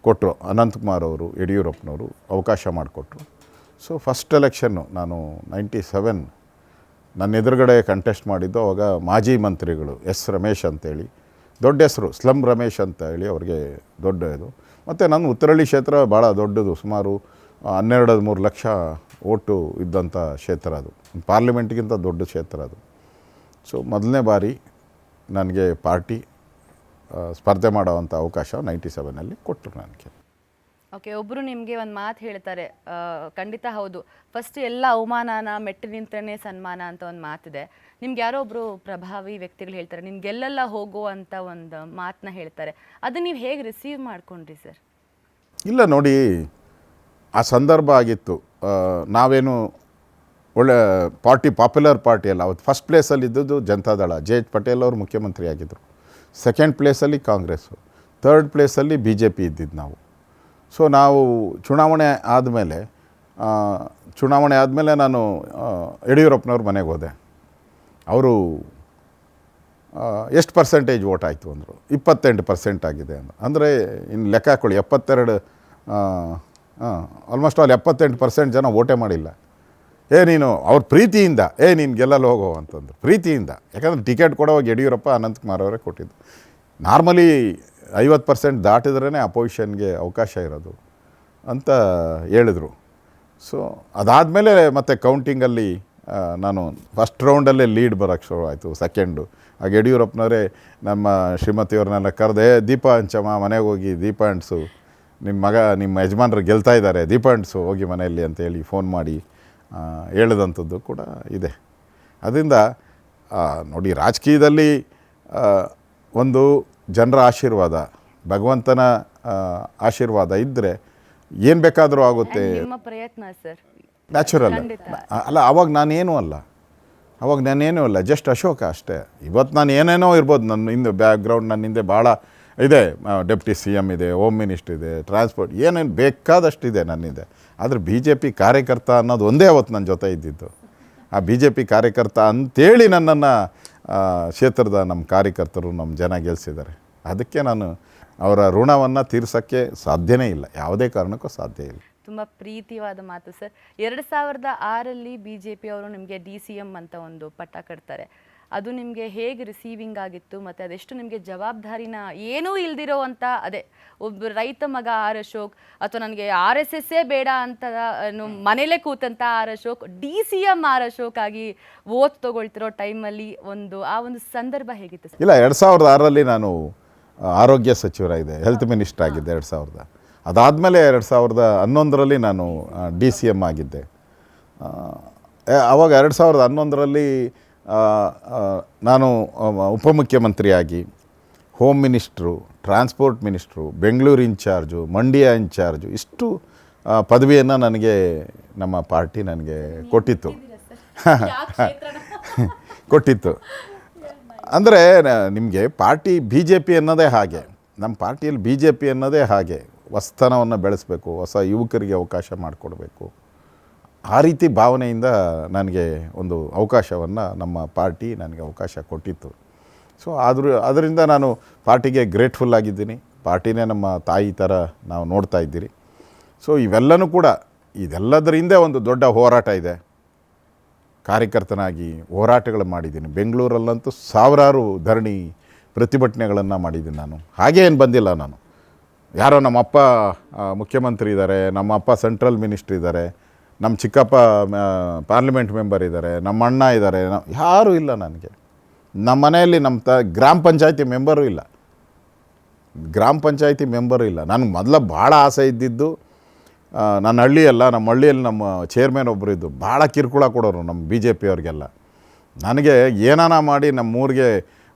ಕೊಟ್ಟರು. ಅನಂತಕುಮಾರ್ ಅವರು, ಯಡಿಯೂರಪ್ಪನವರು ಅವಕಾಶ ಮಾಡಿಕೊಟ್ರು. ಸೊ ಫಸ್ಟ್ ಎಲೆಕ್ಷನ್ನು ನಾನು 97 ನನ್ನ ಎದುರುಗಡೆ ಕಂಟೆಸ್ಟ್ ಮಾಡಿದ್ದು. ಅವಾಗ ಮಾಜಿ ಮಂತ್ರಿಗಳು ಎಸ್ ರಮೇಶ್ ಅಂತೇಳಿ, ದೊಡ್ಡ ಹೆಸರು, ಸ್ಲಮ್ ರಮೇಶ್ ಅಂತ ಹೇಳಿ ಅವ್ರಿಗೆ ದೊಡ್ಡ ಇದು. ಮತ್ತು ನನ್ನ ಉತ್ತರಹಳ್ಳಿ ಕ್ಷೇತ್ರ ಭಾಳ ದೊಡ್ಡದು, ಸುಮಾರು 12-13 ಲಕ್ಷ ಓಟು ಇದ್ದಂಥ ಕ್ಷೇತ್ರ ಅದು, ಪಾರ್ಲಿಮೆಂಟ್ಗಿಂತ ದೊಡ್ಡ ಕ್ಷೇತ್ರ ಅದು. ಸೊ ಮೊದಲನೇ ಬಾರಿ ನನಗೆ ಪಾರ್ಟಿ ಸ್ಪರ್ಧೆ ಮಾಡೋವಂಥ ಅವಕಾಶ 97ನಲ್ಲಿ ಕೊಟ್ಟರು ನನಗೆ. ಓಕೆ, ಒಬ್ಬರು ನಿಮಗೆ ಒಂದು ಮಾತು ಹೇಳ್ತಾರೆ, ಖಂಡಿತ ಹೌದು, ಫಸ್ಟ್ ಎಲ್ಲ ಅವಮಾನನ ಮೆಟ್ಟಿ ನಿಂತನೇ ಸನ್ಮಾನ ಅಂತ ಒಂದು ಮಾತಿದೆ. ನಿಮ್ಗೆ ಯಾರೋ ಒಬ್ಬರು ಪ್ರಭಾವಿ ವ್ಯಕ್ತಿಗಳು ಹೇಳ್ತಾರೆ, ನಿಮ್ಗೆಲ್ಲೆಲ್ಲ ಹೋಗೋ ಅಂತ ಒಂದು ಮಾತನ್ನ ಹೇಳ್ತಾರೆ. ಅದನ್ನು ನೀವು ಹೇಗೆ ರಿಸೀವ್ ಮಾಡ್ಕೊಂಡ್ರಿ ಸರ್? ಇಲ್ಲ ನೋಡಿ, ಆ ಸಂದರ್ಭ ಆಗಿತ್ತು. ನಾವೇನು ಒಳ್ಳೆ ಪಾಪ್ಯುಲರ್ ಪಾರ್ಟಿ ಅಲ್ಲ. ಅವತ್ತು ಫಸ್ಟ್ ಪ್ಲೇಸಲ್ಲಿ ಇದ್ದದ್ದು ಜನತಾದಳ, JH ಪಟೇಲ್ ಅವರು ಮುಖ್ಯಮಂತ್ರಿ ಆಗಿದ್ದರು. ಸೆಕೆಂಡ್ ಪ್ಲೇಸಲ್ಲಿ ಕಾಂಗ್ರೆಸ್ಸು, ಥರ್ಡ್ ಪ್ಲೇಸಲ್ಲಿ BJP ಇದ್ದಿದ್ದು ನಾವು. ಸೊ ನಾವು ಚುನಾವಣೆ ಆದಮೇಲೆ ನಾನು ಯಡಿಯೂರಪ್ಪನವ್ರ ಮನೆಗೆ ಹೋದೆ. ಅವರು ಎಷ್ಟು ಪರ್ಸೆಂಟೇಜ್ ವೋಟ್ ಆಯಿತು ಅಂದರು. 28% ಆಗಿದೆ ಅಂದರು. ಅಂದರೆ ಇನ್ನು ಲೆಕ್ಕ ಹಾಕ್ಕೊಳ್ಳಿ, 72 ಆಲ್ಮೋಸ್ಟ್ ಆಲ್ 78% ಜನ ವೋಟೇ ಮಾಡಿಲ್ಲ. ನೀನು ಅವ್ರ ಪ್ರೀತಿಯಿಂದ ನೀನು ಗೆಲ್ಲಲು ಹೋಗೋ ಅಂತಂದ್ರು, ಪ್ರೀತಿಯಿಂದ. ಯಾಕಂದರೆ ಟಿಕೆಟ್ ಕೊಡೋವಾಗ ಯಡಿಯೂರಪ್ಪ, ಅನಂತಕುಮಾರ್ ಅವರೇ ಕೊಟ್ಟಿದ್ದು. ನಾರ್ಮಲಿ 50% ದಾಟಿದ್ರೇ ಅಪೋಸಿಷನ್ಗೆ ಅವಕಾಶ ಇರೋದು ಅಂತ ಹೇಳಿದ್ರು. ಸೊ ಅದಾದಮೇಲೆ ಮತ್ತೆ ಕೌಂಟಿಂಗಲ್ಲಿ ನಾನು ಫಸ್ಟ್ ರೌಂಡಲ್ಲೇ ಲೀಡ್ ಬರೋಕ್ಕೆ ಶುರು ಆಯಿತು. ಸೆಕೆಂಡು ಆಗ ಯಡಿಯೂರಪ್ಪನವರೇ ನಮ್ಮ ಶ್ರೀಮತಿಯವ್ರನ್ನೆಲ್ಲ ಕರೆದೆ, ದೀಪ ಹಂಚಮ್ಮ, ಮನೆಗೆ ಹೋಗಿ ದೀಪ ಅಂಟಿಸು, ನಿಮ್ಮ ಯಜಮಾನರು ಗೆಲ್ತಾ ಇದ್ದಾರೆ, ದೀಪ ಅಂಟಿಸು ಹೋಗಿ ಮನೆಯಲ್ಲಿ ಅಂತೇಳಿ ಫೋನ್ ಮಾಡಿ ಹೇಳಿದಂಥದ್ದು ಕೂಡ ಇದೆ. ಅದರಿಂದ ನೋಡಿ, ರಾಜಕೀಯದಲ್ಲಿ ಒಂದು ಜನರ ಆಶೀರ್ವಾದ, ಭಗವಂತನ ಆಶೀರ್ವಾದ ಇದ್ದರೆ ಏನು ಬೇಕಾದರೂ ಆಗುತ್ತೆ. ನಿಮ್ಮ ಪ್ರಯತ್ನ ಸರ್ ನ್ಯಾಚುರಲ್ ಅಲ್ಲ. ಅವಾಗ ನಾನೇನೂ ಅಲ್ಲ, ಜಸ್ಟ್ ಅಶೋಕ ಅಷ್ಟೇ. ಇವತ್ತು ನಾನು ಏನೇನೋ ಇರ್ಬೋದು, ನನ್ನ ಹಿಂದೆ ಬ್ಯಾಕ್ಗ್ರೌಂಡ್, ನನ್ನ ಹಿಂದೆ ಭಾಳ ಇದೆ. ಡೆಪ್ಟಿ CM ಇದೆ, ಹೋಮ್ ಮಿನಿಸ್ಟ್ರ್ ಇದೆ, ಟ್ರಾನ್ಸ್ಪೋರ್ಟ್, ಏನೇನು ಬೇಕಾದಷ್ಟಿದೆ ನನ್ನಿದೆ. ಆದರೆ BJP ಕಾರ್ಯಕರ್ತ ಅನ್ನೋದು ಒಂದೇ ಅವತ್ತು ನನ್ನ ಜೊತೆ ಇದ್ದಿದ್ದು. ಆ BJP ಕಾರ್ಯಕರ್ತ ಅಂತೇಳಿ ನನ್ನನ್ನು ಕ್ಷೇತ್ರದ ನಮ್ಮ ಕಾರ್ಯಕರ್ತರು, ನಮ್ಮ ಜನ ಗೆಲ್ಲಿಸಿದ್ದಾರೆ. ಅದಕ್ಕೆ ನಾನು ಅವರ ಋಣವನ್ನು ತೀರ್ಸೋಕ್ಕೆ ಸಾಧ್ಯನೇ ಇಲ್ಲ, ಯಾವುದೇ ಕಾರಣಕ್ಕೂ ಸಾಧ್ಯ ಇಲ್ಲ. ತುಂಬ ಪ್ರೀತಿವಾದ ಮಾತು ಸರ್. 2006ರಲ್ಲಿ BJP ಅವರು ನಿಮಗೆ DCM ಅಂತ ಒಂದು ಪಟ್ಟ ಕಟ್ತಾರೆ. ಅದು ನಿಮಗೆ ಹೇಗೆ ರಿಸೀವಿಂಗ್ ಆಗಿತ್ತು, ಮತ್ತು ಅದೆಷ್ಟು ನಿಮಗೆ ಜವಾಬ್ದಾರಿನ ಏನೂ ಇಲ್ದಿರೋ ಅಂತ, ಅದೇ ಒಬ್ಬ ರೈತ ಮಗ ಆರ್ ಅಶೋಕ್, ಅಥವಾ ನನಗೆ RSS ಬೇಡ ಅಂತ ಮನೇಲೇ ಕೂತಂತ R Ashok, DCM R Ashok ಆಗಿ ಓತ್ ತೊಗೊಳ್ತಿರೋ ಟೈಮಲ್ಲಿ ಆ ಒಂದು ಸಂದರ್ಭ ಹೇಗಿತ್ತು ಸರ್? ಇಲ್ಲ, 2006ರಲ್ಲಿ ನಾನು ಆರೋಗ್ಯ ಸಚಿವರಾಗಿದೆ, ಹೆಲ್ತ್ ಮಿನಿಸ್ಟರ್ ಆಗಿದ್ದೆ 2000. ಅದಾದಮೇಲೆ 2011ರಲ್ಲಿ ನಾನು DCM ಆಗಿದ್ದೆ. ಆವಾಗ 2011ರಲ್ಲಿ ನಾನು ಉಪಮುಖ್ಯಮಂತ್ರಿಯಾಗಿ, home minister, transport minister, Bengaluru in-charge, Mandya in-charge, ಇಷ್ಟು ಪದವಿಯನ್ನು ನನಗೆ ನಮ್ಮ ಪಾರ್ಟಿ ನನಗೆ ಕೊಟ್ಟಿತ್ತು. ಅಂದರೆ ನಿಮಗೆ ಪಾರ್ಟಿ BJP ಅನ್ನೋದೇ ಹಾಗೆ, ನಮ್ಮ ಪಾರ್ಟಿಯಲ್ಲಿ BJP ಅನ್ನೋದೇ ಹಾಗೆ, ಹೊಸತನವನ್ನು ಬೆಳೆಸಬೇಕು, ಹೊಸ ಯುವಕರಿಗೆ ಅವಕಾಶ ಮಾಡಿಕೊಡ್ಬೇಕು. ಆ ರೀತಿ ಭಾವನೆಯಿಂದ ನನಗೆ ಒಂದು ಅವಕಾಶವನ್ನು ನಮ್ಮ ಪಾರ್ಟಿ ನನಗೆ ಅವಕಾಶ ಕೊಟ್ಟಿತ್ತು. ಸೊ ಅದರಿಂದ ನಾನು ಪಾರ್ಟಿಗೆ ಗ್ರೇಟ್ಫುಲ್ ಆಗಿದ್ದೀನಿ. ಪಾರ್ಟಿನೇ ನಮ್ಮ ತಾಯಿ ಥರ ನಾವು ನೋಡ್ತಾ ಇದ್ದೀರಿ. ಸೊ ಇವೆಲ್ಲನೂ ಕೂಡ, ಇದೆಲ್ಲದರ ಹಿಂದೆ ಒಂದು ದೊಡ್ಡ ಹೋರಾಟ ಇದೆ. ಕಾರ್ಯಕರ್ತನಾಗಿ ಹೋರಾಟಗಳು ಮಾಡಿದ್ದೀನಿ. ಬೆಂಗಳೂರಲ್ಲಂತೂ ಸಾವಿರಾರು ಧರಣಿ ಪ್ರತಿಭಟನೆಗಳನ್ನು ಮಾಡಿದ್ದೀನಿ ನಾನು. ಹಾಗೇ ಏನು ಬಂದಿಲ್ಲ ನಾನು. ಯಾರೋ ನಮ್ಮಪ್ಪ ಮುಖ್ಯಮಂತ್ರಿ ಇದ್ದಾರೆ, ನಮ್ಮಪ್ಪ ಸೆಂಟ್ರಲ್ ಮಿನಿಸ್ಟ್ರ್ ಇದ್ದಾರೆ, ನಮ್ಮ ಚಿಕ್ಕಪ್ಪ ಪಾರ್ಲಿಮೆಂಟ್ ಮೆಂಬರ್ ಇದ್ದಾರೆ, ನಮ್ಮ ಅಣ್ಣ ಇದ್ದಾರೆ, ಯಾರೂ ಇಲ್ಲ ನನಗೆ. ನಮ್ಮ ಮನೆಯಲ್ಲಿ ನಮ್ಮ ಗ್ರಾಮ ಪಂಚಾಯತಿ ಮೆಂಬರು ಇಲ್ಲ. ನನಗೆ ಮೊದಲ ಭಾಳ ಆಸೆ ಇದ್ದಿದ್ದು, ನನ್ನ ಹಳ್ಳಿಯಲ್ಲ, ನಮ್ಮ ಹಳ್ಳಿಯಲ್ಲಿ ನಮ್ಮ ಚೇರ್ಮನ್ ಒಬ್ಬರು ಇದ್ದು ಭಾಳ ಕಿರುಕುಳ ಕೊಡೋರು ನಮ್ಮ BJP ಅವ್ರಿಗೆಲ್ಲ. ನನಗೆ ಏನಾನ ಮಾಡಿ ನಮ್ಮೂರಿಗೆ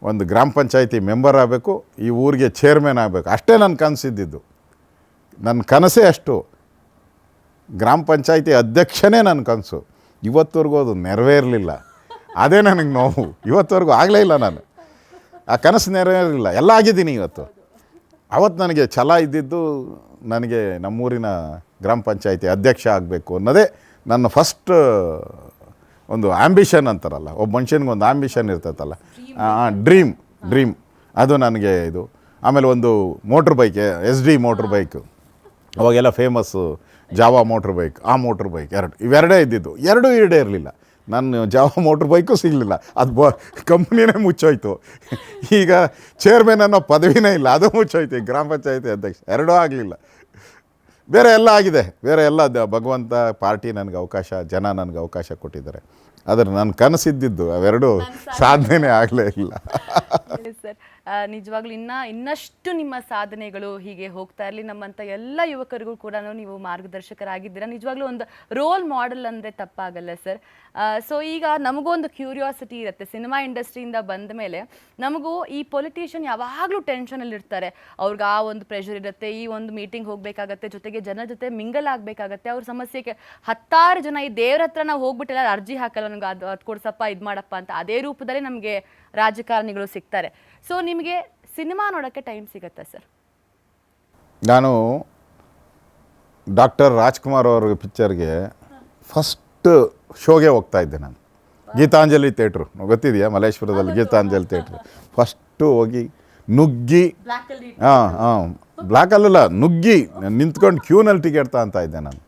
ಒಂದು ಗ್ರಾಮ ಪಂಚಾಯತಿ ಮೆಂಬರ್ ಆಗಬೇಕು, ಈ ಊರಿಗೆ ಚೇರ್ಮನ್ ಆಗಬೇಕು, ಅಷ್ಟೇ ನನ್ನ ಕನಸಿದ್ದಿದ್ದು. ನನ್ನ ಕನಸೇ ಅಷ್ಟು. ಗ್ರಾಮ ಪಂಚಾಯತಿ ಅಧ್ಯಕ್ಷನೇ ನನ್ನ ಕನಸು. ಇವತ್ತವರೆಗೂ ಅದು ನೆರವೇರಲಿಲ್ಲ. ಅದೇ ನನಗೆ ನೋವು. ಇವತ್ತವರೆಗೂ ಆಗಲೇ ಇಲ್ಲ. ನಾನು ಆ ಕನಸು ನೆರವೇರಲಿಲ್ಲ. ಎಲ್ಲ ಆಗಿದ್ದೀನಿ ಇವತ್ತು. ಅವತ್ತು ನನಗೆ ಛಲ ಇದ್ದಿದ್ದು, ನನಗೆ ನಮ್ಮೂರಿನ ಗ್ರಾಮ ಪಂಚಾಯತಿ ಅಧ್ಯಕ್ಷ ಆಗಬೇಕು ಅನ್ನೋದೇ ನನ್ನ ಫಸ್ಟ್ ಒಂದು ಆ್ಯಂಬಿಷನ್ ಅಂತಾರಲ್ಲ, ಒಬ್ಬ ಮನುಷ್ಯನಿಗೆ ಒಂದು ಆ್ಯಂಬಿಷನ್ ಇರ್ತೈತಲ್ಲ, ಡ್ರೀಮ್ ಅದು ನನಗೆ ಇದು. ಆಮೇಲೆ ಒಂದು motor bike, SD motor bike, ಅವಾಗೆಲ್ಲ ಫೇಮಸ್ಸು ಜಾವಾ ಮೋಟ್ರ್ ಬೈಕ್, ಆ ಮೋಟ್ರ್ ಬೈಕ್ ಇವೆರಡೇ ಇದ್ದಿದ್ದು. ಎರಡೂ ಇರಲಿಲ್ಲ. ನಾನು ಜಾವಾ ಮೋಟ್ರ್ ಬೈಕು ಸಿಗಲಿಲ್ಲ, ಅದು ಕಂಪ್ನಿನೇ ಮುಚ್ಚೋಯ್ತು. ಈಗ ಚೇರ್ಮನ್ ಅನ್ನೋ ಪದವಿನೇ ಇಲ್ಲ, ಅದು ಮುಚ್ಚೋಯ್ತು. ಗ್ರಾಮ ಪಂಚಾಯತಿ ಅಧ್ಯಕ್ಷ ಎರಡೂ ಆಗಲಿಲ್ಲ. ಬೇರೆ ಎಲ್ಲ ಆಗಿದೆ. ಬೇರೆ ಎಲ್ಲ ಭಗವಂತ, ಪಾರ್ಟಿ ನನಗೆ ಅವಕಾಶ, ಜನ ನನಗೆ ಅವಕಾಶ ಕೊಟ್ಟಿದ್ದಾರೆ. ಆದರೆ ನನ್ನ ಕನಸಿದ್ದಿದ್ದು ಅವೆರಡೂ ಸಾಧನೆ ಆಗಲೇ ಇಲ್ಲ. ಸರ್, ನಿಜವಾಗ್ಲೂ ಇನ್ನಷ್ಟು ನಿಮ್ಮ ಸಾಧನೆಗಳು ಹೀಗೆ ಹೋಗ್ತಾ ಇರಲಿ. ನಮ್ಮಂಥ ಎಲ್ಲ ಯುವಕರಿಗೂ ಕೂಡ ನೀವು ಮಾರ್ಗದರ್ಶಕರಾಗಿದ್ದೀರಾ. ನಿಜವಾಗ್ಲೂ ಒಂದು ರೋಲ್ ಮಾಡೆಲ್ ಅಂದರೆ ತಪ್ಪಾಗಲ್ಲ ಸರ್. ಸೊ ಈಗ ನಮಗೂ ಒಂದು ಕ್ಯೂರಿಯಾಸಿಟಿ ಇರುತ್ತೆ. ಸಿನಿಮಾ ಇಂಡಸ್ಟ್ರಿಯಿಂದ ಬಂದ ಮೇಲೆ ನಮಗೂ ಈ ಪೊಲಿಟಿಷಿಯನ್ ಯಾವಾಗಲೂ ಟೆನ್ಷನಲ್ಲಿ ಇರ್ತಾರೆ. ಅವ್ರಿಗೆ ಆ ಒಂದು ಪ್ರೆಷರ್ ಇರುತ್ತೆ, ಈ ಒಂದು ಮೀಟಿಂಗ್ ಹೋಗಬೇಕಾಗತ್ತೆ, ಜೊತೆಗೆ ಜನ ಜೊತೆ ಮಿಂಗಲ್ ಆಗಬೇಕಾಗತ್ತೆ. ಅವ್ರ ಸಮಸ್ಯೆಗೆ 10 ಜನ ಈ ದೇವ್ರ ಹತ್ರ ನಾವು ಹೋಗ್ಬಿಟ್ಟೆಲ್ಲ ಅರ್ಜಿ ಹಾಕಲ್ಲ, ನನಗೆ ಅದು ಕೊಡ್ಸಪ್ಪ, ಇದು ಮಾಡಪ್ಪ ಅಂತ. ಅದೇ ರೂಪದಲ್ಲಿ ನಮಗೆ ರಾಜಕಾರಣಿಗಳು ಸಿಗ್ತಾರೆ. ಸೊ ನಿಮಗೆ ಸಿನಿಮಾ ನೋಡೋಕ್ಕೆ ಟೈಮ್ ಸಿಗುತ್ತಾ ಸರ್? ನಾನು ಡಾಕ್ಟರ್ ರಾಜ್ಕುಮಾರ್ ಅವ್ರ ಪಿಕ್ಚರ್ಗೆ ಫಸ್ಟ್ ಶೋಗೆ ಹೋಗ್ತಾ ಇದ್ದೆ ನಾನು. ಗೀತಾಂಜಲಿ ಥಿಯೇಟ್ರು ಗೊತ್ತಿದೆಯಾ? ಮಲ್ಲೇಶ್ವರದಲ್ಲಿ ಗೀತಾಂಜಲಿ ಥಿಯೇಟ್ರು. ಫಸ್ಟು ಹೋಗಿ ನುಗ್ಗಿ, ಬ್ಲ್ಯಾಕಲ್ಲ, ನುಗ್ಗಿ ನಿಂತ್ಕೊಂಡು ಕ್ಯೂನಲ್ಲಿ ಟಿಕೆಟ್ ತಗೊತಾ ಇದ್ದೆ ನಾನು.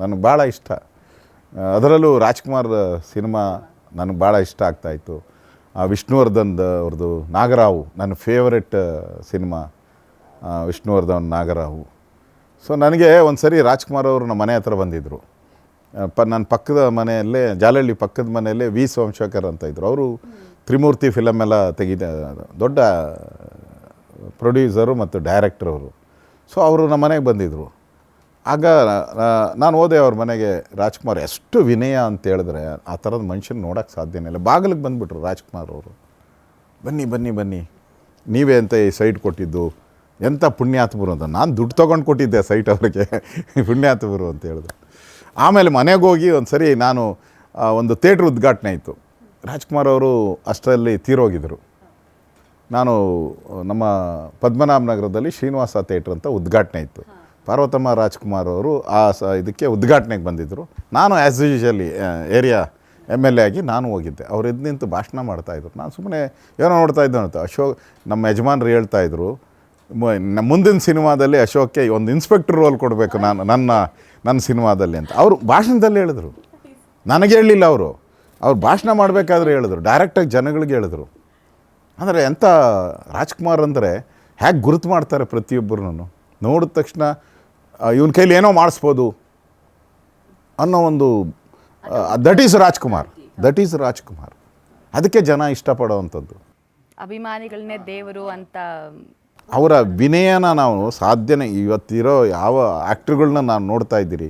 ನನಗೆ ಭಾಳ ಇಷ್ಟ. ಅದರಲ್ಲೂ ರಾಜ್ಕುಮಾರ್ ಸಿನಿಮಾ ನನಗೆ ಭಾಳ ಇಷ್ಟ ಆಗ್ತಾಯಿತ್ತು. ವಿಷ್ಣುವರ್ಧನ್ ಅವ್ರದ್ದು ನಾಗರಾವು ನನ್ನ ಫೇವರೆಟ್ ಸಿನಿಮಾ, ವಿಷ್ಣುವರ್ಧನ್ ನಾಗರಾವು. ಸೊ ನನಗೆ ಒಂದು ಸರಿ ರಾಜ್ಕುಮಾರ್ ಅವರು ನಮ್ಮ ಮನೆ ಹತ್ರ ಬಂದಿದ್ದರು. ನನ್ನ ಪಕ್ಕದ ಮನೆಯಲ್ಲೇ ಜಾಲಹಳ್ಳಿ ಪಕ್ಕದ ಮನೆಯಲ್ಲೇ ವಿ ಸೋಮಶೇಖರ್ ಅಂತ ಇದ್ದರು. ಅವರು ತ್ರಿಮೂರ್ತಿ ಫಿಲಮ್ ಎಲ್ಲ ದೊಡ್ಡ ಪ್ರೊಡ್ಯೂಸರು ಮತ್ತು ಡೈರೆಕ್ಟರ್ ಅವರು. ಸೊ ಅವರು ನಮ್ಮ ಮನೆಗೆ ಬಂದಿದ್ದರು. ಆಗ ನಾನು ಹೋದೆ ಅವ್ರ ಮನೆಗೆ. ರಾಜ್ಕುಮಾರ್ ಎಷ್ಟು ವಿನಯ ಅಂತ ಹೇಳಿದ್ರೆ ಆ ಥರದ ಮನುಷ್ಯನ ನೋಡೋಕ್ಕೆ ಸಾಧ್ಯನೇ ಇಲ್ಲ. ಬಾಗಿಲಿಗೆ ಬಂದುಬಿಟ್ರು ರಾಜ್ಕುಮಾರ್ ಅವರು. ಬನ್ನಿ ಬನ್ನಿ ಬನ್ನಿ, ನೀವೇ ಅಂತ ಈ ಸೈಟ್ ಕೊಟ್ಟಿದ್ದು, ಎಂಥ ಪುಣ್ಯಾತ್ಮರು ಅಂತ. ನಾನು ದುಡ್ಡು ತೊಗೊಂಡು ಕೊಟ್ಟಿದ್ದೆ ಸೈಟ್ ಅವರಿಗೆ, ಪುಣ್ಯಾತ್ಮರು ಅಂತ ಹೇಳಿದ್ರು. ಆಮೇಲೆ ಮನೆಗೆ ಹೋಗಿ ಒಂದು ಸರಿ ನಾನು ಒಂದು ಥಿಯೇಟ್ರ್ ಉದ್ಘಾಟನೆ ಇತ್ತು. ರಾಜ್ಕುಮಾರ್ ಅವರು ಅಷ್ಟರಲ್ಲಿ ತೀರೋಗಿದ್ದರು. ನಾನು ನಮ್ಮ ಪದ್ಮನಾಭ ನಗರದಲ್ಲಿ ಶ್ರೀನಿವಾಸ ಥಿಯೇಟ್ರ್ ಅಂತ ಉದ್ಘಾಟನೆ ಇತ್ತು. ಪಾರ್ವತಮ್ಮ ರಾಜ್ಕುಮಾರ್ ಅವರು ಇದಕ್ಕೆ ಉದ್ಘಾಟನೆಗೆ ಬಂದಿದ್ದರು. ನಾನು ಆ್ಯಸ್ ಯೂಶಲಿ ಏರಿಯಾ MLA ಆಗಿ ನಾನು ಹೋಗಿದ್ದೆ. ಅವ್ರು ಎದ್ದು ನಿಂತು ಭಾಷಣ ಮಾಡ್ತಾಯಿದ್ರು. ನಾನು ಸುಮ್ಮನೆ ಏನೋ ನೋಡ್ತಾ ಇದ್ದೆ ಅಂತ. ಅಶೋಕ್ ನಮ್ಮ ಯಜಮಾನ್ರು ಹೇಳ್ತಾಯಿದ್ರು, ಮುಂದಿನ ಸಿನಿಮಾದಲ್ಲಿ ಅಶೋಕ್ಗೆ ಒಂದು ಇನ್ಸ್ಪೆಕ್ಟರ್ ರೋಲ್ ಕೊಡಬೇಕು ನನ್ನ ಸಿನಿಮಾದಲ್ಲಿ ಅಂತ. ಅವರು ಭಾಷಣದಲ್ಲಿ ಹೇಳಿದ್ರು, ನನಗೆ ಹೇಳಲಿಲ್ಲ. ಅವ್ರು ಭಾಷಣ ಮಾಡಬೇಕಾದ್ರೆ ಹೇಳಿದ್ರು, ಡೈರೆಕ್ಟಾಗಿ ಜನಗಳಿಗೆ ಹೇಳಿದ್ರು. ಅಂದರೆ ಎಂಥ ರಾಜ್ಕುಮಾರ್ ಅಂದರೆ ಹೇಗೆ ಗುರುತು ಮಾಡ್ತಾರೆ ಪ್ರತಿಯೊಬ್ಬರನ್ನು. ನೋಡಿದ ತಕ್ಷಣ ಇವನ ಕೈಲಿ ಏನೋ ಮಾಡಿಸ್ಬೋದು ಅನ್ನೋ ಒಂದು ದಟ್ ಈಸ್ ರಾಜ್ಕುಮಾರ್. ಅದಕ್ಕೆ ಜನ ಇಷ್ಟಪಡೋವಂಥದ್ದು. ಅಭಿಮಾನಿಗಳನ್ನೇ ದೇವರು ಅಂತ. ಅವರ ವಿನಯನ ನಾವು ಸಾಧ್ಯನೇ ಇವತ್ತಿರೋ ಯಾವ ಆ್ಯಕ್ಟ್ರುಗಳನ್ನ ನಾನು ನೋಡ್ತಾ ಇದ್ದೀರಿ,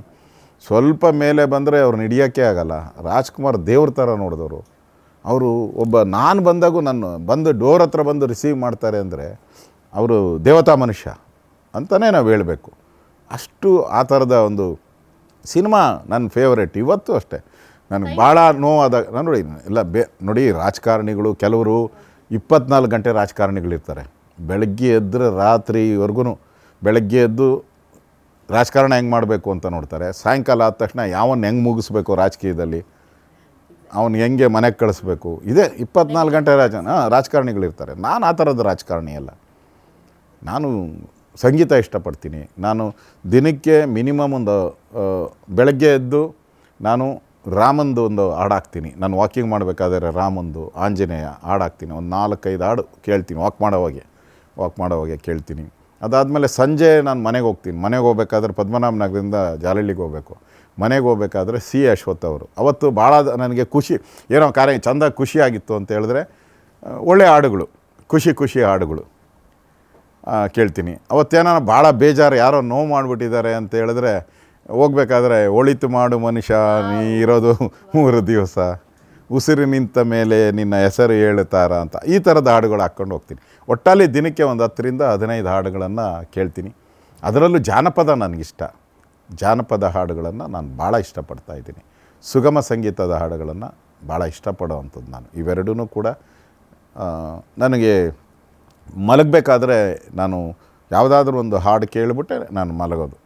ಸ್ವಲ್ಪ ಮೇಲೆ ಬಂದರೆ ಅವ್ರನ್ನ ಹಿಡಿಯೋಕ್ಕೆ ಆಗಲ್ಲ. ರಾಜ್ಕುಮಾರ್ ದೇವ್ರ ಥರ ನೋಡಿದವರು ಅವರು. ನಾನು ಬಂದಾಗೂ ಬಂದು ಡೋರ್ ಹತ್ರ ಬಂದು ರಿಸೀವ್ ಮಾಡ್ತಾರೆ ಅಂದರೆ ಅವರು ದೇವತಾ ಮನುಷ್ಯ ಅಂತಲೇ ನಾವು ಹೇಳಬೇಕು. ಅಷ್ಟು ಆ ಥರದ ಒಂದು ಸಿನಿಮಾ ನನ್ನ ಫೇವರೇಟ್. ಇವತ್ತು ಅಷ್ಟೇ ನನಗೆ ಭಾಳ ನೋವಾದಾಗ ನಾನು ನೋಡಿ ರಾಜಕಾರಣಿಗಳು ಕೆಲವರು 24 ಗಂಟೆ ರಾಜಕಾರಣಿಗಳಿರ್ತಾರೆ. ಬೆಳಗ್ಗೆ ಎದ್ದರೆ ರಾತ್ರಿವರೆಗೂ ಬೆಳಗ್ಗೆ ಎದ್ದು ರಾಜಕಾರಣ ಹೆಂಗೆ ಮಾಡಬೇಕು ಅಂತ ನೋಡ್ತಾರೆ. ಸಾಯಂಕಾಲ ಆದ ತಕ್ಷಣ ಯಾವನ್ನ ಹೆಂಗೆ ಮುಗಿಸ್ಬೇಕು ರಾಜಕೀಯದಲ್ಲಿ, ಅವನು ಹೆಂಗೆ ಮನೆಗೆ ಕಳಿಸ್ಬೇಕು, ಇದೇ 24 ಗಂಟೆ ರಾಜಕಾರಣಿಗಳಿರ್ತಾರೆ. ನಾನು ಆ ಥರದ ರಾಜಕಾರಣಿ ಅಲ್ಲ. ನಾನು ಸಂಗೀತ ಇಷ್ಟಪಡ್ತೀನಿ. ನಾನು ದಿನಕ್ಕೆ ಮಿನಿಮಮ್ ಒಂದು ಬೆಳಗ್ಗೆ ಎದ್ದು ನಾನು ರಾಮಂದು ಒಂದು ಹಾಡಾಕ್ತೀನಿ. ನಾನು ವಾಕಿಂಗ್ ಮಾಡಬೇಕಾದ್ರೆ ರಾಮಂದು, ಆಂಜನೇಯ ಹಾಡಾಕ್ತೀನಿ. ಒಂದು 4-5 ಹಾಡು ಕೇಳ್ತೀನಿ ವಾಕ್ ಮಾಡೋವಾಗೆ ಕೇಳ್ತೀನಿ. ಅದಾದಮೇಲೆ ಸಂಜೆ ನಾನು ಮನೆಗೆ ಹೋಗ್ತೀನಿ. ಮನೆಗೆ ಹೋಗ್ಬೇಕಾದ್ರೆ ಪದ್ಮನಾಭ ನಗರದಿಂದ ಜಾಲಹಳ್ಳಿಗೆ ಹೋಗಬೇಕು. ಮನೆಗೆ ಹೋಗ್ಬೇಕಾದ್ರೆ C. ಅಶ್ವಥ್ ಅವರು. ಅವತ್ತು ಭಾಳ ನನಗೆ ಖುಷಿ, ಏನೋ ಕಾರ್ಯ ಚೆಂದ ಖುಷಿಯಾಗಿತ್ತು ಅಂತ ಹೇಳಿದ್ರೆ ಒಳ್ಳೆಯ ಹಾಡುಗಳು, ಖುಷಿ ಹಾಡುಗಳು ಕೇಳ್ತೀನಿ. ಅವತ್ತೇನೋ ಭಾಳ ಬೇಜಾರು, ಯಾರೋ ನೋವು ಮಾಡಿಬಿಟ್ಟಿದ್ದಾರೆ ಅಂತ ಹೇಳಿದ್ರೆ ಹೋಗ್ಬೇಕಾದ್ರೆ ಒಳಿತು ಮಾಡು ಮನುಷ್ಯ ನೀ ಇರೋದು 3 ದಿವಸ, ಉಸಿರು ನಿಂತ ಮೇಲೆ ನಿನ್ನ ಹೆಸರು ಹೇಳುತ್ತಾರ ಅಂತ ಈ ಥರದ ಹಾಡುಗಳು ಹಾಕ್ಕೊಂಡು ಹೋಗ್ತೀನಿ. ಒಟ್ಟಲ್ಲಿ ದಿನಕ್ಕೆ ಒಂದು 10ರಿಂದ 15 ಹಾಡುಗಳನ್ನು ಕೇಳ್ತೀನಿ. ಅದರಲ್ಲೂ ಜಾನಪದ ನನಗಿಷ್ಟ. ಜಾನಪದ ಹಾಡುಗಳನ್ನು ನಾನು ಭಾಳ ಇಷ್ಟಪಡ್ತಾಯಿದ್ದೀನಿ. ಸುಗಮ ಸಂಗೀತದ ಹಾಡುಗಳನ್ನು ಭಾಳ ಇಷ್ಟಪಡೋವಂಥದ್ದು ನಾನು. ಇವೆರಡೂ ಕೂಡ ನನಗೆ ಮಲಗಬೇಕಾದ್ರೆ ನಾನು ಯಾವುದಾದ್ರೂ ಒಂದು ಹಾಡು ಕೇಳಿಬಿಟ್ಟೆ ನಾನು ಮಲಗೋದು.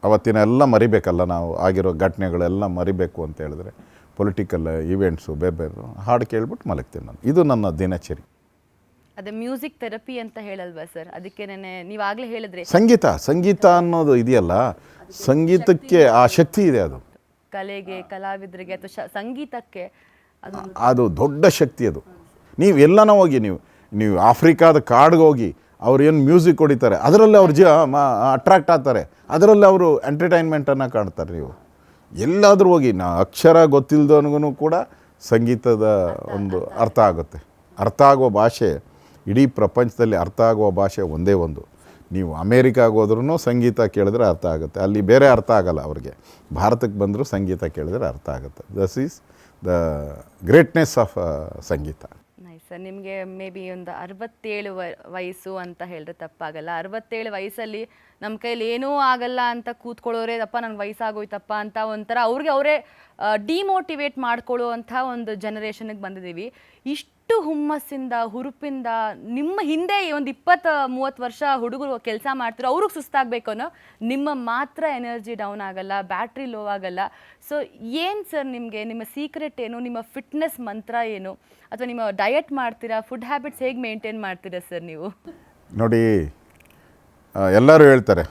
ಅವತ್ತಿನ ಎಲ್ಲ ಮರಿಬೇಕಲ್ಲ, ನಾವು ಆಗಿರೋ ಘಟನೆಗಳೆಲ್ಲ ಮರಿಬೇಕು ಅಂತ ಹೇಳಿದ್ರೆ ಪೊಲಿಟಿಕಲ್ ಈವೆಂಟ್ಸು ಬೇರೆ ಹಾಡು ಕೇಳ್ಬಿಟ್ಟು ಮಲಗ್ತೀನಿ ನಾನು. ಇದು ನನ್ನ ದಿನಚರಿ. ಅದೇ ಮ್ಯೂಸಿಕ್ ಥೆರಪಿ ಅಂತ ಹೇಳಲ್ವಾ ಸರ್? ಅದಕ್ಕೆ ನೀವಾಗಲೇ ಹೇಳಿದ್ರೆ ಸಂಗೀತ ಅನ್ನೋದು ಇದೆಯಲ್ಲ, ಸಂಗೀತಕ್ಕೆ ಆ ಶಕ್ತಿ ಇದೆ. ಅದು ಕಲೆಗೆ, ಕಲಾವಿದರಿಗೆ ಅಥವಾ ಸಂಗೀತಕ್ಕೆ ಅದು ದೊಡ್ಡ ಶಕ್ತಿ. ಅದು ನೀವು ಎಲ್ಲನ ಹೋಗಿ, ನೀವು ಆಫ್ರಿಕಾದ ಕಾಡಿಗೆ ಹೋಗಿ ಅವ್ರು ಏನು ಮ್ಯೂಸಿಕ್ ಹೊಡಿತಾರೆ, ಅದರಲ್ಲಿ ಅವ್ರು ಅಟ್ರಾಕ್ಟ್ ಆಗ್ತಾರೆ, ಅದರಲ್ಲಿ ಅವರು ಎಂಟರ್ಟೈನ್ಮೆಂಟನ್ನು ಕಾಣ್ತಾರೆ. ನೀವು ಎಲ್ಲಾದರೂ ಹೋಗಿ, ಅಕ್ಷರ ಗೊತ್ತಿಲ್ಲದವನಿಗೂ ಕೂಡ ಸಂಗೀತದ ಒಂದು ಅರ್ಥ ಆಗುತ್ತೆ. ಅರ್ಥ ಆಗುವ ಭಾಷೆ ಇಡೀ ಪ್ರಪಂಚದಲ್ಲಿ ಅರ್ಥ ಆಗುವ ಭಾಷೆ ಒಂದೇ ಒಂದು. ನೀವು ಅಮೇರಿಕಾಗೆ ಹೋದ್ರೂ ಸಂಗೀತ ಕೇಳಿದ್ರೆ ಅರ್ಥ ಆಗುತ್ತೆ, ಅಲ್ಲಿ ಬೇರೆ ಅರ್ಥ ಆಗಲ್ಲ ಅವ್ರಿಗೆ. ಭಾರತಕ್ಕೆ ಬಂದರೂ ಸಂಗೀತ ಕೇಳಿದ್ರೆ ಅರ್ಥ ಆಗುತ್ತೆ. This is the greatness of sangeetha. Sir, ನಿಮಗೆ ಮೇ ಬಿ ಒಂದು 67 ವಯಸ್ಸು ಅಂತ ಹೇಳಿದ್ರೆ ತಪ್ಪಾಗಲ್ಲ. 67 ವಯಸ್ಸಲ್ಲಿ ನಮ್ಮ ಕೈಲಿ ಏನೂ ಆಗಲ್ಲ ಅಂತ ಕೂತ್ಕೊಳ್ಳೋರೆ, ತಪ್ಪ ನನಗೆ ವಯಸ್ಸಾಗೋಯ್ತಪ್ಪ ಅಂತ ಒಂಥರ ಅವ್ರಿಗೆ ಅವರೇ ಡಿಮೋಟಿವೇಟ್ ಮಾಡ್ಕೊಳ್ಳೋ ಅಂಥ ಒಂದು ಜನರೇಷನ್ಗೆ ಬಂದಿದ್ದೀವಿ. ಇಷ್ಟು ಹುಮ್ಮಸ್ಸಿಂದ, ಹುರುಪಿಂದ ನಿಮ್ಮ ಹಿಂದೆ ಒಂದು 20-30 ವರ್ಷ ಹುಡುಗರು ಕೆಲಸ ಮಾಡ್ತಿರೋ ಅವ್ರಿಗೆ ಸುಸ್ತಾಗಬೇಕು ಅನ್ನೋ, ನಿಮ್ಮ ಮಾತ್ರ ಎನರ್ಜಿ ಡೌನ್ ಆಗಲ್ಲ, ಬ್ಯಾಟ್ರಿ ಲೋ ಆಗಲ್ಲ. ಸೊ ಏನು ಸರ್ ನಿಮಗೆ, ನಿಮ್ಮ ಸೀಕ್ರೆಟ್ ಏನು, ನಿಮ್ಮ ಫಿಟ್ನೆಸ್ ಮಂತ್ರ ಏನು, ಅಥವಾ ನಿಮ್ಮ ಡಯಟ್ ಮಾಡ್ತೀರಾ, ಫುಡ್ ಹ್ಯಾಬಿಟ್ಸ್ ಹೇಗೆ ಮೇಂಟೈನ್ ಮಾಡ್ತೀರಾ ಸರ್ ನೀವು? ನೋಡಿ, ಎಲ್ಲರೂ ಹೇಳ್ತಾರೆ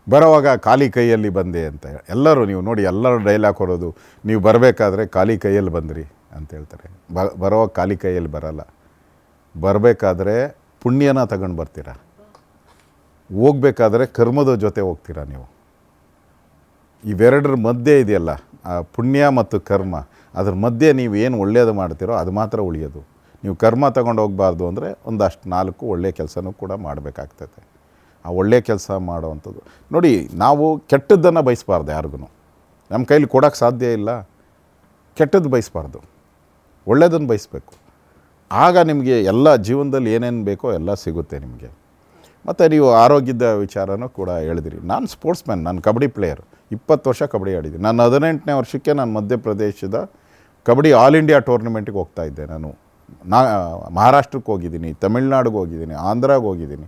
ಬರೋವಾಗ ಖಾಲಿ ಕೈಯಲ್ಲಿ ಬಂದೆ ಅಂತ. ಎಲ್ಲರೂ ನೀವು ನೋಡಿ, ಎಲ್ಲರೂ ಡೈಲಾಗ್ ಕೊಡೋದು, ನೀವು ಬರಬೇಕಾದ್ರೆ ಖಾಲಿ ಕೈಯಲ್ಲಿ ಬಂದ್ರಿ ಅಂತ ಹೇಳ್ತಾರೆ. ಬರೋವಾಗ ಖಾಲಿ ಕೈಯಲ್ಲಿ ಬರಲ್ಲ, ಬರಬೇಕಾದ್ರೆ ಪುಣ್ಯನ ತಗೊಂಡು ಬರ್ತೀರ, ಹೋಗ್ಬೇಕಾದ್ರೆ ಕರ್ಮದ ಜೊತೆ ಹೋಗ್ತೀರಾ ನೀವು. ಇವೆರಡರ ಮಧ್ಯೆ ಇದೆಯಲ್ಲ, ಆ ಪುಣ್ಯ ಮತ್ತು ಕರ್ಮ, ಅದ್ರ ಮಧ್ಯೆ ನೀವು ಏನು ಒಳ್ಳೆಯದು ಮಾಡ್ತೀರೋ ಅದು ಮಾತ್ರ ಉಳಿಯೋದು. ನೀವು ಕರ್ಮ ತಗೊಂಡು ಹೋಗಬಾರ್ದು ಅಂದರೆ ಒಂದಷ್ಟು 4 ಒಳ್ಳೆಯ ಕೆಲಸನೂ ಕೂಡ ಮಾಡಬೇಕಾಗ್ತದೆ. ಆ ಒಳ್ಳೆಯ ಕೆಲಸ ಮಾಡೋವಂಥದ್ದು ನೋಡಿ, ನಾವು ಕೆಟ್ಟದ್ದನ್ನು ಬಯಸಬಾರ್ದು ಯಾರಿಗೂ. ನಮ್ಮ ಕೈಲಿ ಕೊಡೋಕ್ಕೆ ಸಾಧ್ಯ ಇಲ್ಲ, ಕೆಟ್ಟದ್ದು ಬಯಸಬಾರ್ದು, ಒಳ್ಳೆಯದನ್ನು ಬಯಸಬೇಕು. ಆಗ ನಿಮಗೆ ಎಲ್ಲ ಜೀವನದಲ್ಲಿ ಏನೇನು ಬೇಕೋ ಎಲ್ಲ ಸಿಗುತ್ತೆ ನಿಮಗೆ. ಮತ್ತು ನೀವು ಆರೋಗ್ಯದ ವಿಚಾರನೂ ಕೂಡ ಹೇಳಿದಿರಿ. ನಾನು ಸ್ಪೋರ್ಟ್ಸ್ಮ್ಯಾನ್, ನಾನು ಕಬಡ್ಡಿ ಪ್ಲೇಯರ್, 20 ವರ್ಷ ಕಬಡ್ಡಿ ಆಡಿದ್ದೀನಿ. ನಾನು 18ನೇ ವರ್ಷಕ್ಕೆ ನಾನು ಮಧ್ಯಪ್ರದೇಶದ ಕಬಡ್ಡಿ ಆಲ್ ಇಂಡಿಯಾ ಟೂರ್ನಮೆಂಟಿಗೆ ಹೋಗ್ತಾಯಿದ್ದೆ. ನಾನು ಮಹಾರಾಷ್ಟ್ರಕ್ಕೆ ಹೋಗಿದ್ದೀನಿ, ತಮಿಳ್ನಾಡಿಗೆ ಹೋಗಿದ್ದೀನಿ, ಆಂಧ್ರಾಗೆ ಹೋಗಿದ್ದೀನಿ.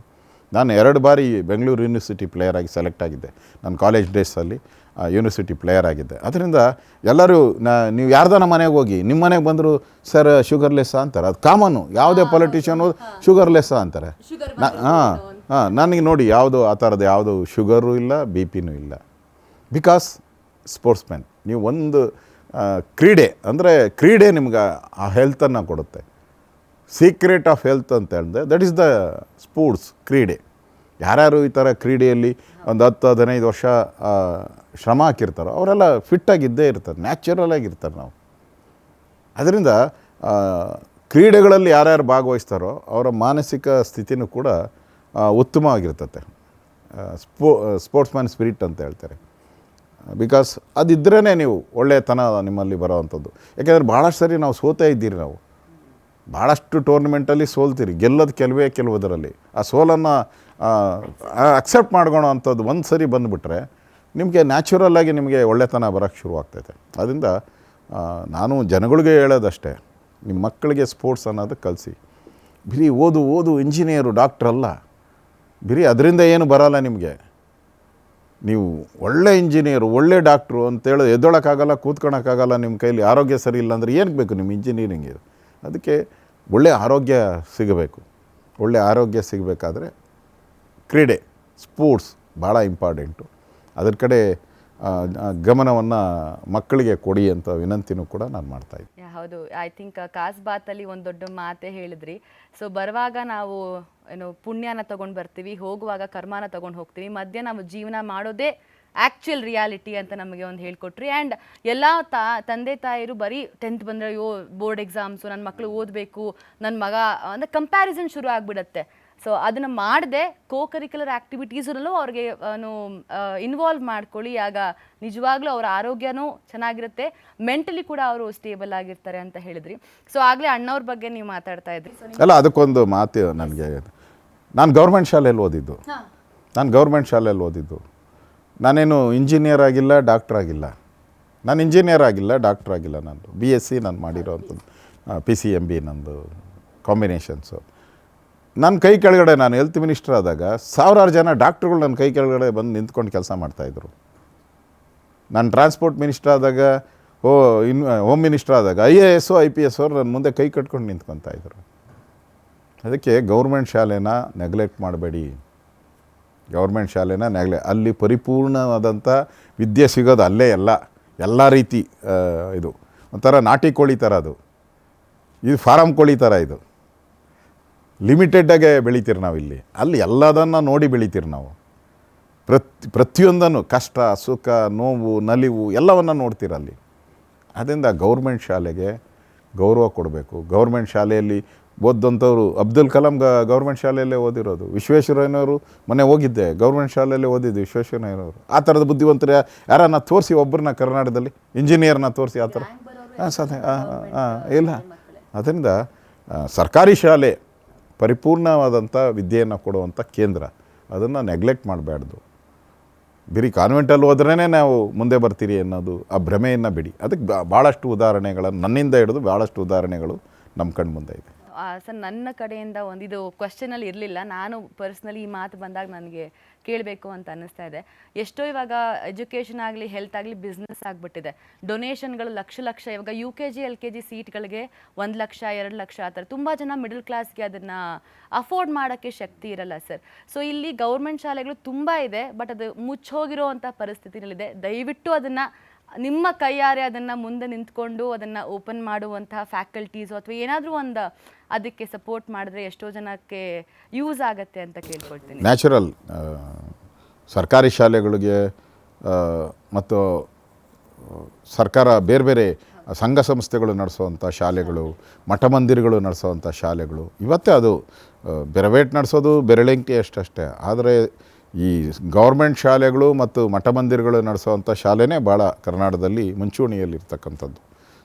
ನಾನು 2 ಬಾರಿ ಬೆಂಗಳೂರು ಯೂನಿವರ್ಸಿಟಿ ಪ್ಲೇಯರಾಗಿ ಸೆಲೆಕ್ಟ್ ಆಗಿದ್ದೆ. ನಾನು ಕಾಲೇಜ್ ಡೇಸಲ್ಲಿ ಯೂನಿವರ್ಸಿಟಿ ಪ್ಲೇಯರ್ ಆಗಿದ್ದೆ. ಅದರಿಂದ ಎಲ್ಲರೂ ನೀವು ಯಾರ್ದಾನ ಮನೆಗೆ ಹೋಗಿ ನಿಮ್ಮ ಮನೆಗೆ ಬಂದರು ಸರ್ ಶುಗರ್ಲೆಸ್ ಅಂತಾರೆ. ಅದು ಕಾಮನ್ನು, ಯಾವುದೇ ಪೊಲಿಟಿಷಿಯನು ಶುಗರ್ಲೆಸ್ ಅಂತಾರೆ. ನನಗೆ ನೋಡಿ ಯಾವುದು ಆ ಥರದ್ದು ಯಾವುದು ಶುಗರು ಇಲ್ಲ, ಬಿ ಪಿನೂ ಇಲ್ಲ. ಬಿಕಾಸ್ ಸ್ಪೋರ್ಟ್ಸ್ಮ್ಯಾನ್ ನೀವು ಒಂದು ಕ್ರೀಡೆ ಅಂದರೆ ಕ್ರೀಡೆ ನಿಮ್ಗೆ ಆ ಹೆಲ್ತನ್ನು ಕೊಡುತ್ತೆ. ಸೀಕ್ರೆಟ್ ಆಫ್ ಹೆಲ್ತ್ ಅಂತ ಹೇಳಿದೆ, ದಟ್ ಈಸ್ ದ ಸ್ಪೋರ್ಟ್ಸ್, ಕ್ರೀಡೆ. ಯಾರ್ಯಾರು ಈ ಥರ ಕ್ರೀಡೆಯಲ್ಲಿ ಒಂದು 10-15 ವರ್ಷ ಶ್ರಮ ಹಾಕಿರ್ತಾರೋ ಅವರೆಲ್ಲ ಫಿಟ್ಟಾಗಿದ್ದೇ ಇರ್ತಾರೆ, ನ್ಯಾಚುರಲ್ ಆಗಿರ್ತಾರೆ ನಾವು. ಅದರಿಂದ ಕ್ರೀಡೆಗಳಲ್ಲಿ ಯಾರ್ಯಾರು ಭಾಗವಹಿಸ್ತಾರೋ ಅವರ ಮಾನಸಿಕ ಸ್ಥಿತಿನೂ ಕೂಡ ಉತ್ತಮವಾಗಿರ್ತದೆ. ಸ್ಪೋರ್ಟ್ಸ್ಮ್ಯಾನ್ ಸ್ಪಿರಿಟ್ ಅಂತ ಹೇಳ್ತಾರೆ. ಬಿಕಾಸ್ ಅದಿದ್ರೇ ನೀವು ಒಳ್ಳೆಯತನ ನಿಮ್ಮಲ್ಲಿ ಬರೋವಂಥದ್ದು. ಯಾಕೆಂದರೆ ಭಾಳಷ್ಟು ಸರಿ ನಾವು ಸೋತೇ ಇದ್ದೀರಿ. ನಾವು ಭಾಳಷ್ಟು ಟೂರ್ನಮೆಂಟಲ್ಲಿ ಸೋಲ್ತೀರಿ, ಗೆಲ್ಲೋದು ಕೆಲವುದರಲ್ಲಿ. ಆ ಸೋಲನ್ನು ಅಕ್ಸೆಪ್ಟ್ ಮಾಡ್ಕೊಳೋ ಅಂಥದ್ದು ಒಂದು ಸರಿ ಬಂದುಬಿಟ್ರೆ ನಿಮಗೆ ನ್ಯಾಚುರಲ್ಲಾಗಿ ನಿಮಗೆ ಒಳ್ಳೆತನ ಬರೋಕ್ಕೆ ಶುರುವಾಗ್ತೈತೆ. ಅದರಿಂದ ನಾನು ಜನಗಳಿಗೆ ಹೇಳೋದಷ್ಟೇ, ನಿಮ್ಮ ಮಕ್ಕಳಿಗೆ ಸ್ಪೋರ್ಟ್ಸ್ ಅನ್ನೋದು ಕಲಿಸಿ. ಬರೀ ಓದು ಇಂಜಿನಿಯರು ಡಾಕ್ಟ್ರ್ ಅಲ್ಲ, ಬರೀ ಅದರಿಂದ ಏನು ಬರೋಲ್ಲ ನಿಮಗೆ. ನೀವು ಒಳ್ಳೆ ಇಂಜಿನಿಯರು, ಒಳ್ಳೆ ಡಾಕ್ಟ್ರು ಅಂತೇಳಿ ಎದ್ದೊಳಕ್ಕಾಗಲ್ಲ, ಕೂತ್ಕೊಳಕ್ಕಾಗಲ್ಲ, ನಿಮ್ಮ ಕೈಲಿ ಆರೋಗ್ಯ ಸರಿ ಇಲ್ಲ ಅಂದರೆ ಏನಕ್ಕೆ ಬೇಕು ನಿಮ್ಮ ಇಂಜಿನಿಯರಿಂಗ್? ಅದಕ್ಕೆ ಒಳ್ಳೆಯ ಆರೋಗ್ಯ ಸಿಗಬೇಕು. ಒಳ್ಳೆಯ ಆರೋಗ್ಯ ಸಿಗಬೇಕಾದ್ರೆ ಕ್ರೀಡೆ, ಸ್ಪೋರ್ಟ್ಸ್ ಭಾಳ ಇಂಪಾರ್ಟೆಂಟು. ಅದ್ರ ಕಡೆ ಗಮನವನ್ನು ಮಕ್ಕಳಿಗೆ ಕೊಡಿ ಅಂತ ವಿನಂತಿನೂ ಕೂಡ ನಾನು ಮಾಡ್ತಾಯಿದ್ದೆ. ಹೌದು, ಐ ಥಿಂಕ್ ಕಾಸ್ ಬಾತಲ್ಲಿ ಒಂದು ದೊಡ್ಡ ಮಾತೇ ಹೇಳಿದ್ರಿ. ಸೊ ಬರುವಾಗ ನಾವು ಪುಣ್ಯನ ತೊಗೊಂಡು ಬರ್ತೀವಿ, ಹೋಗುವಾಗ ಕರ್ಮನ ತೊಗೊಂಡು ಹೋಗ್ತೀವಿ. ಮಧ್ಯೆ ನಾವು ಜೀವನ ಮಾಡೋದೇ ಆ್ಯಕ್ಚುಯಲ್ ರಿಯಾಲಿಟಿ ಅಂತ ನಮಗೆ ಒಂದು ಹೇಳ್ಕೊಟ್ರಿ. ಆ್ಯಂಡ್ ಎಲ್ಲ ತಂದೆ ತಾಯಿರು ಬರೀ 10th ಬಂದರೆ ಬೋರ್ಡ್ ಎಕ್ಸಾಮ್ಸು, ನನ್ನ ಮಕ್ಕಳು ಓದಬೇಕು, ನನ್ನ ಮಗ ಅಂದರೆ ಕಂಪ್ಯಾರಿಸನ್ ಶುರು ಆಗಿಬಿಡತ್ತೆ. ಸೊ ಅದನ್ನು ಮಾಡದೆ ಕರಿಕ್ಯುಲರ್ ಆ್ಯಕ್ಟಿವಿಟೀಸಲ್ಲೂ ಅವ್ರಿಗೆ ಇನ್ವಾಲ್ವ್ ಮಾಡ್ಕೊಳ್ಳಿ. ಆಗ ನಿಜವಾಗ್ಲೂ ಅವರ ಆರೋಗ್ಯನೂ ಚೆನ್ನಾಗಿರುತ್ತೆ, ಮೆಂಟಲಿ ಕೂಡ ಅವರು ಸ್ಟೇಬಲ್ ಆಗಿರ್ತಾರೆ ಅಂತ ಹೇಳಿದ್ರಿ. ಸೊ ಆಗಲೇ ಅಣ್ಣವ್ರ ಬಗ್ಗೆ ನೀವು ಮಾತಾಡ್ತಾ ಇದ್ರಿ. ಅಲ್ಲ, ಅದಕ್ಕೊಂದು ಮಾತು ನನಗೆ, ನಾನು ಗೌರ್ಮೆಂಟ್ ಶಾಲೆಯಲ್ಲಿ ಓದಿದ್ದು. ನಾನೇನು ಇಂಜಿನಿಯರ್ ಆಗಿಲ್ಲ, ಡಾಕ್ಟ್ರ್ ಆಗಿಲ್ಲ. ನಾನು ಇಂಜಿನಿಯರ್ ಆಗಿಲ್ಲ, ಡಾಕ್ಟ್ರ್ ಆಗಿಲ್ಲ. ನಂದು BSc ನಾನು ಮಾಡಿರೋವಂಥದ್ದು, PCMB ನಂದು ಕಾಂಬಿನೇಷನ್ಸು. ನನ್ನ ಕೈ ಕೆಳಗಡೆ ನಾನು ಹೆಲ್ತ್ ಮಿನಿಸ್ಟರ್ ಆದಾಗ 1000 ಜನ ಡಾಕ್ಟ್ರುಗಳು ನನ್ನ ಕೈ ಕೆಳಗಡೆ ಬಂದು ನಿಂತ್ಕೊಂಡು ಕೆಲಸ ಮಾಡ್ತಾಯಿದ್ರು. ನಾನು ಟ್ರಾನ್ಸ್ಪೋರ್ಟ್ ಮಿನಿಸ್ಟರ್ ಆದಾಗ, ಹೋಮ್ ಮಿನಿಸ್ಟರ್ ಆದಾಗ IAS IPS ಅವರು ನನ್ನ ಮುಂದೆ ಕೈ ಕಟ್ಕೊಂಡು ನಿಂತ್ಕೊತಾಯಿದ್ರು. ಅದಕ್ಕೆ ಗೌರ್ಮೆಂಟ್ ಶಾಲೆನ ನೆಗ್ಲೆಕ್ಟ್ ಮಾಡಬೇಡಿ. ಗೌರ್ಮೆಂಟ್ ಶಾಲೆನ ಅಲ್ಲಿ ಪರಿಪೂರ್ಣವಾದಂಥ ವಿದ್ಯೆ ಸಿಗೋದು ಅಲ್ಲೇ. ಎಲ್ಲ ರೀತಿ ಇದು ಒಂಥರ ನಾಟಿ ಕೋಳಿ ಥರ, ಇದು ಫಾರಮ್ ಕೋಳಿ ಥರ. ಇದು ಲಿಮಿಟೆಡ್ಡಾಗೆ ಬೆಳಿತೀರಿ ನಾವು ಇಲ್ಲಿ. ಅಲ್ಲಿ ಎಲ್ಲದನ್ನು ನೋಡಿ ಬೆಳಿತೀರಿ ನಾವು. ಪ್ರತಿಯೊಂದನ್ನು ಕಷ್ಟ, ಸುಖ, ನೋವು, ನಲಿವು ಎಲ್ಲವನ್ನು ನೋಡ್ತೀರ ಅಲ್ಲಿ. ಅದರಿಂದ ಗೌರ್ಮೆಂಟ್ ಶಾಲೆಗೆ ಗೌರವ ಕೊಡಬೇಕು. ಗೌರ್ಮೆಂಟ್ ಶಾಲೆಯಲ್ಲಿ ಓದಂಥವ್ರು, ಅಬ್ದುಲ್ ಕಲಾಂ ಗೌರ್ಮೆಂಟ್ ಶಾಲೆಯಲ್ಲೇ ಓದಿರೋದು. ವಿಶ್ವೇಶ್ವರಯ್ಯನವರು ಮೊನ್ನೆ ಹೋಗಿದ್ದೆ, ಗೌರ್ಮೆಂಟ್ ಶಾಲೆಯಲ್ಲೇ ಓದಿದ್ದು ವಿಶ್ವೇಶ್ವರಯ್ಯನವರು. ಆ ಥರದ ಬುದ್ಧಿವಂತರು ಯಾರನ್ನ ತೋರಿಸಿ, ಒಬ್ಬರನ್ನ ಕರ್ನಾಟಕದಲ್ಲಿ ಇಂಜಿನಿಯರ್ನ ತೋರಿಸಿ ಆ ಥರ ಇಲ್ಲ. ಅದರಿಂದ ಸರ್ಕಾರಿ ಶಾಲೆ ಪರಿಪೂರ್ಣವಾದಂಥ ವಿದ್ಯೆಯನ್ನು ಕೊಡುವಂಥ ಕೇಂದ್ರ, ಅದನ್ನು ನೆಗ್ಲೆಕ್ಟ್ ಮಾಡಬಾರ್ದು. ಬರೀ ಕಾನ್ವೆಂಟಲ್ಲಿ ಹೋದ್ರೇ ನಾವು ಮುಂದೆ ಬರ್ತೀರಿ ಅನ್ನೋದು ಆ ಭ್ರಮೆಯನ್ನು ಬಿಡಿ. ಅದಕ್ಕೆ ಭಾಳಷ್ಟು ಉದಾಹರಣೆಗಳನ್ನು, ನನ್ನಿಂದ ಹಿಡಿದು ಭಾಳಷ್ಟು ಉದಾಹರಣೆಗಳು ನಮ್ಮ ಕಣ್ಣು ಮುಂದೆ ಇದೆ. ಸರ್, ನನ್ನ ಕಡೆಯಿಂದ ಇದು ಕ್ವಶನಲ್ಲಿ ಇರಲಿಲ್ಲ. ನಾನು ಪರ್ಸ್ನಲಿ ಈ ಮಾತು ಬಂದಾಗ ನನಗೆ ಕೇಳಬೇಕು ಅಂತ ಅನ್ನಿಸ್ತಾ ಇದೆ. ಎಷ್ಟೋ ಇವಾಗ ಎಜುಕೇಷನ್ ಆಗಲಿ, ಹೆಲ್ತ್ ಆಗಲಿ ಬಿಸ್ನೆಸ್ ಆಗಿಬಿಟ್ಟಿದೆ. ಡೊನೇಷನ್ಗಳು ಲಕ್ಷ ಇವಾಗ UKG LKG ಸೀಟ್ಗಳಿಗೆ 1 ಲಕ್ಷ 2 ಲಕ್ಷ ಆ ಥರ. ತುಂಬ ಜನ ಮಿಡಲ್ ಕ್ಲಾಸ್ಗೆ ಅದನ್ನು ಅಫೋರ್ಡ್ ಮಾಡೋಕ್ಕೆ ಶಕ್ತಿ ಇರಲ್ಲ ಸರ್. ಸೊ ಇಲ್ಲಿ ಗೌರ್ಮೆಂಟ್ ಶಾಲೆಗಳು ತುಂಬ ಇದೆ, ಬಟ್ ಅದು ಮುಚ್ಚೋಗಿರೋ ಅಂಥ ಪರಿಸ್ಥಿತಿನಲ್ಲಿದೆ. ದಯವಿಟ್ಟು ಅದನ್ನು ನಿಮ್ಮ ಕೈಯಾರೆ ಅದನ್ನು ಮುಂದೆ ನಿಂತ್ಕೊಂಡು ಅದನ್ನು ಓಪನ್ ಮಾಡುವಂತಹ ಫ್ಯಾಕಲ್ಟೀಸು ಅಥವಾ ಏನಾದರೂ ಒಂದು ಅದಕ್ಕೆ ಸಪೋರ್ಟ್ ಮಾಡಿದ್ರೆ ಎಷ್ಟೋ ಜನಕ್ಕೆ ಯೂಸ್ ಆಗುತ್ತೆ ಅಂತ ಕೇಳ್ಕೊಳ್ತೀನಿ. ನ್ಯಾಚುರಲ್ ಸರ್ಕಾರಿ ಶಾಲೆಗಳಿಗೆ ಮತ್ತು ಸರ್ಕಾರ ಬೇರೆ ಬೇರೆ ಸಂಘ ಸಂಸ್ಥೆಗಳು ನಡೆಸುವಂಥ ಶಾಲೆಗಳು, ಮಠ ಮಂದಿರಗಳು ನಡೆಸುವಂಥ ಶಾಲೆಗಳು, ಇವತ್ತೇ ಅದು ಪ್ರೈವೇಟ್ ನಡೆಸೋದು ಬೆರಳೆಂಕಿ ಅಷ್ಟೇ. ಆದರೆ ಈ ಗೌರ್ಮೆಂಟ್ ಶಾಲೆಗಳು ಮತ್ತು ಮಠ ಮಂದಿರಗಳು ನಡೆಸುವಂಥ ಶಾಲೆನೇ ಭಾಳ ಕರ್ನಾಟಕದಲ್ಲಿ ಮುಂಚೂಣಿಯಲ್ಲಿರ್ತಕ್ಕಂಥದ್ದು.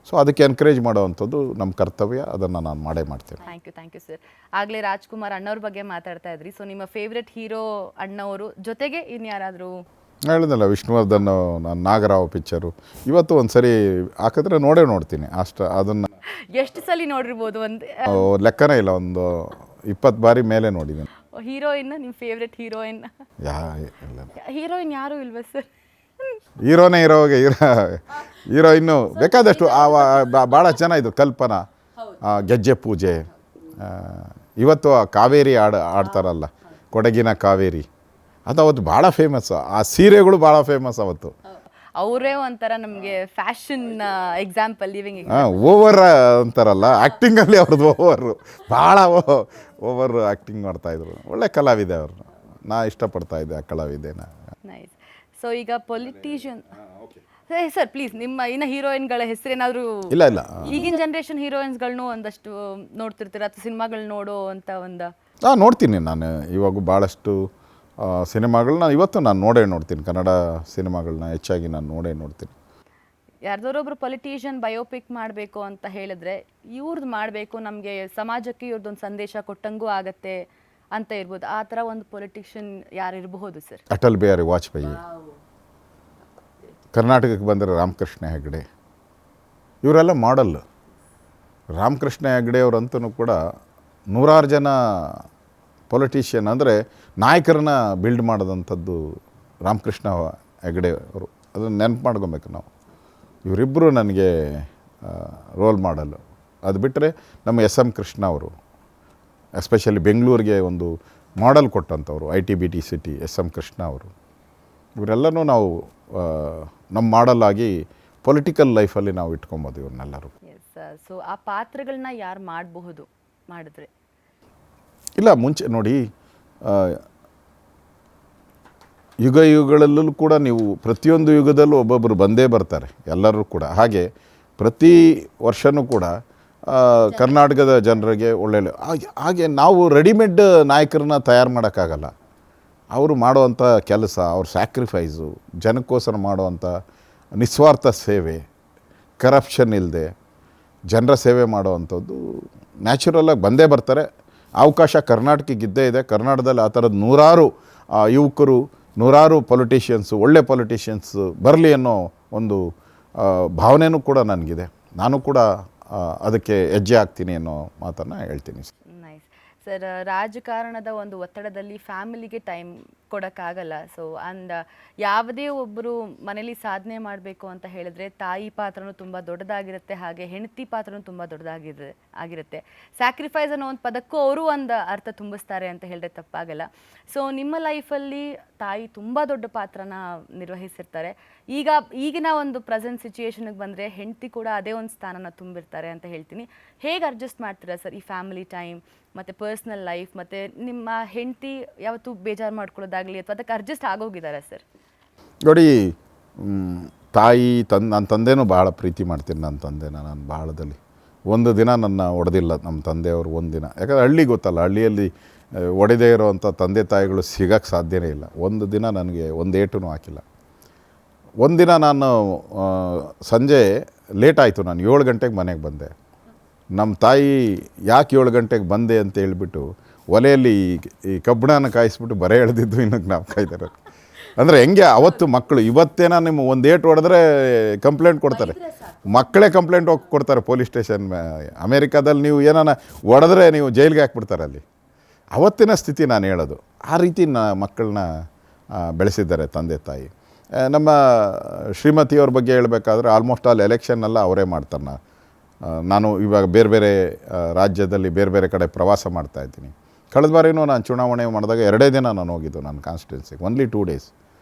ಸೊ ಅದಕ್ಕೆ ಎನ್ಕರೇಜ್ ಮಾಡೋವಂಥದ್ದು ನಮ್ಮ ಕರ್ತವ್ಯ, ಅದನ್ನು ನಾನು ಮಾಡೇ ಮಾಡ್ತೇನೆ. Thank you sir. ಆಗಲೇ ರಾಜ್ಕುಮಾರ್ ಅಣ್ಣವ್ರ ಬಗ್ಗೆ ಮಾತಾಡ್ತಾ ಇದ್ರಿ. ಸೊ ನಿಮ್ಮ ಫೇವ್ರೆಟ್ ಹೀರೋ ಅಣ್ಣವರು ಜೊತೆಗೆ ಇನ್ಯಾರಾದರೂ? ಹೇಳಿದ್ನಲ್ಲ, ವಿಷ್ಣುವರ್ಧನ್, ನಾನು ನಾಗರಾವ್ ಪಿಕ್ಚರು ಇವತ್ತು ಒಂದು ಸರಿ ಹಾಕಿದ್ರೆ ನೋಡ್ತೀನಿ ಅಷ್ಟು. ಅದನ್ನು ಎಷ್ಟು ಸಲ ನೋಡಿರ್ಬೋದು? ಒಂದು ಲೆಕ್ಕನೇ ಇಲ್ಲ, ಒಂದು 20 ಬಾರಿ ಮೇಲೆ ನೋಡಿದ್ದೀನಿ. ಹೀರೋಯಿನ್, ನಿಮ್ಮ ಫೇವ್ರೆಟ್ ಹೀರೋಯಿನ್? ಹೀರೋಯಿನ್ ಯಾರೂ ಇಲ್ವಾ ಸರ್? ಹೀರೋನೇ ಇರೋವಾಗ ಹೀರೋಯಿನ್ನು ಬೇಕಾದಷ್ಟು ಭಾಳ ಚೆನ್ನಾಗಿದ್ದು. ಕಲ್ಪನಾ, ಗೆಜ್ಜೆ ಪೂಜೆ, ಇವತ್ತು ಆ ಕಾವೇರಿ ಆಡ್ತಾರಲ್ಲ, ಕೊಡಗಿನ ಕಾವೇರಿ, ಅದು ಅವತ್ತು ಭಾಳ ಫೇಮಸ್. ಆ ಸೀರೆಗಳು ಭಾಳ ಫೇಮಸ್ ಅವತ್ತು. ಅವರೇ ಒಂಥರ ನಮಗೆ ಫ್ಯಾಷನ್ ಎಕ್ಸಾಂಪಲ್, ಲಿವಿಂಗ್ ಓವರ್ ಅಂತಾರಲ್ಲ, ಆ್ಯಕ್ಟಿಂಗಲ್ಲಿ ಅವ್ರದ್ದು ಭಾಳ ಓವರ್ ಆ್ಯಕ್ಟಿಂಗ್ ಮಾಡ್ತಾಯಿದ್ರು. ಒಳ್ಳೆ ಕಲಾವಿದೆ ಅವರು, ನಾ ಇಷ್ಟಪಡ್ತಾ ಇದ್ದೆ ಆ ಕಲಾವಿದೆನ. ನೈಸ್. ಸೊ ಈಗ ಪೊಲಿಟಿಷಿಯನ್ ಸರ್, ಪ್ಲೀಸ್ ನಿಮ್ಮ ಇನ್ನು ಹೀರೋಯಿನ್ಗಳ ಹೆಸರೇನಾದರೂ? ಇಲ್ಲ, ಈಗಿನ ಜನ್ರೇಷನ್ ಹೀರೋಯಿನ್ಸ್ಗಳನ್ನೂ ಒಂದಷ್ಟು ನೋಡ್ತಿರ್ತೀರ ಅಥವಾ ಸಿನಿಮಾಗಳು ನೋಡೋ ಅಂತ ಒಂದು? ನೋಡ್ತೀನಿ ನಾನು. ಇವಾಗ ಭಾಳಷ್ಟು ಸಿನಿಮಾಗಳನ್ನ ಇವತ್ತು ನಾನು ನೋಡ್ತೀನಿ. ಕನ್ನಡ ಸಿನಿಮಾಗಳನ್ನ ಹೆಚ್ಚಾಗಿ ನಾನು ನೋಡ್ತೀನಿ. ಯಾರ್ದಾರೊಬ್ರು ಪೊಲಿಟಿಷಿಯನ್ ಬಯೋಪಿಕ್ ಮಾಡಬೇಕು ಅಂತ ಹೇಳಿದ್ರೆ ಇವ್ರದ್ದು ಮಾಡಬೇಕು, ನಮಗೆ ಸಮಾಜಕ್ಕೆ ಇವ್ರದ್ದೊಂದು ಸಂದೇಶ ಕೊಟ್ಟಂಗೂ ಆಗತ್ತೆ ಅಂತ ಇರ್ಬೋದು. ಆ ಥರ ಒಂದು ಪೊಲಿಟಿಷಿಯನ್ ಯಾರಿರಬಹುದು ಸರ್? ಅಟಲ್ ಬಿಹಾರಿ ವಾಜಪೇಯಿ. ಕರ್ನಾಟಕಕ್ಕೆ ಬಂದರೆ ರಾಮಕೃಷ್ಣ ಹೆಗಡೆ, ಇವರೆಲ್ಲ ಮಾಡಲ್. ರಾಮಕೃಷ್ಣ ಹೆಗಡೆ ಅವರಂತೂ ಕೂಡ ನೂರಾರು ಜನ ಪೊಲಿಟಿಷಿಯನ್ ಅಂದರೆ ನಾಯಕರನ್ನ ಬಿಲ್ಡ್ ಮಾಡೋದಂಥದ್ದು ರಾಮಕೃಷ್ಣ ಹೆಗಡೆ ಅವರು. ಅದನ್ನು ನೆನಪು ಮಾಡ್ಕೊಬೇಕು ನಾವು. ಇವರಿಬ್ಬರು ನನಗೆ ರೋಲ್ ಮಾಡಲು. ಅದು ಬಿಟ್ಟರೆ ನಮ್ಮ ಎಸ್ ಎಂ ಕೃಷ್ಣ ಅವರು, ಎಸ್ಪೆಷಲಿ ಬೆಂಗಳೂರಿಗೆ ಒಂದು ಮಾಡೆಲ್ ಕೊಟ್ಟಂಥವ್ರು, ITBT city S M Krishna ಅವರು. ಇವರೆಲ್ಲನೂ ನಾವು ನಮ್ಮ ಮಾಡೆಲ್ ಆಗಿ ಪೊಲಿಟಿಕಲ್ ಲೈಫಲ್ಲಿ ನಾವು ಇಟ್ಕೊಬೋದು ಇವ್ರನ್ನೆಲ್ಲರೂ. ಸೊ ಆ ಪಾತ್ರಗಳನ್ನ ಯಾರು ಮಾಡಬಹುದು ಮಾಡಿದ್ರೆ? ಇಲ್ಲ, ಮುಂಚೆ ನೋಡಿ, ಯುಗಗಳಲ್ಲೂ ಕೂಡ ನೀವು ಪ್ರತಿಯೊಂದು ಯುಗದಲ್ಲೂ ಒಬ್ಬೊಬ್ಬರು ಬಂದೇ ಬರ್ತಾರೆ, ಎಲ್ಲರೂ ಕೂಡ. ಹಾಗೆ ಪ್ರತಿ ವರ್ಷವೂ ಕೂಡ ಕರ್ನಾಟಕದ ಜನರಿಗೆ ಒಳ್ಳೆ ಹಾಗೆ ನಾವು ರೆಡಿಮೇಡ್ ನಾಯಕರನ್ನ ತಯಾರು ಮಾಡೋಕ್ಕಾಗಲ್ಲ. ಅವರು ಮಾಡುವಂಥ ಕೆಲಸ, ಅವ್ರ ಸ್ಯಾಕ್ರಿಫೈಸು, ಜನಕ್ಕೋಸ್ಕರ ಮಾಡುವಂಥ ನಿಸ್ವಾರ್ಥ ಸೇವೆ, ಕರಪ್ಷನ್ ಇಲ್ಲದೆ ಜನರ ಸೇವೆ ಮಾಡುವಂಥದ್ದು ನ್ಯಾಚುರಲಾಗಿ ಬಂದೇ ಬರ್ತಾರೆ. ಅವಕಾಶ ಕರ್ನಾಟಕಕ್ಕೆ ಇದ್ದೇ ಇದೆ. ಕರ್ನಾಟಕದಲ್ಲಿ ಆ ಥರದ್ದು ನೂರಾರು ಯುವಕರು, ನೂರಾರು ಪೊಲಿಟಿಷಿಯನ್ಸು, ಒಳ್ಳೆ ಪೊಲಿಟಿಷಿಯನ್ಸ್ ಬರಲಿ ಅನ್ನೋ ಒಂದು ಭಾವನೆಯೂ ಕೂಡ ನನಗಿದೆ. ನಾನು ಕೂಡ ಅದಕ್ಕೆ ಹೆಜ್ಜೆ ಆಗ್ತೀನಿ ಅನ್ನೋ ಮಾತನ್ನು ಹೇಳ್ತೀನಿ. Nice sir. ರಾಜಕಾರಣದ ಒಂದು ಒತ್ತಡದಲ್ಲಿ ಫ್ಯಾಮಿಲಿಗೆ ಟೈಮ್ ಕೊಡೋಕ್ಕಾಗಲ್ಲ. ಸೊ ಆ್ಯಂಡ್ ಯಾವುದೇ ಒಬ್ಬರು ಮನೇಲಿ ಸಾಧನೆ ಮಾಡಬೇಕು ಅಂತ ಹೇಳಿದ್ರೆ ತಾಯಿ ಪಾತ್ರನೂ ತುಂಬ ದೊಡ್ಡದಾಗಿರುತ್ತೆ, ಹಾಗೆ ಹೆಂಡತಿ ಪಾತ್ರನೂ ತುಂಬ ಆಗಿರುತ್ತೆ. ಸ್ಯಾಕ್ರಿಫೈಸ್ ಅನ್ನೋ ಒಂದು ಪದಕ್ಕೂ ಅವರು ಒಂದು ಅರ್ಥ ತುಂಬಿಸ್ತಾರೆ ಅಂತ ಹೇಳಿದ್ರೆ ತಪ್ಪಾಗಲ್ಲ. ಸೊ ನಿಮ್ಮ ಲೈಫಲ್ಲಿ ತಾಯಿ ತುಂಬ ದೊಡ್ಡ ಪಾತ್ರನ ನಿರ್ವಹಿಸಿರ್ತಾರೆ. ಈಗಿನ ಒಂದು ಪ್ರೆಸೆಂಟ್ ಸಿಚುಯೇಷನ್ಗೆ ಬಂದರೆ ಹೆಂಡತಿ ಕೂಡ ಅದೇ ಒಂದು ಸ್ಥಾನನ ತುಂಬಿರ್ತಾರೆ ಅಂತ ಹೇಳ್ತೀನಿ. ಹೇಗೆ ಅಡ್ಜಸ್ಟ್ ಮಾಡ್ತೀರಾ ಸರ್ ಈ ಫ್ಯಾಮಿಲಿ ಟೈಮ್ ಮತ್ತು ಪರ್ಸ್ನಲ್ ಲೈಫ್? ಮತ್ತು ನಿಮ್ಮ ಹೆಂಡತಿ ಯಾವತ್ತೂ ಬೇಜಾರು ಮಾಡ್ಕೊಳ್ಳೋದಾಗಲಿ ಅಥವಾ ಅದಕ್ಕೆ ಅಡ್ಜಸ್ಟ್ ಆಗೋಗಿದ್ದಾರೆ ಸರ್? ನೋಡಿ, ತಾಯಿ ನನ್ನ ತಂದೆನೂ ಭಾಳ ಪ್ರೀತಿ ಮಾಡ್ತೀನಿ. ನನ್ನ ತಂದೆನ ನಾನು ಭಾಳದಲ್ಲಿ ಒಂದು ದಿನ ನನ್ನ ಹೊಡೆದಿಲ್ಲ ನಮ್ಮ ತಂದೆಯವರು, ಒಂದು ದಿನ. ಯಾಕಂದರೆ ಹಳ್ಳಿ ಗೊತ್ತಲ್ಲ, ಹಳ್ಳಿಯಲ್ಲಿ ಹೊಡೆದೇ ಇರೋವಂಥ ತಂದೆ ತಾಯಿಗಳು ಸಿಗೋಕ್ಕೆ ಸಾಧ್ಯನೇ ಇಲ್ಲ. ಒಂದು ದಿನ ನನಗೆ ಒಂದು ಏಟೂ ಹಾಕಿಲ್ಲ. ಒಂದಿನ ನಾನು ಸಂಜೆ ಲೇಟ್ ಆಯಿತು, ನಾನು 7 ಗಂಟೆಗೆ ಮನೆಗೆ ಬಂದೆ. ನಮ್ಮ ತಾಯಿ ಯಾಕೆ 7 ಗಂಟೆಗೆ ಬಂದೆ ಅಂತ ಹೇಳ್ಬಿಟ್ಟು ಒಲೆಯಲ್ಲಿ ಈ ಕಬ್ಬಣನ ಕಾಯಿಸ್ಬಿಟ್ಟು ಬರೆ ಎಳೆದಿದ್ದು ಇನ್ನೂ ನಾವು ಕಾಯ್ತಾರೆ. ಅಂದರೆ ಹೆಂಗೆ ಅವತ್ತು ಮಕ್ಕಳು, ಇವತ್ತೇನ ನಿಮ್ಮ ಒಂದು ಏಟು ಹೊಡೆದ್ರೆ ಕಂಪ್ಲೇಂಟ್ ಕೊಡ್ತಾರೆ, ಮಕ್ಕಳೇ ಕಂಪ್ಲೇಂಟ್ ಹೋಗಿ ಕೊಡ್ತಾರೆ ಪೊಲೀಸ್ ಸ್ಟೇಷನ್. ಅಮೇರಿಕಾದಲ್ಲಿ ನೀವು ಏನಾನ ಹೊಡೆದ್ರೆ ನೀವು ಜೈಲಿಗೆ ಹಾಕ್ಬಿಡ್ತಾರೆ ಅಲ್ಲಿ. ಅವತ್ತಿನ ಸ್ಥಿತಿ ನಾನು ಹೇಳೋದು. ಆ ರೀತಿ ಮಕ್ಕಳನ್ನ ಬೆಳೆಸಿದ್ದಾರೆ ತಂದೆ ತಾಯಿ. ನಮ್ಮ ಶ್ರೀಮತಿಯವ್ರ ಬಗ್ಗೆ ಹೇಳಬೇಕಾದ್ರೆ ಆಲ್ಮೋಸ್ಟ್ ಆಲ್ ಎಲೆಕ್ಷನ್ನೆಲ್ಲ ಅವರೇ ಮಾಡ್ತಾರೆ. ನಾನು ಇವಾಗ ಬೇರೆ ಬೇರೆ ರಾಜ್ಯದಲ್ಲಿ ಬೇರೆ ಬೇರೆ ಕಡೆ ಪ್ರವಾಸ ಮಾಡ್ತಾಯಿದ್ದೀನಿ. ಕಳೆದ ಬಾರಿನೂ ನಾನು ಚುನಾವಣೆ ಮಾಡಿದಾಗ 2 ದಿನ ನಾನು ಹೋಗಿದ್ದು ನನ್ನ ಕಾನ್ಸ್ಟಿಟ್ಯೂನ್ಸಿಗೆ, ಓನ್ಲಿ 2 days.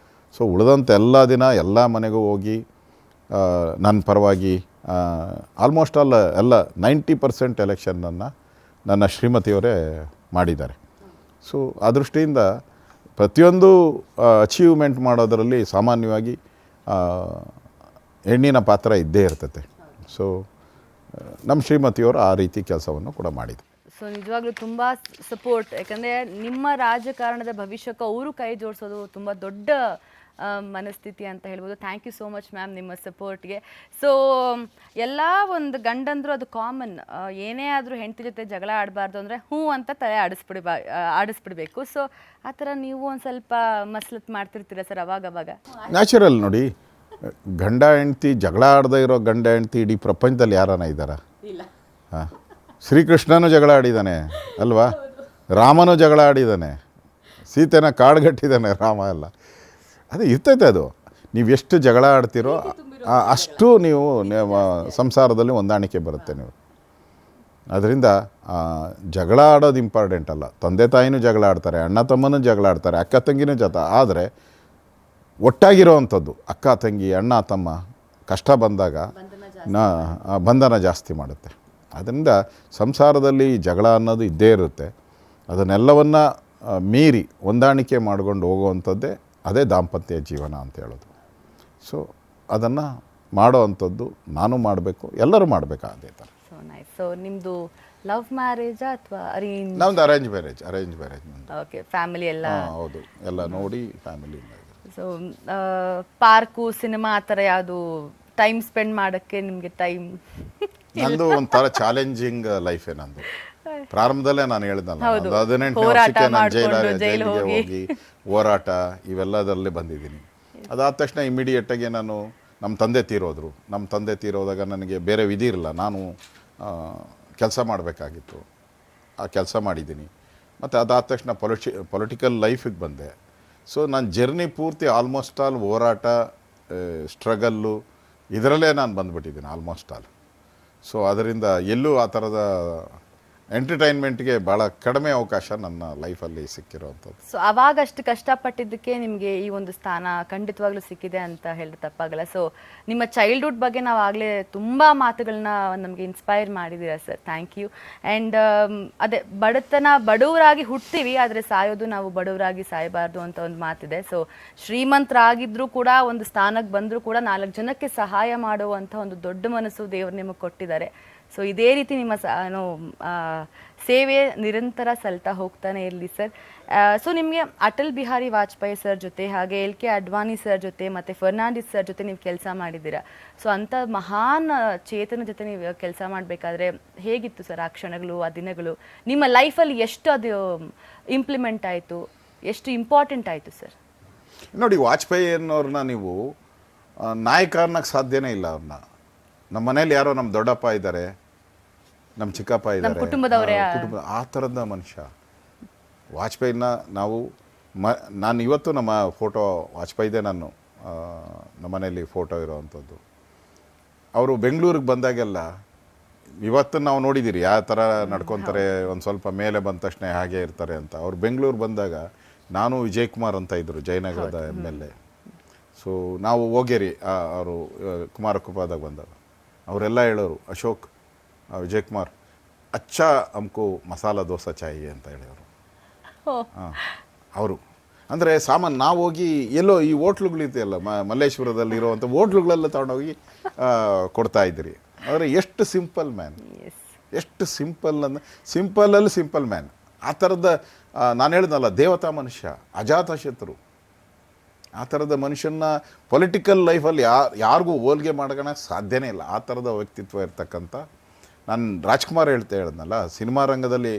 ಸೊ ಉಳಿದಂಥ ಎಲ್ಲ ದಿನ ಎಲ್ಲ ಮನೆಗೂ ಹೋಗಿ ನನ್ನ ಪರವಾಗಿ ಆಲ್ಮೋಸ್ಟ್ ಆಲ್ ಎಲ್ಲ 90% ಎಲೆಕ್ಷನನ್ನು ನನ್ನ ಶ್ರೀಮತಿಯವರೇ ಮಾಡಿದ್ದಾರೆ. ಸೊ ಆ ದೃಷ್ಟಿಯಿಂದ ಪ್ರತಿಯೊಂದು ಅಚೀವ್ಮೆಂಟ್ ಮಾಡೋದರಲ್ಲಿ ಸಾಮಾನ್ಯವಾಗಿ ಹೆಣ್ಣಿನ ಪಾತ್ರ ಇದ್ದೇ ಇರ್ತೈತೆ. ಸೊ ನಮ್ಮ ಶ್ರೀಮತಿಯವರು ಆ ರೀತಿ ಕೆಲಸವನ್ನು ಕೂಡ ಮಾಡಿದ್ರು. ಸೊ ನಿಜವಾಗ್ಲೂ ತುಂಬ ಸಪೋರ್ಟ್, ಯಾಕಂದರೆ ನಿಮ್ಮ ರಾಜಕಾರಣದ ಭವಿಷ್ಯಕ್ಕೆ ಅವರು ಕೈ ಜೋಡಿಸೋದು ತುಂಬ ದೊಡ್ಡ ಮನಸ್ಥಿತಿ ಅಂತ ಹೇಳ್ಬೋದು. Thank you so much ma'am ನಿಮ್ಮ ಸಪೋರ್ಟ್ಗೆ. ಸೊ ಎಲ್ಲ ಒಂದು ಗಂಡಂದ್ರು ಅದು ಕಾಮನ್, ಏನೇ ಆದರೂ ಹೆಂಡತಿ ಜೊತೆ ಜಗಳ ಆಡಬಾರ್ದು ಅಂದರೆ ಹ್ಞೂ ಅಂತ ತಲೆ ಆಡಿಸ್ಬಿಡ್ಬೇಕು. ಸೊ ಆ ಥರ ನೀವು ಒಂದು ಸ್ವಲ್ಪ ಮಸ್ಲತ್ ಮಾಡ್ತಿರ್ತೀರ ಸರ್ ಅವಾಗವಾಗ? ನ್ಯಾಚುರಲ್ ನೋಡಿ, ಗಂಡ ಹೆಂಡ್ತಿ ಜಗಳ ಆಡದೇ ಇರೋ ಗಂಡ ಹೆಂಡ್ತಿ ಇಡೀ ಪ್ರಪಂಚದಲ್ಲಿ ಯಾರನ್ನ ಇದ್ದಾರ? ಹಾಂ, ಶ್ರೀಕೃಷ್ಣನೂ ಜಗಳ ಆಡಿದ್ದಾನೆ ಅಲ್ವಾ, ರಾಮನೂ ಜಗಳ ಆಡಿದ್ದಾನೆ, ಸೀತೆನ ಕಾಡ್ಗಟ್ಟಿದ್ದಾನೆ ರಾಮ ಎಲ್ಲ. ಅದೇ ಇರ್ತೈತೆ. ಅದು ನೀವು ಎಷ್ಟು ಜಗಳ ಆಡ್ತೀರೋ ಅಷ್ಟು ನೀವು ಸಂಸಾರದಲ್ಲಿ ಹೊಂದಾಣಿಕೆ ಬರುತ್ತೆ ನೀವು. ಅದರಿಂದ ಜಗಳ ಆಡೋದು ಇಂಪಾರ್ಟೆಂಟ್ ಅಲ್ಲ. ತಂದೆ ತಾಯಿನೂ ಜಗಳ ಆಡ್ತಾರೆ, ಅಣ್ಣ ತಮ್ಮನೂ ಜಗಳ ಆಡ್ತಾರೆ, ಅಕ್ಕ ತಂಗಿನೂ ಆದರೆ ಒಟ್ಟಾಗಿರೋ ಅಂಥದ್ದು ಅಕ್ಕ ತಂಗಿ ಅಣ್ಣ ತಮ್ಮ ಕಷ್ಟ ಬಂದಾಗ ಬಂಧನ ಜಾಸ್ತಿ ಮಾಡುತ್ತೆ. ಅದರಿಂದ ಸಂಸಾರದಲ್ಲಿ ಜಗಳ ಅನ್ನೋದು ಇದ್ದೇ ಇರುತ್ತೆ. ಅದನ್ನೆಲ್ಲವನ್ನು ಮೀರಿ ಹೊಂದಾಣಿಕೆ ಮಾಡ್ಕೊಂಡು ಹೋಗುವಂಥದ್ದೇ ಅದೇ ದಾಂಪತ್ಯ ಜೀವನ ಅಂತ ಹೇಳೋದು. ಸೊ ಅದನ್ನು ಮಾಡೋ ಅಂಥದ್ದು ನಾನು ಮಾಡಬೇಕು, ಎಲ್ಲರೂ ಮಾಡಬೇಕು ಅದೇ ಥರ. So nice. ಸೊ ನಿಮ್ಮದು ಲವ್ ಮ್ಯಾರೇಜಾ ಅಥವಾ ನಮ್ದು ಅರೇಂಜ್ ಮ್ಯಾರೇಜ್. ಓಕೆ, ಫ್ಯಾಮಿಲಿ ಎಲ್ಲ? ಹೌದು, ಎಲ್ಲ ನೋಡಿ ಫ್ಯಾಮಿಲಿ. ಸೊ ಪಾರ್ಕು ಸಿನಿಮಾ ಆ ಥರ ಯಾವುದು ಟೈಮ್ ಸ್ಪೆಂಡ್ ಮಾಡೋಕ್ಕೆ ನಿಮಗೆ ಟೈಮ್? ನಂದು ಒಂಥರ ಚಾಲೆಂಜಿಂಗ್ ಲೈಫೇ ನಂದು. ಪ್ರಾರಂಭದಲ್ಲೇ ನಾನು ಹೇಳಿದ್ನಲ್ಲ, 18 ವರ್ಷಕ್ಕೆ ನಾನು ಜೈಲಿಗೆ ಹೋಗಿ ಹೋರಾಟ ಇವೆಲ್ಲದರಲ್ಲೇ ಬಂದಿದ್ದೀನಿ. ಅದಾದ ತಕ್ಷಣ ಇಮಿಡಿಯೇಟಾಗಿ ನಾನು ನಮ್ಮ ತಂದೆ ತೀರೋದಾಗ ನನಗೆ ಬೇರೆ ವಿಧಿ ಇರಲಿಲ್ಲ, ನಾನು ಕೆಲಸ ಮಾಡಬೇಕಾಗಿತ್ತು. ಆ ಕೆಲಸ ಮಾಡಿದ್ದೀನಿ. ಮತ್ತು ಅದಾದ ತಕ್ಷಣ ಪೊಲಿಟಿಕಲ್ ಲೈಫಿಗೆ ಬಂದೆ. ಸೊ ನನ್ನ ಜರ್ನಿ ಪೂರ್ತಿ ಆಲ್ಮೋಸ್ಟ್ ಆಲ್ ಹೋರಾಟ, ಸ್ಟ್ರಗಲ್ಲು ಇದರಲ್ಲೇ ನಾನು ಬಂದುಬಿಟ್ಟಿದ್ದೀನಿ ಆಲ್ಮೋಸ್ಟ್ ಆಲ್. ಸೊ ಅದರಿಂದ ಎಲ್ಲೂ ಆ ಥರದ ಎಂಟರ್ಟೈನ್ಮೆಂಟ್ಗೆ ಭಾಳ ಕಡಿಮೆ ಅವಕಾಶ ನನ್ನ ಲೈಫಲ್ಲಿ ಸಿಕ್ಕಿರೋವಂಥದ್ದು. ಸೊ ಅವಾಗ ಅಷ್ಟು ಕಷ್ಟಪಟ್ಟಿದ್ದಕ್ಕೆ ನಿಮಗೆ ಈ ಒಂದು ಸ್ಥಾನ ಖಂಡಿತವಾಗ್ಲೂ ಸಿಕ್ಕಿದೆ ಅಂತ ಹೇಳಿದ್ರೆ ತಪ್ಪಾಗಲ್ಲ. ಸೊ ನಿಮ್ಮ ಚೈಲ್ಡ್ಹುಡ್ ಬಗ್ಗೆ ನಾವು ಆಗಲೇ ತುಂಬ ಮಾತುಗಳನ್ನ ನಮಗೆ ಇನ್ಸ್ಪೈರ್ ಮಾಡಿದ್ದೀರಾ ಸರ್, ಥ್ಯಾಂಕ್ ಯು. ಆ್ಯಂಡ್ ಅದೇ ಬಡವರಾಗಿ ಹುಟ್ತೀವಿ, ಆದರೆ ಸಾಯೋದು ನಾವು ಬಡವರಾಗಿ ಸಾಯಬಾರ್ದು ಅಂತ ಒಂದು ಮಾತಿದೆ. ಸೊ ಶ್ರೀಮಂತರಾಗಿದ್ದರೂ ಕೂಡ ಒಂದು ಸ್ಥಾನಕ್ಕೆ ಬಂದರೂ ಕೂಡ 4 ಜನಕ್ಕೆ ಸಹಾಯ ಮಾಡುವಂಥ ಒಂದು ದೊಡ್ಡ ಮನಸ್ಸು ದೇವರು ನಿಮಗೆ ಕೊಟ್ಟಿದ್ದಾರೆ. ಸೊ ಇದೇ ರೀತಿ ನಿಮ್ಮ ಸೇವೆ ನಿರಂತರ ಸಲ್ತಾ ಹೋಗ್ತಾನೆ ಇರಲಿ ಸರ್. ಸೊ ನಿಮಗೆ ಅಟಲ್ ಬಿಹಾರಿ ವಾಜಪೇಯಿ ಸರ್ ಜೊತೆ, ಹಾಗೆ LK ಅಡ್ವಾಣಿ ಸರ್ ಜೊತೆ ಮತ್ತು ಫರ್ನಾಂಡಿಸ್ ಸರ್ ಜೊತೆ ನೀವು ಕೆಲಸ ಮಾಡಿದ್ದೀರಾ. ಸೊ ಅಂಥ ಮಹಾನ್ ಚೇತನ ಜೊತೆ ನೀವು ಕೆಲಸ ಮಾಡಬೇಕಾದ್ರೆ ಹೇಗಿತ್ತು ಸರ್ ಆ ಕ್ಷಣಗಳು, ಆ ದಿನಗಳು? ನಿಮ್ಮ ಲೈಫಲ್ಲಿ ಎಷ್ಟು ಅದು ಇಂಪ್ಲಿಮೆಂಟ್ ಆಯಿತು, ಎಷ್ಟು ಇಂಪಾರ್ಟೆಂಟ್ ಆಯಿತು ಸರ್? ನೋಡಿ, ವಾಜಪೇಯಿ ಅನ್ನೋರನ್ನ ನೀವು ನಾಯಕ ಅನ್ನೋಕ್ಕೆ ಸಾಧ್ಯನೇ ಇಲ್ಲ. ಅವ್ರನ್ನ ನಮ್ಮ ಮನೇಲಿ ಯಾರೋ ನಮ್ಮ ದೊಡ್ಡಪ್ಪ ಇದ್ದಾರೆ, ನಮ್ಮ ಚಿಕ್ಕಪ್ಪ ಇದ್ದಾರೆ, ಕುಟುಂಬದವರೇ, ಆ ಥರದ ಮನುಷ್ಯ. ವಾಜಪೇಯಿನ ನಾನು ಇವತ್ತು ನಮ್ಮ ಫೋಟೋ ವಾಜಪೇಯಿದೆ ನಾನು ನಮ್ಮ ಮನೇಲಿ ಫೋಟೋ ಇರೋವಂಥದ್ದು. ಅವರು ಬೆಂಗಳೂರಿಗೆ ಬಂದಾಗೆಲ್ಲ ಇವತ್ತು ನಾವು ನೋಡಿದ್ದೀರಿ ಯಾವ ಥರ ನಡ್ಕೊತಾರೆ, ಒಂದು ಸ್ವಲ್ಪ ಮೇಲೆ ಬಂದ ತಕ್ಷಣ ಹಾಗೆ ಇರ್ತಾರೆ ಅಂತ. ಅವ್ರು ಬೆಂಗಳೂರು ಬಂದಾಗ ನಾನು ವಿಜಯ್ ಕುಮಾರ್ ಅಂತ ಇದ್ದರು, ಜಯನಗರದ MLA. ಸೊ ನಾವು ಹೋಗೇರಿ ಅವರು ಕುಮಾರಕೃಪಾದಾಗ ಬಂದಾಗ ಅವರೆಲ್ಲ ಹೇಳೋರು, ಅಶೋಕ್ ವಿಜಯ್ ಕುಮಾರ್ ಅಚ್ಚಾ ಹಮ್ಕೋ ಮಸಾಲ ದೋಸೆ ಚಾಯಿ ಅಂತ ಹೇಳಿದರು. ಹಾಂ, ಅವರು ಅಂದರೆ ಸಾಮಾನು ನಾವು ಹೋಗಿ ಎಲ್ಲೋ ಈ ಹೋಟ್ಲುಗಳಿದೆಯಲ್ಲ ಮಲ್ಲೇಶ್ವರದಲ್ಲಿ ಇರೋವಂಥ ಹೋಟ್ಲುಗಳೆಲ್ಲ ತಗೊಂಡೋಗಿ ಕೊಡ್ತಾ ಇದ್ರಿ. ಆದರೆ ಎಷ್ಟು ಸಿಂಪಲ್ ಮ್ಯಾನ್, ಎಷ್ಟು ಸಿಂಪಲ್ ಅಂದರೆ ಸಿಂಪಲ್ ಮ್ಯಾನ್. ಆ ಥರದ ನಾನು ಹೇಳಿದ್ನಲ್ಲ, ದೇವತಾ ಮನುಷ್ಯ, ಅಜಾತ ಶತ್ರು. ಆ ಥರದ ಮನುಷ್ಯನ ಪೊಲಿಟಿಕಲ್ ಲೈಫಲ್ಲಿ ಯಾರಿಗೂ ಹೋಲಿಗೆ ಮಾಡ್ಕೊಳಕ್ಕೆ ಸಾಧ್ಯನೇ ಇಲ್ಲ. ಆ ಥರದ ವ್ಯಕ್ತಿತ್ವ ಇರ್ತಕ್ಕಂಥ ನಾನು ರಾಜ್ಕುಮಾರ್ ಹೇಳಿದ್ನಲ್ಲ, ಸಿನಿಮಾ ರಂಗದಲ್ಲಿ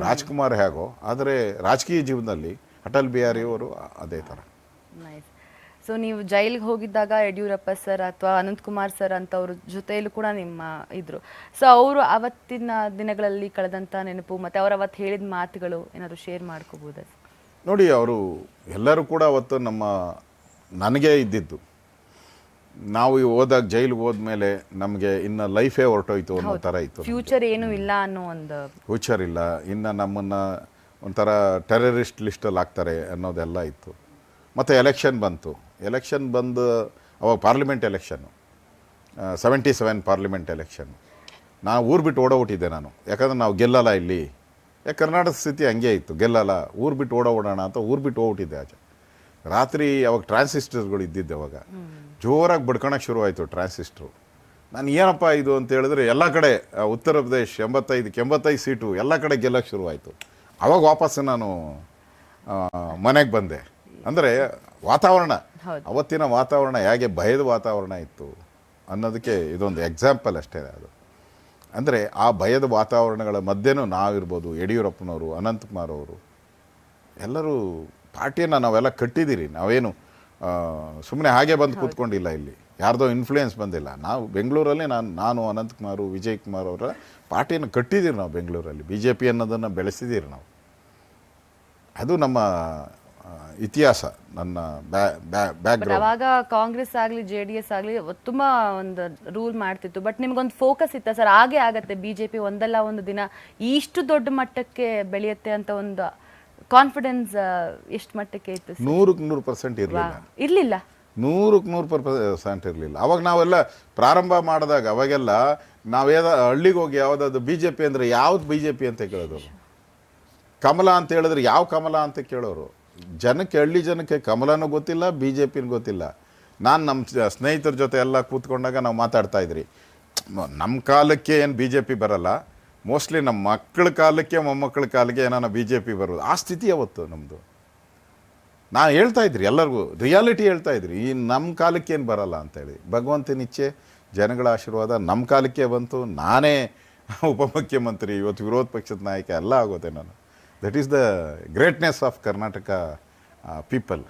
ರಾಜ್ಕುಮಾರ್ ಹೇಗೋ, ಆದರೆ ರಾಜಕೀಯ ಜೀವನದಲ್ಲಿ ಅಟಲ್ ಬಿಹಾರಿ ಅವರು ಅದೇ ಥರ. ನೈಸ್. ಸೊ ನೀವು ಜೈಲಿಗೆ ಹೋಗಿದ್ದಾಗ ಯಡಿಯೂರಪ್ಪ ಸರ್ ಅಥವಾ ಅನಂತಕುಮಾರ್ ಸರ್ ಅಂತವ್ರ ಜೊತೆಯಲ್ಲೂ ಕೂಡ ನಿಮ್ಮ ಇದ್ರು. ಸೊ ಅವರು ಅವತ್ತಿನ ದಿನಗಳಲ್ಲಿ ಕಳೆದಂಥ ನೆನಪು ಮತ್ತು ಅವ್ರು ಅವತ್ತು ಹೇಳಿದ ಮಾತುಗಳು ಏನಾದರೂ ಶೇರ್ ಮಾಡ್ಕೋಬೋದಾ? ನೋಡಿ, ಅವರು ಎಲ್ಲರೂ ಕೂಡ ಅವತ್ತು ನನಗೆ ಇದ್ದಿದ್ದು, ನಾವು ಹೋದಾಗ ಜೈಲಿಗೆ ಹೋದ್ಮೇಲೆ ನಮಗೆ ಇನ್ನು ಲೈಫೇ ಹೊರಟೋಯ್ತು ಅನ್ನೋ ಥರ ಇತ್ತು. ಫ್ಯೂಚರ್ ಏನೂ ಇಲ್ಲ ಅನ್ನೋ ಒಂದು ಫ್ಯೂಚರ್ ಇಲ್ಲ, ಇನ್ನು ನಮ್ಮನ್ನು ಒಂಥರ ಟೆರರಿಸ್ಟ್ ಲಿಸ್ಟಲ್ಲಿ ಹಾಕ್ತಾರೆ ಅನ್ನೋದೆಲ್ಲ ಇತ್ತು. ಮತ್ತು ಎಲೆಕ್ಷನ್ ಬಂದು ಅವಾಗ ಪಾರ್ಲಿಮೆಂಟ್ ಎಲೆಕ್ಷನ್ನು 77 ಪಾರ್ಲಿಮೆಂಟ್ ಎಲೆಕ್ಷನ್ನು. ನಾನು ಊರು ಬಿಟ್ಟು ಓಡೋಗ್ಬಿಟ್ಟಿದ್ದೆ ನಾನು, ಯಾಕಂದರೆ ನಾವು ಗೆಲ್ಲಲ್ಲ ಇಲ್ಲಿ, ಕರ್ನಾಟಕ ಸ್ಥಿತಿ ಹಂಗೆ ಇತ್ತು, ಗೆಲ್ಲಲ್ಲ, ಊರು ಬಿಟ್ಟು ಓಡೋಣ ಅಂತ ಊರು ಬಿಟ್ಟು ಹೋಗ್ಬಿಟ್ಟಿದ್ದೆ ಆಚೆ. ರಾತ್ರಿ ಅವಾಗ ಟ್ರಾನ್ಸಿಸ್ಟರ್ಗಳು ಇದ್ದಿದ್ದೆ, ಅವಾಗ ಜೋರಾಗಿ ಬಡ್ಕೊಳಕ್ಕೆ ಶುರುವಾಯಿತು ಟ್ರಾನ್ಸಿಸ್ಟ್ರು. ನಾನು ಏನಪ್ಪ ಇದು ಅಂತ ಹೇಳಿದ್ರೆ ಎಲ್ಲ ಕಡೆ ಉತ್ತರ ಪ್ರದೇಶ್ 85 ಸೀಟು ಎಲ್ಲ ಕಡೆ ಗೆಲ್ಲಕ್ಕೆ ಶುರುವಾಯಿತು. ಅವಾಗ ವಾಪಸ್ಸು ನಾನು ಮನೆಗೆ ಬಂದೆ. ಅಂದರೆ ವಾತಾವರಣ, ಅವತ್ತಿನ ವಾತಾವರಣ ಹೇಗೆ ಭಯದ ವಾತಾವರಣ ಇತ್ತು ಅನ್ನೋದಕ್ಕೆ ಇದೊಂದು ಎಕ್ಸಾಂಪಲ್ ಅಷ್ಟೇ ಅದು. ಅಂದರೆ ಆ ಭಯದ ವಾತಾವರಣಗಳ ಮಧ್ಯೆನೂ ನಾವಿರ್ಬೋದು, ಯಡಿಯೂರಪ್ಪನವರು, ಅನಂತಕುಮಾರ್ ಅವರು ಎಲ್ಲರೂ ಪಾರ್ಟಿಯನ್ನು ನಾವೆಲ್ಲ ಕಟ್ಟಿದ್ದೀರಿ. ನಾವೇನು ಸುಮ್ಮನೆ ಹಾಗೆ ಬಂದು ಕೂತ್ಕೊಂಡಿಲ್ಲ, ಇಲ್ಲಿ ಯಾರ್ದೋ ಇನ್ಫ್ಲೂಯೆನ್ಸ್ ಬಂದಿಲ್ಲ. ನಾವು ಬೆಂಗಳೂರಲ್ಲಿ ನಾನು ಅನಂತಕುಮಾರು, ವಿಜಯ್ ಕುಮಾರ್ ಅವರ ಪಾರ್ಟಿಯನ್ನು ಕಟ್ಟಿದ್ದೀರಿ ನಾವು ಬೆಂಗಳೂರಲ್ಲಿ. BJP ಅನ್ನೋದನ್ನು ಬೆಳೆಸಿದ್ದೀರಿ ನಾವು. ಅದು ನಮ್ಮ ಇತಿಹಾಸ, ನನ್ನ ಬ್ಯಾಕ್ಗ್ರೌಂಡ್. ಅವಾಗ ಕಾಂಗ್ರೆಸ್ ಆಗಲಿ JDS ಆಗಲಿ ತುಂಬಾ ಒಂದು ರೂಲ್ ಮಾಡ್ತಿತ್ತು. ಬಟ್ ನಿಮ್ಗೊಂದು ಫೋಕಸ್ ಇತ್ತ ಸರ್, ಹಾಗೆ ಆಗತ್ತೆ BJP ಒಂದಲ್ಲ ಒಂದು ದಿನ ಇಷ್ಟು ದೊಡ್ಡ ಮಟ್ಟಕ್ಕೆ ಬೆಳೆಯುತ್ತೆ ಅಂತ ಒಂದು ಕಾನ್ಫಿಡೆನ್ಸ್ ಎಷ್ಟು ಮಟ್ಟಕ್ಕೆ ಇತ್ತು? 100% ಇರಲಿಲ್ಲ. 100% ಇರಲಿಲ್ಲ. ಅವಾಗ ನಾವೆಲ್ಲ ಪ್ರಾರಂಭ ಮಾಡಿದಾಗ ಅವಾಗೆಲ್ಲ ಹಳ್ಳಿಗೆ ಹೋಗಿ ಯಾವುದಾದ್ರು BJP ಅಂದರೆ ಯಾವ್ದು BJP ಅಂತ ಕೇಳೋದು. ಕಮಲ ಅಂತ ಹೇಳಿದ್ರೆ ಯಾವ ಕಮಲ ಅಂತ ಕೇಳೋರು. ಜನಕ್ಕೆ, ಹಳ್ಳಿ ಜನಕ್ಕೆ ಕಮಲನೂ ಗೊತ್ತಿಲ್ಲ, BJPನೂ ಗೊತ್ತಿಲ್ಲ. ನಾನು ನಮ್ಮ ಸ್ನೇಹಿತರ ಜೊತೆ ಎಲ್ಲ ಕೂತ್ಕೊಂಡಾಗ ನಾವು ಮಾತಾಡ್ತಾ ಇದ್ರಿ, ನಮ್ಮ ಕಾಲಕ್ಕೆ ಏನು BJP ಬರಲ್ಲ, ಮೋಸ್ಟ್ಲಿ ನಮ್ಮ ಮಕ್ಕಳ ಕಾಲಕ್ಕೆ ಮೊಮ್ಮಕ್ಕಳ ಕಾಲಕ್ಕೆ ಏನಾನ BJP ಬರೋದು. ಆ ಸ್ಥಿತಿ ಅವತ್ತು ನಮ್ಮದು. ನಾನು ಹೇಳ್ತಾ ಇದ್ರಿ ಎಲ್ಲರಿಗೂ, ರಿಯಾಲಿಟಿ ಹೇಳ್ತಾ ಇದ್ರಿ, ಈ ನಮ್ಮ ಕಾಲಕ್ಕೆ ಏನು ಬರಲ್ಲ ಅಂತೇಳಿ. ಭಗವಂತನ ಇಚ್ಛೆ, ಜನಗಳ ಆಶೀರ್ವಾದ ನಮ್ಮ ಕಾಲಕ್ಕೆ ಬಂತು. ನಾನೇ ಉಪಮುಖ್ಯಮಂತ್ರಿ, ಇವತ್ತು ವಿರೋಧ ಪಕ್ಷದ ನಾಯಕ ಎಲ್ಲ ಆಗೋದೆ ನಾನು. That is the greatness of Karnataka people.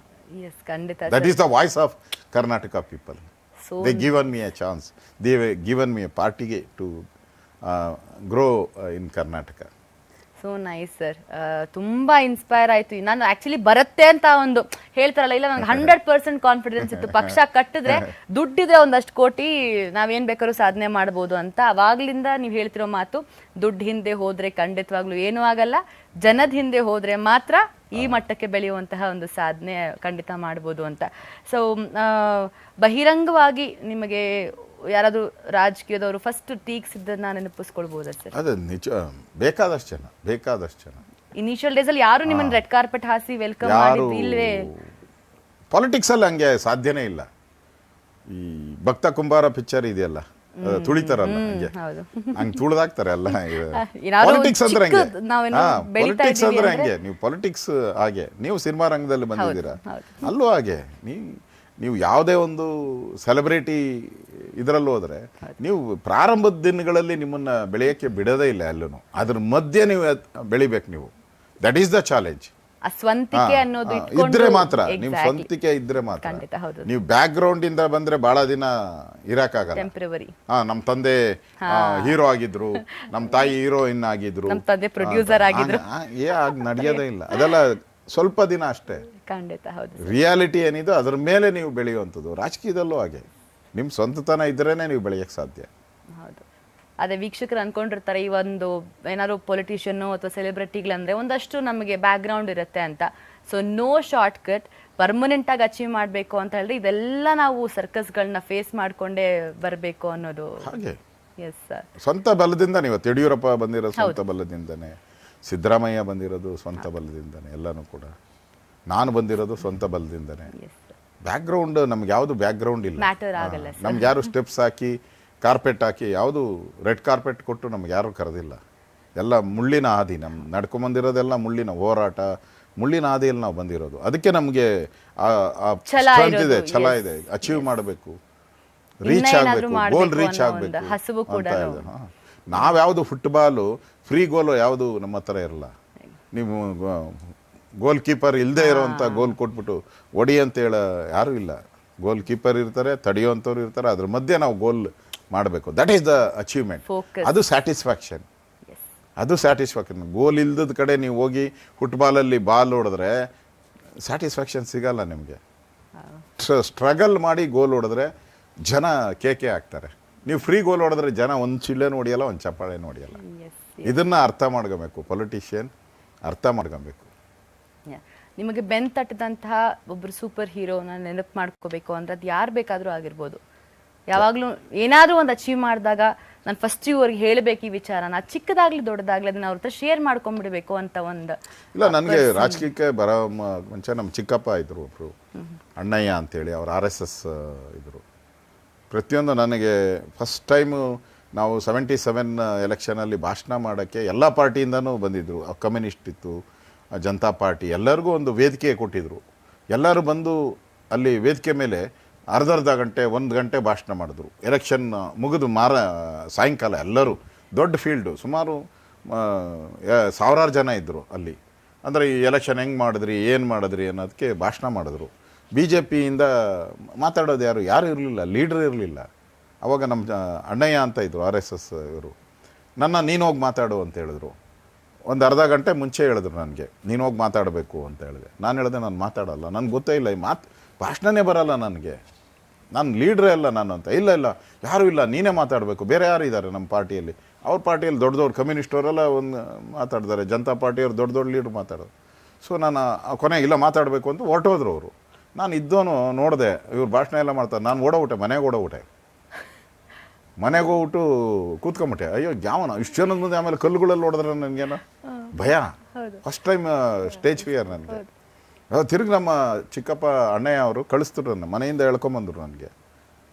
That is the voice of Karnataka people. They given me a chance. They given me a party to grow in Karnataka. So nice sir. ತುಂಬಾ ಇನ್ಸ್ಪೈರ್ ಆಯ್ತು. ನಾನು actually ಬರುತ್ತೆ ಅಂತ ಒಂದು ಹೇಳ್ತಾರಲ್ಲ, ಇಲ್ಲ ನಂಗೆ 100% confidence ಇತ್ತು. ಪಕ್ಷ ಕಟ್ಟಿದ್ರೆ ದುಡ್ಡಿದ್ರೆ ಒಂದಷ್ಟು ಕೋಟಿ ನಾವೇನ್ ಬೇಕಾದ್ರೂ ಸಾಧನೆ ಮಾಡ್ಬೋದು ಅಂತ. ಅವಾಗ್ಲಿಂದ ನೀವು ಹೇಳ್ತಿರೋ ಮಾತು, ದುಡ್ಡು ಹಿಂದೆ ಹೋದ್ರೆ ಖಂಡಿತವಾಗ್ಲೂ ಏನೂ ಆಗಲ್ಲ, ಜನದ ಹಿಂದೆ ಹೋದ್ರೆ ಮಾತ್ರ ಈ ಮಟ್ಟಕ್ಕೆ ಬೆಳೆಯುವಂತಹ ಒಂದು ಸಾಧನೆ ಖಂಡಿತ ಮಾಡ್ಬೋದು ಅಂತ. ಸೊ ಬಹಿರಂಗವಾಗಿ ನಿಮಗೆ ಯಾರಾದರೂ ರಾಜಕೀಯದವರು ಫಸ್ಟ್ ಟೀಕ್ಸಿದ್ದನ್ನ ನೆನಪಿಸ್ಕೊಳ್ಬೋದಾ ಸರ್? ಅದು ನಿಜ. ಬೇಕಾದಷ್ಟು ಜನ ಇನಿಷಿಯಲ್ ಡೇಸ್ ಅಲ್ಲಿ ಯಾರು ನಿಮ್ಮನ್ನ ರೆಡ್ ಕಾರ್ಪೆಟ್ ಹಾಸಿ ವೆಲ್ಕಮ್ ಮಾಡಿದ್ರು ಇಲ್ವೇ? ಪಾಲಿಟಿಕ್ಸ್ ಅಲ್ಲಿ ಹಂಗೆ ಸಾಧ್ಯನೇ ಇಲ್ಲ. ಈ ಭಕ್ತ ಕುಂಬಾರ ಪಿಕ್ಚರ್ ಇದೆಯಲ್ಲ, ತುಳಿತಾರಲ್ಲ ಹಂಗೆ ತುಳಿದಾಕ್ತಾರೆ ಎಲ್ಲ. ಪಾಲಿಟಿಕ್ಸ್ ಅಂದ್ರೆ ಹಂಗೆ, ಪಾಲಿಟಿಕ್ಸ್ ಅಂದ್ರೆ ಹಂಗೆ. ನೀವು ಪಾಲಿಟಿಕ್ಸ್ ಹಾಗೆ, ನೀವು ಸಿನಿಮಾ ರಂಗದಲ್ಲಿ ಬಂದಿದ್ದೀರಾ, ಅಲ್ಲೂ ಹಾಗೆ. ನೀವು ಯಾವುದೇ ಒಂದು ಸೆಲೆಬ್ರಿಟಿ ಇದರಲ್ಲೂ ಹೋದರೆ ನೀವು ಪ್ರಾರಂಭದ ದಿನಗಳಲ್ಲಿ ನಿಮ್ಮನ್ನು ಬೆಳೆಯೋಕ್ಕೆ ಬಿಡೋದೇ ಇಲ್ಲ ಎಲ್ಲೂ. ಅದ್ರ ಮಧ್ಯೆ ನೀವು ಬೆಳಿಬೇಕು. ನೀವು ದಟ್ ಈಸ್ ದ ಚಾಲೆಂಜ್. ಇದ್ರೆ ಮಾತ್ರ, ನೀವು ಸ್ವಂತಿಕೆ ಇದ್ರೆ ಮಾತ್ರ. ನೀವು ಬ್ಯಾಕ್ ಗ್ರೌಂಡ್ ಇಂದ ಬಂದ್ರೆ ಬಹಳ ದಿನ ಇರಕ್ಕಾಗಲ್ಲ. ನಮ್ಮ ತಂದೆ ಹೀರೋ ಆಗಿದ್ರು, ನಮ್ಮ ತಾಯಿ ಹೀರೋಯಿನ್ ಆಗಿದ್ರು, ನಡೆಯೋದೇ ಇಲ್ಲ. ಅದೆಲ್ಲ ಸ್ವಲ್ಪ ದಿನ ಅಷ್ಟೇ. ರಿಯಾಲಿಟಿ ಏನಿದೆ ಅದ್ರ ಮೇಲೆ ನೀವು ಬೆಳೆಯುವಂಥದ್ದು. ರಾಜಕೀಯದಲ್ಲೂ ಹಾಗೆ, ನಿಮ್ಮ ಸ್ವಂತತನ ಇದ್ರೇನೆ ನೀವು ಬೆಳೆಯಕ್ಕೆ ಸಾಧ್ಯ. ಹೌದು. ಅದೇ ವೀಕ್ಷಕರು ಅನ್ಕೊಂಡಿರ್ತಾರೆ, ಈ ಒಂದು ಏನಾದ್ರು ಪೊಲಿಟಿಷಿಯನ್ ಅಥವಾ ಸೆಲೆಬ್ರಿಟಿಗಳಂದ್ರೆ ಒಂದಷ್ಟು ನಮಗೆ ಬ್ಯಾಕ್ ಗ್ರೌಂಡ್ ಇರುತ್ತೆ ಅಂತ. So no short cut. Permanent ಆಗಿ ಅಚೀವ್ ಮಾಡಬೇಕು ಅಂತ ಹೇಳಿದ್ರೆ ಇದೆಲ್ಲ ನಾವು ಸರ್ಕಸ್ಗಳನ್ನ ಫೇಸ್ ಮಾಡ್ಕೊಂಡೇ ಬರಬೇಕು ಅನ್ನೋದು ಹಾಗೆ. Yes sir. ಸ್ವಂತ ಬಲದಿಂದ ನೀವು ಯಡಿಯೂರಪ್ಪ ಬಂದಿರೋದು ಸ್ವಂತ ಬಲದಿಂದನೇ, ಸಿದ್ದರಾಮಯ್ಯ ಬಂದಿರೋದು ಸ್ವಂತ ಬಲದಿಂದನೇ, ಎಲ್ಲನೂ ಕೂಡ ನಾನು ಬಂದಿರೋದು ಸ್ವಂತ ಬಲದಿಂದನೇ. ಬ್ಯಾಕ್ ಗ್ರೌಂಡ್ ನಮ್ಗೆ ಯಾವುದು ಬ್ಯಾಕ್ ಗ್ರೌಂಡ್ ಇಲ್ಲ. ನಮ್ಗೆ ಯಾರು ಸ್ಟೆಪ್ಸ್ ಹಾಕಿ ಕಾರ್ಪೆಟ್ ಹಾಕಿ ಯಾವುದು ರೆಡ್ ಕಾರ್ಪೆಟ್ ಕೊಟ್ಟು ನಮ್ಗೆ ಯಾರು ಕರೆದಿಲ್ಲ. ಎಲ್ಲ ಮುಳ್ಳಿನ ಹಾದಿ, ನಡ್ಕೊಂಬಂದಿರೋದೆಲ್ಲ ಮುಳ್ಳಿನ ಹೋರಾಟ, ಮುಳ್ಳಿನ ಹಾದಿಯಲ್ಲಿ ನಾವು ಬಂದಿರೋದು. ಅದಕ್ಕೆ ನಮಗೆ ಸ್ಟ್ರೆಂತ್ ಇದೆ, ಛಲ ಇದೆ, ಅಚೀವ್ ಮಾಡಬೇಕು, ರೀಚ್ ಆಗಬೇಕು, ಗೋಲ್ ರೀಚ್ ಆಗಬೇಕು ಅಂತ ಹೇಳಿದೆ. ನಾವ್ಯಾವುದು ಫುಟ್ಬಾಲು ಫ್ರೀ ಗೋಲು ಯಾವುದು ನಮ್ಮ ಹತ್ರ ಇರಲ್ಲ. ನೀವು ಗೋಲ್ ಕೀಪರ್ ಇಲ್ಲದೆ ಇರೋವಂಥ ಗೋಲ್ ಕೊಟ್ಬಿಟ್ಟು ಒಡಿ ಅಂತ ಹೇಳ ಯಾರೂ ಇಲ್ಲ. ಗೋಲ್ ಕೀಪರ್ ಇರ್ತಾರೆ, ತಡೆಯುವಂಥವ್ರು ಇರ್ತಾರೆ, ಅದ್ರ ಮಧ್ಯೆ ನಾವು ಗೋಲ್ ಮಾಡಬೇಕು. That is the achievement. ಅದು ಸ್ಯಾಟಿಸ್ಫ್ಯಾಕ್ಷನ್. ಗೋಲ್ ಇಲ್ದದ ಕಡೆ ನೀವು ಹೋಗಿ ಫುಟ್ಬಾಲಲ್ಲಿ ಬಾಲ್ ಹೊಡೆದ್ರೆ ಸ್ಯಾಟಿಸ್ಫ್ಯಾಕ್ಷನ್ ಸಿಗಲ್ಲ ನಿಮಗೆ. ಸ್ಟ್ರಗಲ್ ಮಾಡಿ ಗೋಲ್ ಹೊಡೆದ್ರೆ ಜನ ಕೇಕೆ ಹಾಕ್ತಾರೆ. ನೀವು ಫ್ರೀ ಗೋಲ್ ಹೊಡೆದ್ರೆ ಜನ ಒಂದು ಚಿಲ್ಲೆನೂ ಹೊಡಿಯಲ್ಲ, ಒಂದು ಚಪ್ಪಾಳೆನೂ ಹೊಡಿಯಲ್ಲ. ಇದನ್ನು ಅರ್ಥ ಮಾಡ್ಕೊಬೇಕು, ಪೊಲಿಟಿಷಿಯನ್ ಅರ್ಥ ಮಾಡ್ಕೊಬೇಕು. ನಿಮಗೆ ಬೆನ್ ತಟ್ಟದಂತಹ ಒಬ್ಬರು ಸೂಪರ್ ಹೀರೋನ ನೆನಪು ಮಾಡ್ಕೋಬೇಕು ಅಂದ್ರೆ ಅದು ಯಾರು ಬೇಕಾದರೂ ಆಗಿರ್ಬೋದು. ಯಾವಾಗಲೂ ಏನಾದರೂ ಒಂದು ಅಚೀವ್ ಮಾಡಿದಾಗ ನಾನು ಫಸ್ಟ್ ಇವ್ರಿಗೆ ಹೇಳಬೇಕು ಈ ವಿಚಾರನ, ಚಿಕ್ಕದಾಗ್ಲಿ ದೊಡ್ಡದಾಗ್ಲಿ ಅದನ್ನ ಅವ್ರ ಹತ್ರ ಶೇರ್ ಮಾಡ್ಕೊಂಡ್ಬಿಡ್ಬೇಕು ಅಂತ ಒಂದು. ಇಲ್ಲ, ನನಗೆ ರಾಜಕೀಯಕ್ಕೆ ಬರೋ ಮುಂಚೆ ನಮ್ಮ ಚಿಕ್ಕಪ್ಪ ಇದ್ರು ಒಬ್ರು, ಅಣ್ಣಯ್ಯ ಅಂತೇಳಿ, ಅವ್ರು RSS ಇದ್ರು. ಪ್ರತಿಯೊಂದು ನನಗೆ ಫಸ್ಟ್ ಟೈಮು ನಾವು 77 ಎಲೆಕ್ಷನಲ್ಲಿ ಭಾಷಣ ಮಾಡೋಕ್ಕೆ ಎಲ್ಲ ಪಾರ್ಟಿಯಿಂದನೂ ಬಂದಿದ್ದರು. ಕಮ್ಯುನಿಸ್ಟ್ ಇತ್ತು, ಜನತಾ ಪಾರ್ಟಿ, ಎಲ್ಲರಿಗೂ ಒಂದು ವೇದಿಕೆ ಕೊಟ್ಟಿದ್ದರು. ಎಲ್ಲರೂ ಬಂದು ಅಲ್ಲಿ ವೇದಿಕೆ ಮೇಲೆ ಅರ್ಧ ಗಂಟೆ 1 ಗಂಟೆ ಭಾಷಣ ಮಾಡಿದ್ರು. ಎಲೆಕ್ಷನ್ ಮುಗಿದು ಸಾಯಂಕಾಲ ಎಲ್ಲರೂ ದೊಡ್ಡ ಫೀಲ್ಡು, ಸುಮಾರು ಸಾವಿರಾರು ಜನ ಇದ್ದರು ಅಲ್ಲಿ. ಅಂದರೆ ಈ ಎಲೆಕ್ಷನ್ ಹೆಂಗೆ ಮಾಡಿದ್ರಿ, ಏನು ಮಾಡಿದ್ರಿ ಅನ್ನೋದಕ್ಕೆ ಭಾಷಣ ಮಾಡಿದ್ರು. BJPಯಿಂದ ಮಾತಾಡೋದು ಯಾರು ಇರಲಿಲ್ಲ, ಲೀಡ್ರ್ ಇರಲಿಲ್ಲ. ಅವಾಗ ನಮ್ಮ ಅಣ್ಣಯ್ಯ ಅಂತ ಇದ್ದರು, RSS ಇವರು. ನೀನು ಹೋಗಿ ಮಾತಾಡು ಅಂತ ಹೇಳಿದ್ರು. ಒಂದು ಅರ್ಧ ಗಂಟೆ ಮುಂಚೆ ಹೇಳಿದ್ರು ನನಗೆ, ನೀನು ಹೋಗಿ ಮಾತಾಡಬೇಕು ಅಂತ ಹೇಳಿದೆ. ನಾನು ಹೇಳಿದೆ, ನಾನು ಮಾತಾಡಲ್ಲ, ನನಗೆ ಗೊತ್ತೇ ಇಲ್ಲ, ಈ ಭಾಷಣನೇ ಬರಲ್ಲ ನನಗೆ, ನಾನು ಲೀಡ್ರೇ ಅಲ್ಲ ನಾನು ಅಂತ. ಇಲ್ಲ ಯಾರೂ ಇಲ್ಲ, ನೀನೇ ಮಾತಾಡಬೇಕು, ಬೇರೆ ಯಾರು ಇದ್ದಾರೆ ನಮ್ಮ ಪಾರ್ಟಿಯಲ್ಲಿ. ಅವ್ರ ಪಾರ್ಟಿಯಲ್ಲಿ ದೊಡ್ಡ ಕಮ್ಯುನಿಸ್ಟ್ ಅವರೆಲ್ಲ ಒಂದು ಮಾತಾಡ್ತಾರೆ, ಜನತಾ ಪಾರ್ಟಿಯವ್ರು ದೊಡ್ಡ ಲೀಡ್ರ್ ಮಾತಾಡೋದು. ಸೊ ನಾನು ಕೊನೆಗೆ ಇಲ್ಲ ಮಾತಾಡಬೇಕು ಅಂತ ಹೊರಟೋದ್ರು ಅವರು. ನಾನು ಇದ್ದೋನು ನೋಡಿದೆ, ಇವ್ರು ಭಾಷಣ ಎಲ್ಲ ಮಾಡ್ತಾರೆ. ನಾನು ಓಡೋಗ್ಬಿಟ್ಟೆ, ಮನೆಗೆ ಹೋಗ್ಬಿಟ್ಟು ಕೂತ್ಕೊಂಬಿಟ್ಟೆ. ಅಯ್ಯೋ ಯಾವನ ಇಷ್ಟು ಜನದ ಮುಂದೆ, ಆಮೇಲೆ ಕಲ್ಲುಗಳಲ್ಲಿ ಹೊಡೆದ್ರೆ ನನಗೇನು ಭಯ. ಫಸ್ಟ್ ಟೈಮ್ ಸ್ಟೇಜ್ ಫಿಯರ್ ನನಗೆ. ತಿರುಗಿ ನಮ್ಮ ಚಿಕ್ಕಪ್ಪ ಅಣ್ಣಯ್ಯ ಅವರು ಕಳಿಸ್ತಿದ್ರು, ನನ್ನ ಮನೆಯಿಂದ ಹೇಳ್ಕೊಂಬಂದರು ನನಗೆ.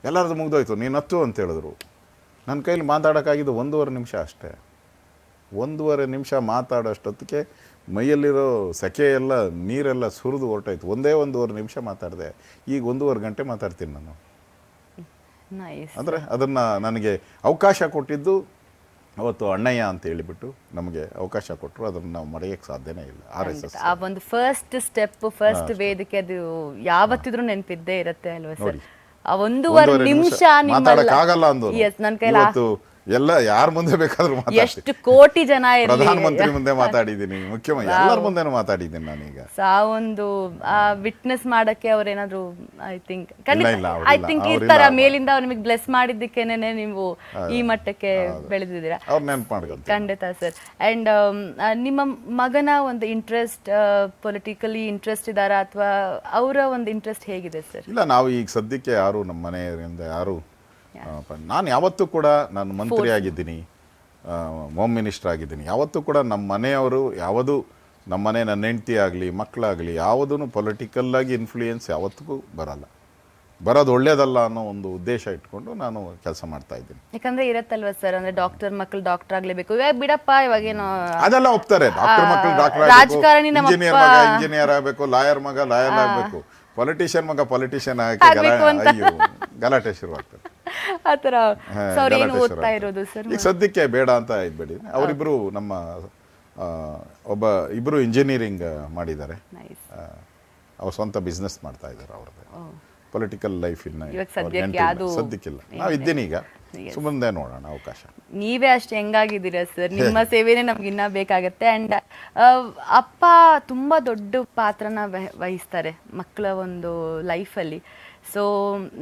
ಎಲ್ಲರದು ಮುಗ್ದೋಯ್ತು, ನೀನು ಹತ್ತು ಅಂತ ಹೇಳಿದ್ರು. ನನ್ನ ಕೈಲಿ ಮಾತಾಡೋಕ್ಕಾಗಿದ್ದು 1.5 ನಿಮಿಷ ಅಷ್ಟೇ. 1.5 ನಿಮಿಷ ಮಾತಾಡೋಷ್ಟೊತ್ತಿಗೆ ಮೈಯಲ್ಲಿರೋ ಸೆಕೆ ಎಲ್ಲ ನೀರೆಲ್ಲ ಸುರಿದು ಹೊರಟಾಯ್ತು. 1.5 ನಿಮಿಷ ಮಾತಾಡಿದೆ. ಈಗ 1.5 ಗಂಟೆ ಮಾತಾಡ್ತೀನಿ ನಾನು. ಅಂದರೆ ಅದನ್ನು ನನಗೆ ಅವಕಾಶ ಕೊಟ್ಟಿದ್ದು ಅವತ್ತು ಅಣ್ಣಯ್ಯ ಅಂತ ಹೇಳಿಬಿಟ್ಟು ನಮಗೆ ಅವಕಾಶ ಕೊಟ್ಟರು. ಅದನ್ನು ನಾವು ಮರೆಯೋಕ್ಕೆ ಸಾಧ್ಯನೇ ಇಲ್ಲ. RSS ಆ ಒಂದು ಫಸ್ಟ್ ಸ್ಟೆಪ್, ಫಸ್ಟ್ ವೇದಿಕೆ ಅದು ಯಾವತ್ತಿದ್ರೂ ನೆನಪಿದ್ದೇ ಇರುತ್ತೆ ಅಲ್ವಾ ಸರ್? ಆ 1.5 ನಿಮಿಷ ಮಾತಾಡಕ್ಕಾಗಲ್ಲ ಅಂದು ನನ್ನ ಕೈಲಿ ಎಲ್ಲ ಯಾರ ಮುಂದೆ ಬೇಕಾದ್ರೂ ಎಷ್ಟು ಕೋಟಿ ಜನ ಇರಲಿ, ಪ್ರಧಾನಮಂತ್ರಿ ಮುಂದೆ ಮಾತಾಡಿದ್ದೀನಿ, ಮುಖ್ಯಮಂತ್ರಿ ಎಲ್ಲರ ಮುಂದೆನೂ ಮಾತಾಡಿದ್ದೀನಿ ನಾನೀಗ. ಒಂದು ವಿಟ್ನೆಸ್ ಮಾಡಕ್ಕೆ ಅವ್ರೇನಾದ್ರು ಐ ಥಿಂಕ್ ಇರ್ತಾರ ಮೇಲಿಂದ ಅವ್ರು ನಿಮಗೆ ಬ್ಲೆಸ್ ಮಾಡಿದ್ದಕ್ಕೇನೆ ನೀವು ಈ ಮಟ್ಟಕ್ಕೆ ಬೆಳೆದಿದ್ದೀರಾ. ಅವ್ರು ನೆನಪು ಮಾಡ್ಕೊಂಡು ಖಂಡಿತ ಸರ್. ಅಂಡ್ ನಿಮ್ಮ ಮಗನ ಒಂದು ಇಂಟ್ರೆಸ್ಟ್, ಪೊಲಿಟಿಕಲಿ ಇಂಟ್ರೆಸ್ಟ್ ಇದಾರಾ ಅಥವಾ ಅವರ ಒಂದು ಇಂಟ್ರೆಸ್ಟ್ ಹೇಗಿದೆ ಸರ್? ಇಲ್ಲ, ನಾವು ಈಗ ಸದ್ಯಕ್ಕೆ ಯಾರು ನಮ್ಮ ಮನೆಯಿಂದ ಯಾರು, ನಾನು ಯಾವತ್ತೂ ಕೂಡ ನಾನು ಮಂತ್ರಿ ಆಗಿದ್ದೀನಿ, ಹೋಮ್ ಮಿನಿಸ್ಟರ್ ಆಗಿದ್ದೀನಿ. ಯಾವತ್ತೂ ಕೂಡ ನಮ್ಮ ಮನೆಯವರು ಯಾವುದು, ನಮ್ಮ ಮನೆ ನನ್ನ ಹೆಂಡತಿ ಆಗಲಿ ಮಕ್ಕಳಾಗಲಿ ಯಾವುದೂ ಪೊಲಿಟಿಕಲ್ಲಾಗಿ ಇನ್ಫ್ಲೂಯೆನ್ಸ್ ಯಾವತ್ತಿಗೂ ಬರೋದು ಒಳ್ಳೇದಲ್ಲ ಅನ್ನೋ ಒಂದು ಉದ್ದೇಶ ಇಟ್ಕೊಂಡು ನಾನು ಕೆಲಸ ಮಾಡ್ತಾ ಇದ್ದೀನಿ. ಯಾಕಂದ್ರೆ ಇರತ್ತಲ್ವ ಸರ್, ಅಂದ್ರೆ ಡಾಕ್ಟರ್ ಡಾಕ್ಟರ್ ಆಗ್ಲೇಬೇಕು, ಇವಾಗ ಬಿಡಪ್ಪ ಇವಾಗೇನೋ ಅದೆಲ್ಲ ಒಪ್ತಾರೆ. ಡಾಕ್ಟರ್ ಮಕ್ಕಳು ಡಾಕ್ಟರ್ ರಾಜಕಾರಣಿ, ಇಂಜಿನಿಯರ್ ಮಗ ಇಂಜಿನಿಯರ್ ಆಗಬೇಕು, ಲಾಯರ್ ಮಗ ಲಾಯರ್ ಆಗಬೇಕು, ಪೊಲಿಟಿಷಿಯನ್ ಮಗ ಪೊಲಿಟಿಷಿಯನ್ ಆಗಿ ಗಲಾಟೆ ಶುರುವಾಗ್ತದೆ. ಆತರ ಏನು ಓದ್ತಾ ಇರೋದು ಸರ್? ಈಗ ಸದ್ಯಕ್ಕೆ ಬೇಡ ಅಂತ ಇದ್ಬೇಡಿ. ಅವರಿಬ್ರು ನಮ್ಮ ಇಬ್ರು ಇಂಜಿನಿಯರಿಂಗ್ ಮಾಡಿದ್ದಾರೆ, ಅವ್ರ ಸ್ವಂತ ಬಿಸ್ನೆಸ್ ಮಾಡ್ತಾ ಇದ್ದಾರೆ. ಅವ್ರದ್ದು ಪೊಲಿಟಿಕಲ್ ಲೈಫ್ ಸದ್ಯಕ್ಕಿಲ್ಲ. ನಾವು ಇದ್ದೀನಿ, ಈಗ ಸುಮ್ಮನೆ ನೋಡೋಣ ಅವಕಾಶ. ನೀವೇ ಅಷ್ಟು ಹೆಂಗಾಗಿದ್ದೀರಾ ಸರ್, ನಿಮ್ಮ ಸೇವೆನೇ ನಮ್ಗೆ ಇನ್ನ ಬೇಕಾಗತ್ತೆ. ಅಂಡ್ ಅಪ್ಪ ತುಂಬಾ ದೊಡ್ಡ ಪಾತ್ರನ ವಹಿಸ್ತಾರೆ ಮಕ್ಕಳ ಒಂದು ಲೈಫಲ್ಲಿ. ಸೊ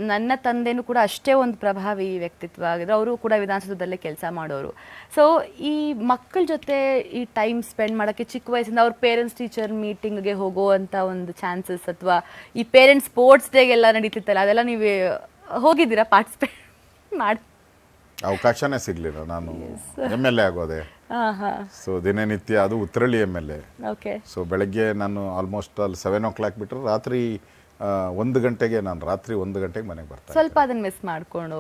ನನ್ನ ತಂದೆನೂ ಕೂಡ ಅಷ್ಟೇ ಒಂದು ಪ್ರಭಾವಿ ವ್ಯಕ್ತಿತ್ವ ಆಗಿದ್ರು. ಅವರು ಕೂಡ ವಿಧಾನಸೌಧದಲ್ಲೇ ಕೆಲಸ ಮಾಡೋರು. ಸೊ ಈ ಮಕ್ಕಳ ಜೊತೆ ಈ ಟೈಮ್ ಸ್ಪೆಂಡ್ ಮಾಡೋಕ್ಕೆ ಚಿಕ್ಕ ವಯಸ್ಸಿಂದ ಅವ್ರ ಪೇರೆಂಟ್ಸ್ ಟೀಚರ್ ಮೀಟಿಂಗ್ಗೆ ಹೋಗುವಂಥ ಒಂದು ಚಾನ್ಸಸ್, ಅಥವಾ ಈ ಪೇರೆಂಟ್ಸ್ ಸ್ಪೋರ್ಟ್ಸ್ ಡೇಗೆಲ್ಲ ನಡೀತಿತ್ತಲ್ಲ, ಅದೆಲ್ಲ ನೀವು ಹೋಗಿದ್ದೀರಾ, ಪಾರ್ಟಿಸಿಪೇಟ್ ಮಾಡಿ? ಅವಕಾಶನೇ ಸಿಗಲಿಲ್ಲ. ನಾನು MLA ಆಗೋದೆ. ಸೊ ದಿನನಿತ್ಯ ಅದು ಉತ್ತರಳ್ಳಿ MLA. ಸೊ ಬೆಳಗ್ಗೆ ನಾನು ಆಲ್ಮೋಸ್ಟ್ ಅಲ್ಲಿ 7 o'clock ಬಿಟ್ಟರೆ ರಾತ್ರಿ 1 ಗಂಟೆಗೆ, ನಾನು ರಾತ್ರಿ 1 ಗಂಟೆಗೆ ಮನೆಗೆ ಬರ್ತಾ ಸ್ವಲ್ಪ ಅದನ್ನ ಮಿಸ್ ಮಾಡ್ಕೊಂಡು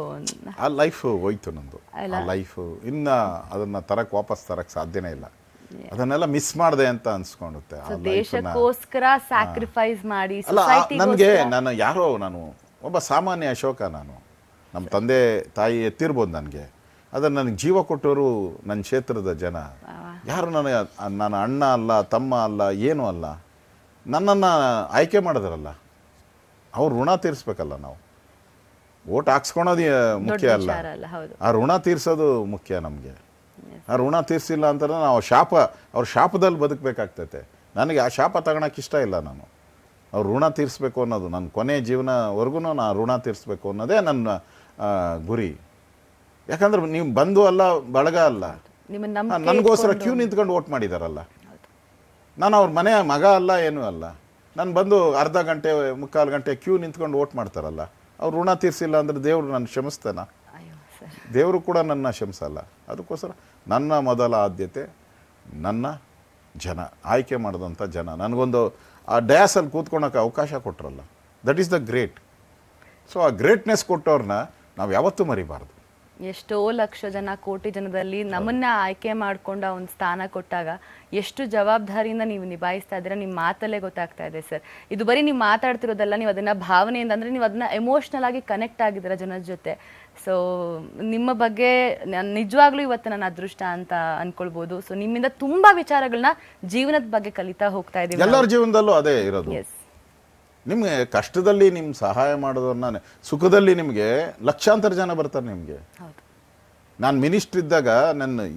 ಆ ಲೈಫ್ ಹೋಯ್ತು ನಂದು. ಆ ಲೈಫ್ ಇನ್ನ ಅದನ್ನ ವಾಪಸ್ ತರಕ್ ಸಾಧ್ಯನೇ ಇಲ್ಲ. ಅದನ್ನೆಲ್ಲ ಮಿಸ್ ಮಾಡಿದೆ ಅಂತ ಅನ್ಸ್ಕೊಂಡುತ್ತೆ. ದೇಶಕ್ಕೋಸ್ಕರ ಸ್ಯಾಕ್ರಿಫೈಸ್ ಮಾಡಿ ನನಗೆ ನಾನು ಒಬ್ಬ ಸಾಮಾನ್ಯ ಅಶೋಕ. ನಾನು ನಮ್ಮ ತಂದೆ ತಾಯಿ ಎತ್ತಿರ್ಬೋದು ನನಗೆ, ಅದನ್ನು ನನಗೆ ಜೀವ ಕೊಟ್ಟವರು ನನ್ನ ಕ್ಷೇತ್ರದ ಜನ. ಯಾರು ನಾನು ಅಣ್ಣ ಅಲ್ಲ, ತಮ್ಮ ಅಲ್ಲ, ಏನೂ ಅಲ್ಲ, ನನ್ನನ್ನು ಆಯ್ಕೆ ಮಾಡಿದ್ರಲ್ಲ, ಅವ್ರು ಋಣ ತೀರಿಸ್ಬೇಕಲ್ಲ. ನಾವು ಓಟ್ ಹಾಕ್ಸ್ಕೊಳೋದು ಮುಖ್ಯ ಅಲ್ಲ, ಆ ಋಣ ತೀರ್ಸೋದು ಮುಖ್ಯ ನಮಗೆ. ಆ ಋಣ ತೀರಿಸಿಲ್ಲ ಅಂತ ನಾವು ಅವ್ರ ಶಾಪದಲ್ಲಿ ಬದುಕಬೇಕಾಗ್ತೈತೆ. ನನಗೆ ಆ ಶಾಪ ತಗೊಳಕ್ಕೆ ಇಷ್ಟ ಇಲ್ಲ. ನಾನು ಅವ್ರು ಋಣ ತೀರಿಸ್ಬೇಕು ಅನ್ನೋದು ನನ್ನ ಕೊನೆ ಜೀವನವರೆಗೂ ನಾನು ಋಣ ತೀರಿಸ್ಬೇಕು ಅನ್ನೋದೇ ನನ್ನ ಗುರಿ. ಯಾಕಂದ್ರೆ ನೀವು ಬಂಧು ಅಲ್ಲ, ಬಳಗ ಅಲ್ಲ, ನನಗೋಸ್ಕರ ಕ್ಯೂ ನಿಂತ್ಕೊಂಡು ವೋಟ್ ಮಾಡಿದಾರಲ್ಲ. ನಾನು ಅವ್ರ ಮನೆ ಮಗ ಅಲ್ಲ, ಏನೂ ಅಲ್ಲ. ನಾನು ಬಂದು ಅರ್ಧ ಗಂಟೆ 3/4 ಗಂಟೆ ಕ್ಯೂ ನಿಂತ್ಕೊಂಡು ವೋಟ್ ಮಾಡ್ತಾರಲ್ಲ, ಅವ್ರು ಋಣ ತೀರಿಸಿಲ್ಲ ಅಂದ್ರೆ ದೇವ್ರು ನಾನು ಕ್ಷಮಿಸ್ತಾನ? ದೇವರು ಕೂಡ ನನ್ನ ಶಂಸಲ್ಲ. ಅದಕ್ಕೋಸ್ಕರ ನನ್ನ ಮೊದಲ ಆದ್ಯತೆ ನನ್ನ ಜನ, ಆಯ್ಕೆ ಮಾಡಿದಂಥ ಜನ. ನನಗೊಂದು ಆ ಡ್ಯಾಸಲ್ಲಿ ಕೂತ್ಕೊಳಕ್ಕೆ ಅವಕಾಶ ಕೊಟ್ಟರಲ್ಲ, that is the great. So ಆ ಗ್ರೇಟ್ನೆಸ್ ಕೊಟ್ಟವ್ರನ್ನ ನಾವು ಯಾವತ್ತೂ ಮರಿಬಾರ್ದು. ಎಷ್ಟೋ ಲಕ್ಷ ಜನ, ಕೋಟಿ ಜನದಲ್ಲಿ ನಮ್ಮನ್ನ ಆಯ್ಕೆ ಮಾಡ್ಕೊಂಡ ಒಂದು ಸ್ಥಾನ ಕೊಟ್ಟಾಗ ಎಷ್ಟು ಜವಾಬ್ದಾರಿಯಿಂದ ನೀವು ನಿಭಾಯಿಸ್ತಾ ಇದ್ದೀರಾ ನಿಮ್ಮ ಮಾತಲ್ಲೇ ಗೊತ್ತಾಗ್ತಾ ಇದೆ ಸರ್. ಇದು ಬರೀ ನೀವು ಮಾತಾಡ್ತಿರೋದಲ್ಲ, ನೀವು ಅದನ್ನ ಭಾವನೆಯಿಂದ, ಅಂದ್ರೆ ನೀವು ಅದನ್ನ ಎಮೋಷ್ನಲ್ ಆಗಿ ಕನೆಕ್ಟ್ ಆಗಿದ್ದೀರಾ ಜನರ ಜೊತೆ. ಸೊ ನಿಮ್ಮ ಬಗ್ಗೆ ನಿಜವಾಗ್ಲೂ ಇವತ್ತು ನನ್ನ ಅದೃಷ್ಟ ಅಂತ ಅನ್ಕೊಳ್ಬೋದು. ಸೊ ನಿಮ್ಮಿಂದ ತುಂಬಾ ವಿಚಾರಗಳನ್ನ ಜೀವನದ ಬಗ್ಗೆ ಕಲಿತಾ ಹೋಗ್ತಾ ಇದೀವಿ. ಎಲ್ಲರ ಜೀವನದಲ್ಲೂ ಅದೇ ಇರೋದು. ಎಸ್, ನಿಮಗೆ ಕಷ್ಟದಲ್ಲಿ ನಿಮ್ಮ ಸಹಾಯ ಮಾಡೋದನ್ನ, ಸುಖದಲ್ಲಿ ನಿಮಗೆ ಲಕ್ಷಾಂತರ ಜನ ಬರ್ತಾರೆ ನಿಮಗೆ. ಹೌದು. ನಾನು ಮಿನಿಸ್ಟರ್ ಇದ್ದಾಗ ನನ್ನ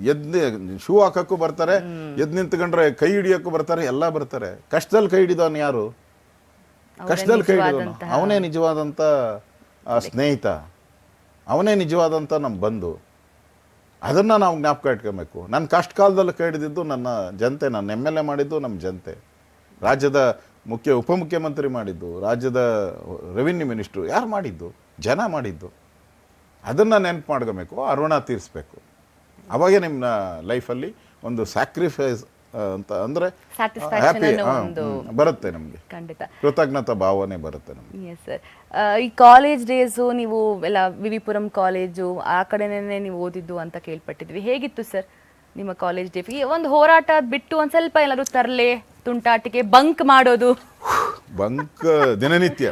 ಶೂ ಹಾಕಕ್ಕೂ ಬರ್ತಾರೆ, ಎದ್ದು ನಿಂತ್ಕೊಂಡ್ರೆ ಕೈ ಹಿಡಿಯೋಕ್ಕೂ ಬರ್ತಾರೆ, ಎಲ್ಲ ಬರ್ತಾರೆ. ಕಷ್ಟದಲ್ಲಿ ಕೈ ಹಿಡಿದವನು ಯಾರು? ಕಷ್ಟದಲ್ಲಿ ಕೈ ಹಿಡಿದವನು ಅವನೇ ನಿಜವಾದಂಥ ಸ್ನೇಹಿತ, ಅವನೇ ನಿಜವಾದಂಥ ನಮ್ಮ ಬಂಧು. ಅದನ್ನು ನಾವು ಜ್ಞಾಪಕ ಇಟ್ಕೊಬೇಕು. ನನ್ನ ಕಷ್ಟ ಕಾಲದಲ್ಲಿ ಕೈ ಹಿಡಿದಿದ್ದು ನನ್ನ ಜನತೆ, ನನ್ನ MLA ಮಾಡಿದ್ದು ನಮ್ಮ ಜನತೆ, ರಾಜ್ಯದ ಉಪಮುಖ್ಯಮಂತ್ರಿ ಮಾಡಿದ್ದು, ರಾಜ್ಯದ ರೆವಿನ್ಯೂ ಮಿನಿಸ್ಟ್ರು ಯಾರು ಮಾಡಿದ್ದು? ಜನ ಮಾಡಿದ್ದು. ಅದನ್ನು ನೆನಪು ಮಾಡ್ಕೋಬೇಕು, ಆ ಋಣ ತೀರಿಸ್ಬೇಕು. ಅವಾಗೇ ನಿಮ್ಮ ಲೈಫಲ್ಲಿ ಒಂದು ಸ್ಯಾಕ್ರಿಫೈಸ್ ಅಂತ ಅಂದರೆ ಹ್ಯಾಪಿ ಬರುತ್ತೆ ನಮಗೆ, ಖಂಡಿತ ಕೃತಜ್ಞತಾ ಭಾವನೆ ಬರುತ್ತೆ ನಮಗೆ. Yes sir. ಈ ಕಾಲೇಜ್ ಡೇಸು ನೀವು ಎಲ್ಲ ವಿವಿಪುರಂ ಕಾಲೇಜು ಆ ಕಡೆನೇ ನೀವು ಓದಿದ್ದು ಅಂತ ಕೇಳ್ಪಟ್ಟಿದ್ವಿ. ಹೇಗಿತ್ತು ಸರ್ ನಿಮ್ಮ ಕಾಲೇಜ್ ಡೇ? ಒಂದು ಹೋರಾಟ ಬಿಟ್ಟು ಒಂದು ಸ್ವಲ್ಪ ಎಲ್ಲರೂ ತರಲೆ, ತುಂಟಾಟಿಕೆ, ಬಂಕ್ ಮಾಡೋದು. ಬಂಕ್ ದಿನನಿತ್ಯ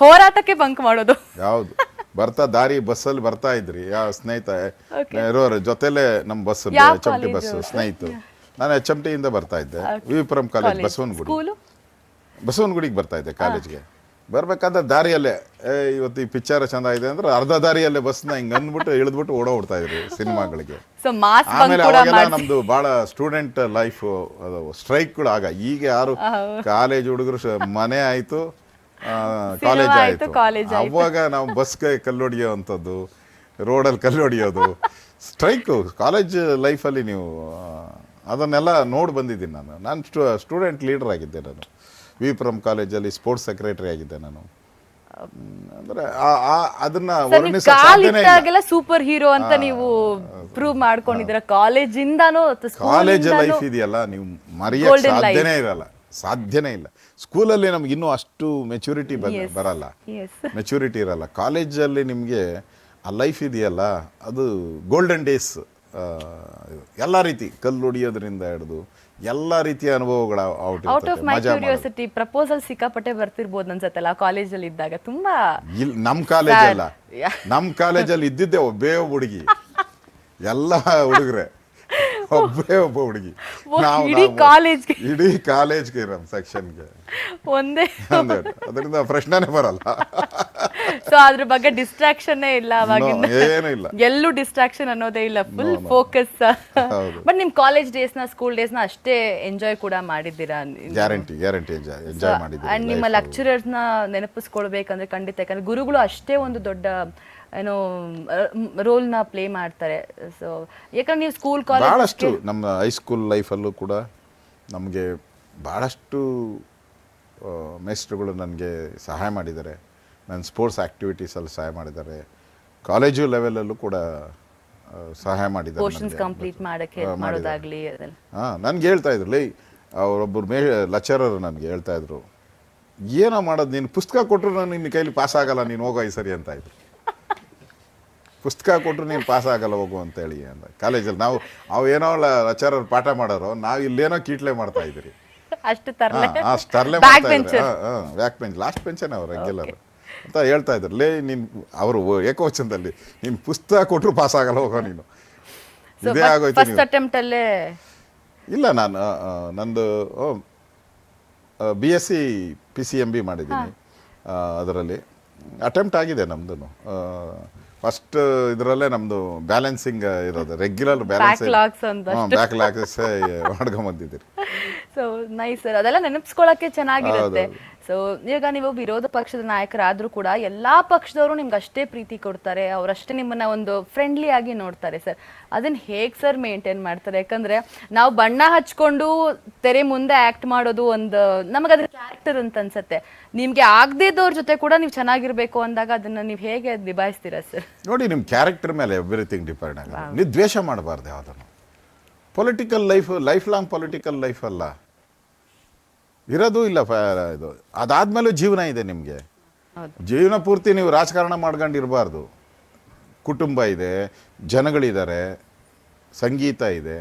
ಹೋರಾಟಕ್ಕೆ ಬಂಕ್ ಮಾಡೋದು. ಯಾವುದು ಬರ್ತಾ ದಾರಿ ಬಸ್ಸಲ್ಲಿ ಬರ್ತಾ ಇದ್ರಿ, ಯಾವ ಸ್ನೇಹಿತ ಇರೋರ ಜೊತೆಲೆ ನಮ್ಮ ಬಸ್ HMT ಬಸ್ ಸ್ನೇಹಿತರು. ನಾನು HMT ಇಂದ ಬರ್ತಾ ಇದ್ದೆ, ವಿವಿಪುರಂ ಕಾಲೇಜ್ ಬಸವನಗುಡಿಗೆ ಬರ್ತಾ ಇದ್ದೆ ಕಾಲೇಜ್ಗೆ. ಬರ್ಬೇಕಾದ್ರೆ ದಾರಿಯಲ್ಲೇ ಇವತ್ತು ಈ ಪಿಕ್ಚರ್ ಚಂದ ಇದೆ ಅಂದ್ರೆ ಅರ್ಧ ದಾರಿಯಲ್ಲೇ ಬಸ್ನ ಹಿಂಗೆ ಅಂದ್ಬಿಟ್ಟು ಇಳಿದ್ಬಿಟ್ಟು ಓಡೋಡ್ತಾ ಇದ್ರಿ ಸಿನಿಮಾಗಳಿಗೆ. ಆಮೇಲೆ ಅವಾಗೆಲ್ಲ ನಮ್ದು ಬಹಳ ಸ್ಟೂಡೆಂಟ್ ಲೈಫ್, ಅದು ಸ್ಟ್ರೈಕ್ ಕೂಡ ಆಗ. ಈಗ ಯಾರು ಕಾಲೇಜ್ ಹುಡುಗರು ಮನೆ ಆಯ್ತು, ಕಾಲೇಜ್ ಆಯ್ತು. ಅವಾಗ ನಾವು ಬಸ್ಗೆ ಕಲ್ಲೊಡಿಯೋ ಅಂಥದ್ದು, ರೋಡಲ್ಲಿ ಕಲ್ಲೊಡಿಯೋದು, ಸ್ಟ್ರೈಕು ಕಾಲೇಜ್ ಲೈಫಲ್ಲಿ ನೀವು ಅದನ್ನೆಲ್ಲ ನೋಡಿ ಬಂದಿದ್ದೀನಿ. ನಾನು ಸ್ಟೂಡೆಂಟ್ ಲೀಡರ್ ಆಗಿದ್ದೆ. ನಾನು ವಿವಿಪುರಂ ಕಾಲೇಜಲ್ಲಿ ಸ್ಪೋರ್ಟ್ಸ್ ಸೆಕ್ರೆಟರಿ ಆಗಿದ್ದೆ. ನಾನು ಅಂದ್ರೆ ಅದನ್ನ ಕಾಲೇಜ್ ಸೂಪರ್ ಹೀರೋ ಅಂತ ನೀವು ಪ್ರೂವ್ ಮಾಡ್ಕೊಂಡಿದ್ದೀರಾ. ಕಾಲೇಜಿಂದಾನು ಕಾಲೇಜ್ ಲೈಫ್ ಇದೆಯಲ್ಲ, ನೀವು ಮರೆಯಕ್ಕೆ ಸಾಧ್ಯನೇ ಇಲ್ಲ. ಸ್ಕೂಲಲ್ಲಿ ನಮ್ಗೆ ಇನ್ನೂ ಅಷ್ಟು ಮೆಚುರಿಟಿ ಬರಲ್ಲ, ಮೆಚುರಿಟಿ ಇರಲ್ಲ. ಕಾಲೇಜಲ್ಲಿ ನಿಮಗೆ ಆ ಲೈಫ್ ಇದೆಯಲ್ಲ, ಅದು ಗೋಲ್ಡನ್ ಡೇಸ್. ಎಲ್ಲ ರೀತಿ ಕಲ್ಲು ಹೊಡಿಯೋದ್ರಿಂದ ಹಿಡಿದು ಎಲ್ಲ ರೀತಿಯ ಅನುಭವಗಳ out of my curiosity proposal ಸಿಕ್ಕಾಪಟ್ಟೆ ಬರ್ತಿರ್ಬೋದು ಅನ್ಸತ್ತಲ್ಲ ಕಾಲೇಜಲ್ಲಿ ಇದ್ದಾಗ? ತುಂಬಾ ನಮ್ಮ ಕಾಲೇಜ್ ಅಲ್ಲ, ನಮ್ಮ ಕಾಲೇಜಲ್ಲಿ ಇದ್ದಿದ್ದೆ ಒಬ್ಬೇ ಒಬ್ಬ ಹುಡುಗಿ, ಎಲ್ಲ ಹುಡುಗರೆ ಒಬ್ಬ ಹುಡುಗಿ. ಇಡೀ ಕಾಲೇಜ್ಗೆ ನಮ್ಮ ಸೆಕ್ಷನ್ಗೆ ಒಂದೇ, ಅದರಿಂದ ಪ್ರಶ್ನೆನೇ ಬರಲ್ಲ. ಸೊ ಅದ್ರ ಬಗ್ಗೆ ಡಿಸ್ಟ್ರಾಕ್ಷನ್ ಇಲ್ಲ, ಅವಾಗಿಂದ ಏನೂ ಇಲ್ಲ, ಎಲ್ಲೂ ಡಿಸ್ಟ್ರಾಕ್ಷನ್ ಅನ್ನೋದೇ ಇಲ್ಲ, ಫುಲ್ ಫೋಕಸ್. ಬಟ್ ನಿಮ್ ಕಾಲೇಜ್ ಡೇಸ್ ನ, ಸ್ಕೂಲ್ ಡೇಸ್ ನ ಅಷ್ಟೇ ಎಂಜಾಯ್ ಕೂಡ ಮಾಡಿದ್ದೀರಾ? ಗ್ಯಾರಂಟಿ ಎಂಜಾಯ್ ಮಾಡಿದ್ದೀವಿ. ಅಂಡ್ ನಿಮ್ಮ ಲೆಕ್ಚರರ್ಸ್ ನ ನೆನಪಿಸ್ಕೊಳ್ಬೇಕಂದ್ರೆ ಖಂಡಿತ, ಯಾಕಂದ್ರೆ ಗುರುಗಳು ಅಷ್ಟೇ ಒಂದು ದೊಡ್ಡ ಏನೋ ರೋಲ್ನ ಪ್ಲೇ ಮಾಡ್ತಾರೆ. ಸೊ ಯಾಕಂದ್ರೆ ನೀವು ಸ್ಕೂಲ್ ಕಾಲೇಜ್ ಭಾಳಷ್ಟು ನಮ್ಮ ಹೈಸ್ಕೂಲ್ ಲೈಫಲ್ಲೂ ಕೂಡ ನಮಗೆ ಭಾಳಷ್ಟು ಮೇಸ್ಟ್ರುಗಳು ನನಗೆ ಸಹಾಯ ಮಾಡಿದ್ದಾರೆ. ನನ್ನ ಸ್ಪೋರ್ಟ್ಸ್ ಆ್ಯಕ್ಟಿವಿಟೀಸಲ್ಲಿ ಸಹಾಯ ಮಾಡಿದ್ದಾರೆ. ಕಾಲೇಜು ಲೆವೆಲಲ್ಲೂ ಕೂಡ ಸಹಾಯ ಮಾಡಿದ್ದಾರೆ. ಪೋರ್ಷನ್ಸ್ ಕಂಪ್ಲೀಟ್ ಮಾಡೋಕ್ಕೆ ಮಾಡೋದಾಗಲಿ ನನಗೆ ಹೇಳ್ತಾ ಇದ್ರು, ಅವರೊಬ್ಬರು ಲೆಕ್ಚರರ್ ನನಗೆ ಹೇಳ್ತಾ ಇದ್ರು, ಏನೋ ಮಾಡೋದು ನೀನು ಪುಸ್ತಕ ಕೊಟ್ಟರು ನಾನು ನಿನ್ನ ಕೈಲಿ ಪಾಸ್ ಆಗಲ್ಲ, ನೀನು ಹೋಗೋ ಈ ಸರಿ ಅಂತ ಇದ್ರು. ಪುಸ್ತಕ ಕೊಟ್ಟರು ನೀನು ಪಾಸ್ ಆಗಲ್ಲ ಹೋಗು ಅಂತೇಳಿ ಅಂದ. ಕಾಲೇಜಲ್ಲಿ ನಾವು ಏನೋ ಲೆಕ್ಚರರ್ ಪಾಠ ಮಾಡೋರು, ನಾವು ಇಲ್ಲೇನೋ ಕೀಟ್ಲೆ ಮಾಡ್ತಾ ಇದ್ರಿ, ಅಷ್ಟು ತರಲೆ ಮಾಡ್ತಾ ಇದ್ರು. ಬ್ಯಾಕ್ ಬೆಂಚ್, ಲಾಸ್ಟ್ ಬೆಂಚೇನೆ ಅವ್ರು ಹಂಗೆಲ್ಲರು ಅಂತ ಹೇಳ್ತಾ ಇದ್ರು. ನೀನು ಅವರು ಏಕವಚನದಲ್ಲಿ, ನೀನು ಪುಸ್ತಕ ಕೊಟ್ಟರು ಪಾಸ್ ಆಗಲ್ಲ ಹೋಗೋ ನೀನು, ಇದೇ ಆಗೋಯ್ತು. ಇಲ್ಲ, ನಂದು BSc PCMB ಮಾಡಿದ್ದೀನಿ. ಅದರಲ್ಲಿ ಅಟೆಂಪ್ಟ್ ಆಗಿದೆ ನಮ್ದು. ಫಸ್ಟ್ ಇದರಲ್ಲೇ ನಮ್ದು ಬ್ಯಾಲೆನ್ಸಿಂಗ್ ಇರೋದು, ರೆಗ್ಯುಲರ್ ಬ್ಯಾಲೆನ್ಸ್ ಬ್ಯಾಕ್ಲಾಗ್ಸ್ ಮಾಡ್ಕೊಂಬಂದಿದ್ದೀರಿ. ಸೊ ಸೊ ನೈಸ್ ಸರ್, ಅದೆಲ್ಲ ನೆನಪಿಸ್ಕೊಳಕ್ಕೆ ಚೆನ್ನಾಗಿರುತ್ತೆ. ಸೊ ಈಗ ನೀವು ವಿರೋಧ ಪಕ್ಷದ ನಾಯಕರಾದ್ರೂ ಕೂಡ ಎಲ್ಲಾ ಪಕ್ಷದವರು ನಿಮ್ಗೆ ಅಷ್ಟೇ ಪ್ರೀತಿ ಕೊಡ್ತಾರೆ, ಅವರಷ್ಟೇ ನಿಮ್ಮನ್ನ ಒಂದು ಫ್ರೆಂಡ್ಲಿ ಆಗಿ ನೋಡ್ತಾರೆ ಸರ್. ಅದನ್ನ ಹೇಗ್ ಸರ್ ಮೇಂಟೈನ್ ಮಾಡ್ತಾರೆ? ಯಾಕಂದ್ರೆ ನಾವು ಬಣ್ಣ ಹಚ್ಕೊಂಡು ತೆರೆ ಮುಂದೆ ಆಕ್ಟ್ ಮಾಡೋದು ಒಂದು ನಮಗೆ ಅದ್ರ ಕ್ಯಾರೆಕ್ಟರ್ ಅಂತ ಅನ್ಸತ್ತೆ. ನಿಮ್ಗೆ ಆಗದೇ ಇದ್ದವ್ರ ಜೊತೆ ಕೂಡ ನೀವು ಚೆನ್ನಾಗಿರ್ಬೇಕು ಅಂದಾಗ ಅದನ್ನ ನೀವು ಹೇಗೆ ನಿಭಾಯಿಸ್ತೀರಾ ಸರ್? ನೋಡಿ, ನಿಮ್ಮ ಕ್ಯಾರೆಕ್ಟರ್ ಮೇಲೆ ಎವ್ರಿಥಿಂಗ್ ಡಿಪೆಂಡ್ ಆಗುತ್ತೆ. ನೀವು ದ್ವೇಷ ಮಾಡಬಾರ್ದು ಯಾವುದನ್ನು. Political life long political life ಅಲ್ಲ ಇರೋದು, ಇಲ್ಲ ಇದು ಅದಾದ್ಮೇಲೂ ಜೀವನ ಇದೆ ನಿಮಗೆ. ಜೀವನ ಪೂರ್ತಿ ನೀವು ರಾಜಕಾರಣ ಮಾಡ್ಕೊಂಡಿರಬಾರ್ದು. ಕುಟುಂಬ ಇದೆ, ಜನಗಳಿದ್ದಾರೆ, ಸಂಗೀತ ಇದೆ,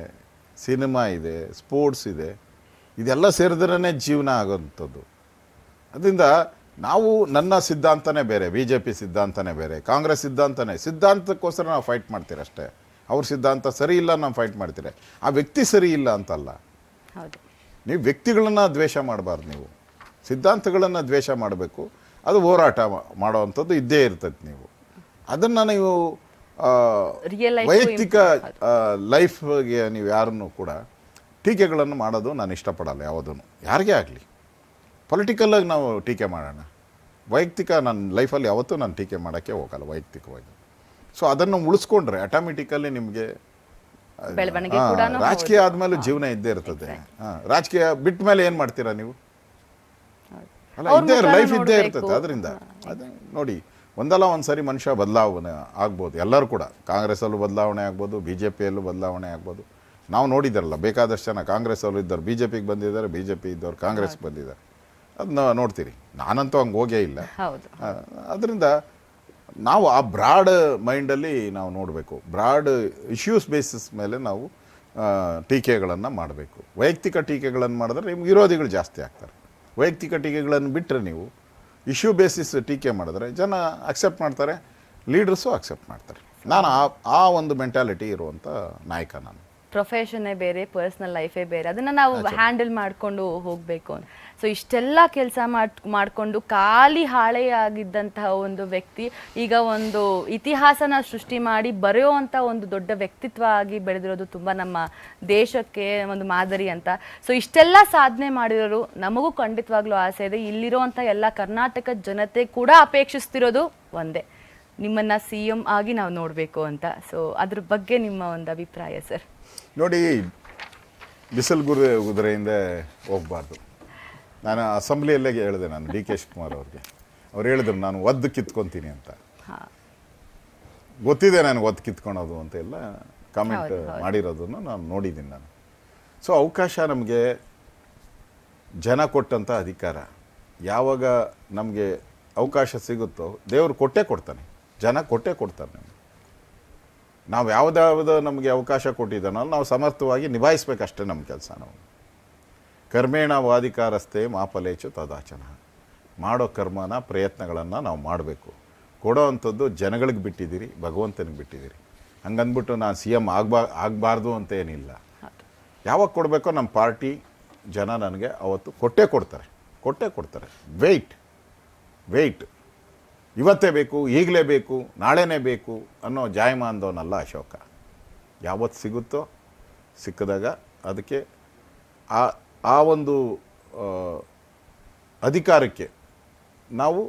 ಸಿನಿಮಾ ಇದೆ, ಸ್ಪೋರ್ಟ್ಸ್ ಇದೆ, ಇದೆಲ್ಲ ಸೇರಿದ್ರೇ ಜೀವನ ಆಗೋಂಥದ್ದು. ಅದರಿಂದ ನಾವು ನನ್ನ ಸಿದ್ಧಾಂತನೇ ಬೇರೆ, BJP ಸಿದ್ಧಾಂತನೇ ಬೇರೆ, ಕಾಂಗ್ರೆಸ್ ಸಿದ್ಧಾಂತಕ್ಕೋಸ್ಕರ ನಾವು ಫೈಟ್ ಮಾಡ್ತೀರ ಅಷ್ಟೇ. ಅವ್ರ ಸಿದ್ಧಾಂತ ಸರಿ ಇಲ್ಲ, ನಾವು ಫೈಟ್ ಮಾಡ್ತೀರಿ. ಆ ವ್ಯಕ್ತಿ ಸರಿ ಇಲ್ಲ ಅಂತಲ್ಲ. ಹೌದು, ನೀವು ವ್ಯಕ್ತಿಗಳನ್ನು ದ್ವೇಷ ಮಾಡಬಾರ್ದು, ನೀವು ಸಿದ್ಧಾಂತಗಳನ್ನು ದ್ವೇಷ ಮಾಡಬೇಕು. ಅದು ಹೋರಾಟ ಮಾಡೋವಂಥದ್ದು ಇದ್ದೇ ಇರ್ತದೆ. ನೀವು ಅದನ್ನು ನೀವು ವೈಯಕ್ತಿಕ ಲೈಫ್ಗೆ ನೀವು ಯಾರನ್ನು ಕೂಡ ಟೀಕೆಗಳನ್ನು ಮಾಡೋದು ನಾನು ಇಷ್ಟಪಡಲ್ಲ. ಯಾವುದನ್ನು ಯಾರಿಗೇ ಆಗಲಿ ಪೊಲಿಟಿಕಲ್ಲಾಗಿ ನಾವು ಟೀಕೆ ಮಾಡೋಣ, ವೈಯಕ್ತಿಕ ನನ್ನ ಲೈಫಲ್ಲಿ ಯಾವತ್ತೂ ನಾನು ಟೀಕೆ ಮಾಡೋಕ್ಕೆ ಹೋಗಲ್ಲ ವೈಯಕ್ತಿಕವಾಗಿ. ಸೊ ಅದನ್ನು ಉಳಿಸ್ಕೊಂಡ್ರೆ ಆಟೋಮೆಟಿಕಲಿ ನಿಮಗೆ ರಾಜಕೀಯ ಆದ್ಮೇಲೆ ಜೀವನ ಇದ್ದೇ ಇರ್ತದೆ. ರಾಜಕೀಯ ಬಿಟ್ಟ ಮೇಲೆ ಏನು ಮಾಡ್ತೀರಾ ನೀವು? ಅಲ್ಲ, ಲೈಫ್ ಇದ್ದೇ ಇರ್ತದೆ. ಅದರಿಂದ ಅದೇ ನೋಡಿ, ಒಂದಲ್ಲ ಒಂದು ಸರಿ ಮನುಷ್ಯ ಬದಲಾವಣೆ ಆಗ್ಬೋದು. ಎಲ್ಲರೂ ಕೂಡ ಕಾಂಗ್ರೆಸ್ಸಲ್ಲೂ ಬದಲಾವಣೆ ಆಗ್ಬೋದು, BJPಯಲ್ಲೂ ಬದಲಾವಣೆ ಆಗ್ಬೋದು. ನಾವು ನೋಡಿದಾರಲ್ಲ, ಬೇಕಾದಷ್ಟು ಜನ ಕಾಂಗ್ರೆಸ್ಸಲ್ಲೂ ಇದ್ದವ್ರು BJPಗೆ ಬಂದಿದ್ದಾರೆ, BJP ಇದ್ದವ್ರು ಕಾಂಗ್ರೆಸ್ಗೆ ಬಂದಿದ್ದಾರೆ. ಅದನ್ನ ನೋಡ್ತೀರಿ. ನಾನಂತೂ ಹಂಗೆ ಹೋಗೇ ಇಲ್ಲ. ಅದರಿಂದ ನಾವು ಆ ಬ್ರಾಡ್ ಮೈಂಡಲ್ಲಿ ನಾವು ನೋಡಬೇಕು. ಬ್ರಾಡ್ ಇಶ್ಯೂಸ್ ಬೇಸಿಸ್ ಮೇಲೆ ನಾವು ಟೀಕೆಗಳನ್ನು ಮಾಡಬೇಕು. ವೈಯಕ್ತಿಕ ಟೀಕೆಗಳನ್ನು ಮಾಡಿದ್ರೆ ನಿಮ್ಗೆ ವಿರೋಧಿಗಳು ಜಾಸ್ತಿ ಆಗ್ತಾರೆ. ವೈಯಕ್ತಿಕ ಟೀಕೆಗಳನ್ನು ಬಿಟ್ಟರೆ ನೀವು ಇಶ್ಯೂ ಬೇಸಿಸ್ ಟೀಕೆ ಮಾಡಿದ್ರೆ ಜನ ಅಕ್ಸೆಪ್ಟ್ ಮಾಡ್ತಾರೆ, ಲೀಡರ್ಸು ಅಕ್ಸೆಪ್ಟ್ ಮಾಡ್ತಾರೆ. ನಾನು ಆ ಒಂದು ಮೆಂಟಾಲಿಟಿ ಇರುವಂಥ ನಾಯಕ ನಾನು. ಪ್ರೊಫೆಷನ್ನೇ ಬೇರೆ, ಪರ್ಸ್ನಲ್ ಲೈಫೇ ಬೇರೆ, ಅದನ್ನ ನಾವು ಹ್ಯಾಂಡಲ್ ಮಾಡ್ಕೊಂಡು ಹೋಗ್ಬೇಕು. ಸೊ ಇಷ್ಟೆಲ್ಲ ಕೆಲಸ ಮಾಡಿಕೊಂಡು ಖಾಲಿ ಹಾಳೆಯಾಗಿದ್ದಂತಹ ಒಂದು ವ್ಯಕ್ತಿ ಈಗ ಒಂದು ಇತಿಹಾಸನ ಸೃಷ್ಟಿ ಮಾಡಿ ಬರೆಯುವಂಥ ಒಂದು ದೊಡ್ಡ ವ್ಯಕ್ತಿತ್ವ ಆಗಿ ಬೆಳೆದಿರೋದು ತುಂಬ ನಮ್ಮ ದೇಶಕ್ಕೆ ಒಂದು ಮಾದರಿ ಅಂತ. ಸೊ ಇಷ್ಟೆಲ್ಲ ಸಾಧನೆ ಮಾಡಿರೋರು ನಮಗೂ ಖಂಡಿತವಾಗ್ಲೂ ಆಸೆ ಇದೆ. ಇಲ್ಲಿರುವಂಥ ಎಲ್ಲ ಕರ್ನಾಟಕ ಜನತೆ ಕೂಡ ಅಪೇಕ್ಷಿಸ್ತಿರೋದು ಒಂದೇ, ನಿಮ್ಮನ್ನ CM ಆಗಿ ನಾವು ನೋಡಬೇಕು ಅಂತ. ಸೊ ಅದ್ರ ಬಗ್ಗೆ ನಿಮ್ಮ ಒಂದು ಅಭಿಪ್ರಾಯ ಸರ್? ನೋಡಿ, ಬಿಸಿಲು ಕುದುರೆಯಿಂದ ಹೋಗಬಾರ್ದು. ನಾನು ಅಸೆಂಬ್ಲಿಯಲ್ಲೇ ಹೇಳಿದೆ, ನಾನು DK ಶಿವಕುಮಾರ್ ಅವ್ರಿಗೆ. ಅವ್ರು ಹೇಳಿದ್ರು ನಾನು ಒದ್ದು ಕಿತ್ಕೊತೀನಿ ಅಂತ. ಗೊತ್ತಿದೆ ನನಗೆ ಒದ್ದು ಕಿತ್ಕೊಳೋದು ಅಂತ ಎಲ್ಲ ಕಾಮೆಂಟ್ ಮಾಡಿರೋದನ್ನು ನಾನು ನೋಡಿದ್ದೀನಿ ನಾನು. ಸೊ ಅವಕಾಶ ನಮಗೆ ಜನ ಕೊಟ್ಟಂಥ ಅಧಿಕಾರ. ಯಾವಾಗ ನಮಗೆ ಅವಕಾಶ ಸಿಗುತ್ತೋ ದೇವರು ಕೊಟ್ಟೇ ಕೊಡ್ತಾನೆ, ಜನ ಕೊಟ್ಟೇ ಕೊಡ್ತಾರೆ ನಮಗೆ. ನಾವು ಯಾವುದಾವುದು ನಮಗೆ ಅವಕಾಶ ಕೊಟ್ಟಿದ್ದಾನೋ ನಾವು ಸಮರ್ಥವಾಗಿ ನಿಭಾಯಿಸ್ಬೇಕಷ್ಟೇ ನಮ್ಮ ಕೆಲಸ. ನಾವು ಕರ್ಮೇಣ ವಾಧಿಕಾರಸ್ಥೆ ಮಾಫಲೇಚು ತದಾಚನ. ಮಾಡೋ ಕರ್ಮನ ಪ್ರಯತ್ನಗಳನ್ನು ನಾವು ಮಾಡಬೇಕು. ಕೊಡೋ ಅಂಥದ್ದು ಜನಗಳಿಗೆ ಬಿಟ್ಟಿದ್ದೀರಿ, ಭಗವಂತನಿಗೆ ಬಿಟ್ಟಿದ್ದೀರಿ. ಹಂಗಂದ್ಬಿಟ್ಟು ನಾನು CM ಆಗಬಾರ್ದು ಅಂತ ಏನಿಲ್ಲ. ಯಾವಾಗ ಕೊಡಬೇಕೋ ನಮ್ಮ ಪಾರ್ಟಿ ಜನ ನನಗೆ ಅವತ್ತು ಕೊಟ್ಟೇ ಕೊಡ್ತಾರೆ. ವೆಯ್ಟ್ ಇವತ್ತೇ ಬೇಕು, ಈಗಲೇ ಬೇಕು, ನಾಳೆನೇ ಬೇಕು ಅನ್ನೋ ಜಾಯಮಾನದವನಲ್ಲ ಅಶೋಕ. ಯಾವತ್ತು ಸಿಗುತ್ತೋ ಸಿಕ್ಕಿದಾಗ ಅದಕ್ಕೆ ಆ ಒಂದು ಅಧಿಕಾರಕ್ಕೆ ನಾವು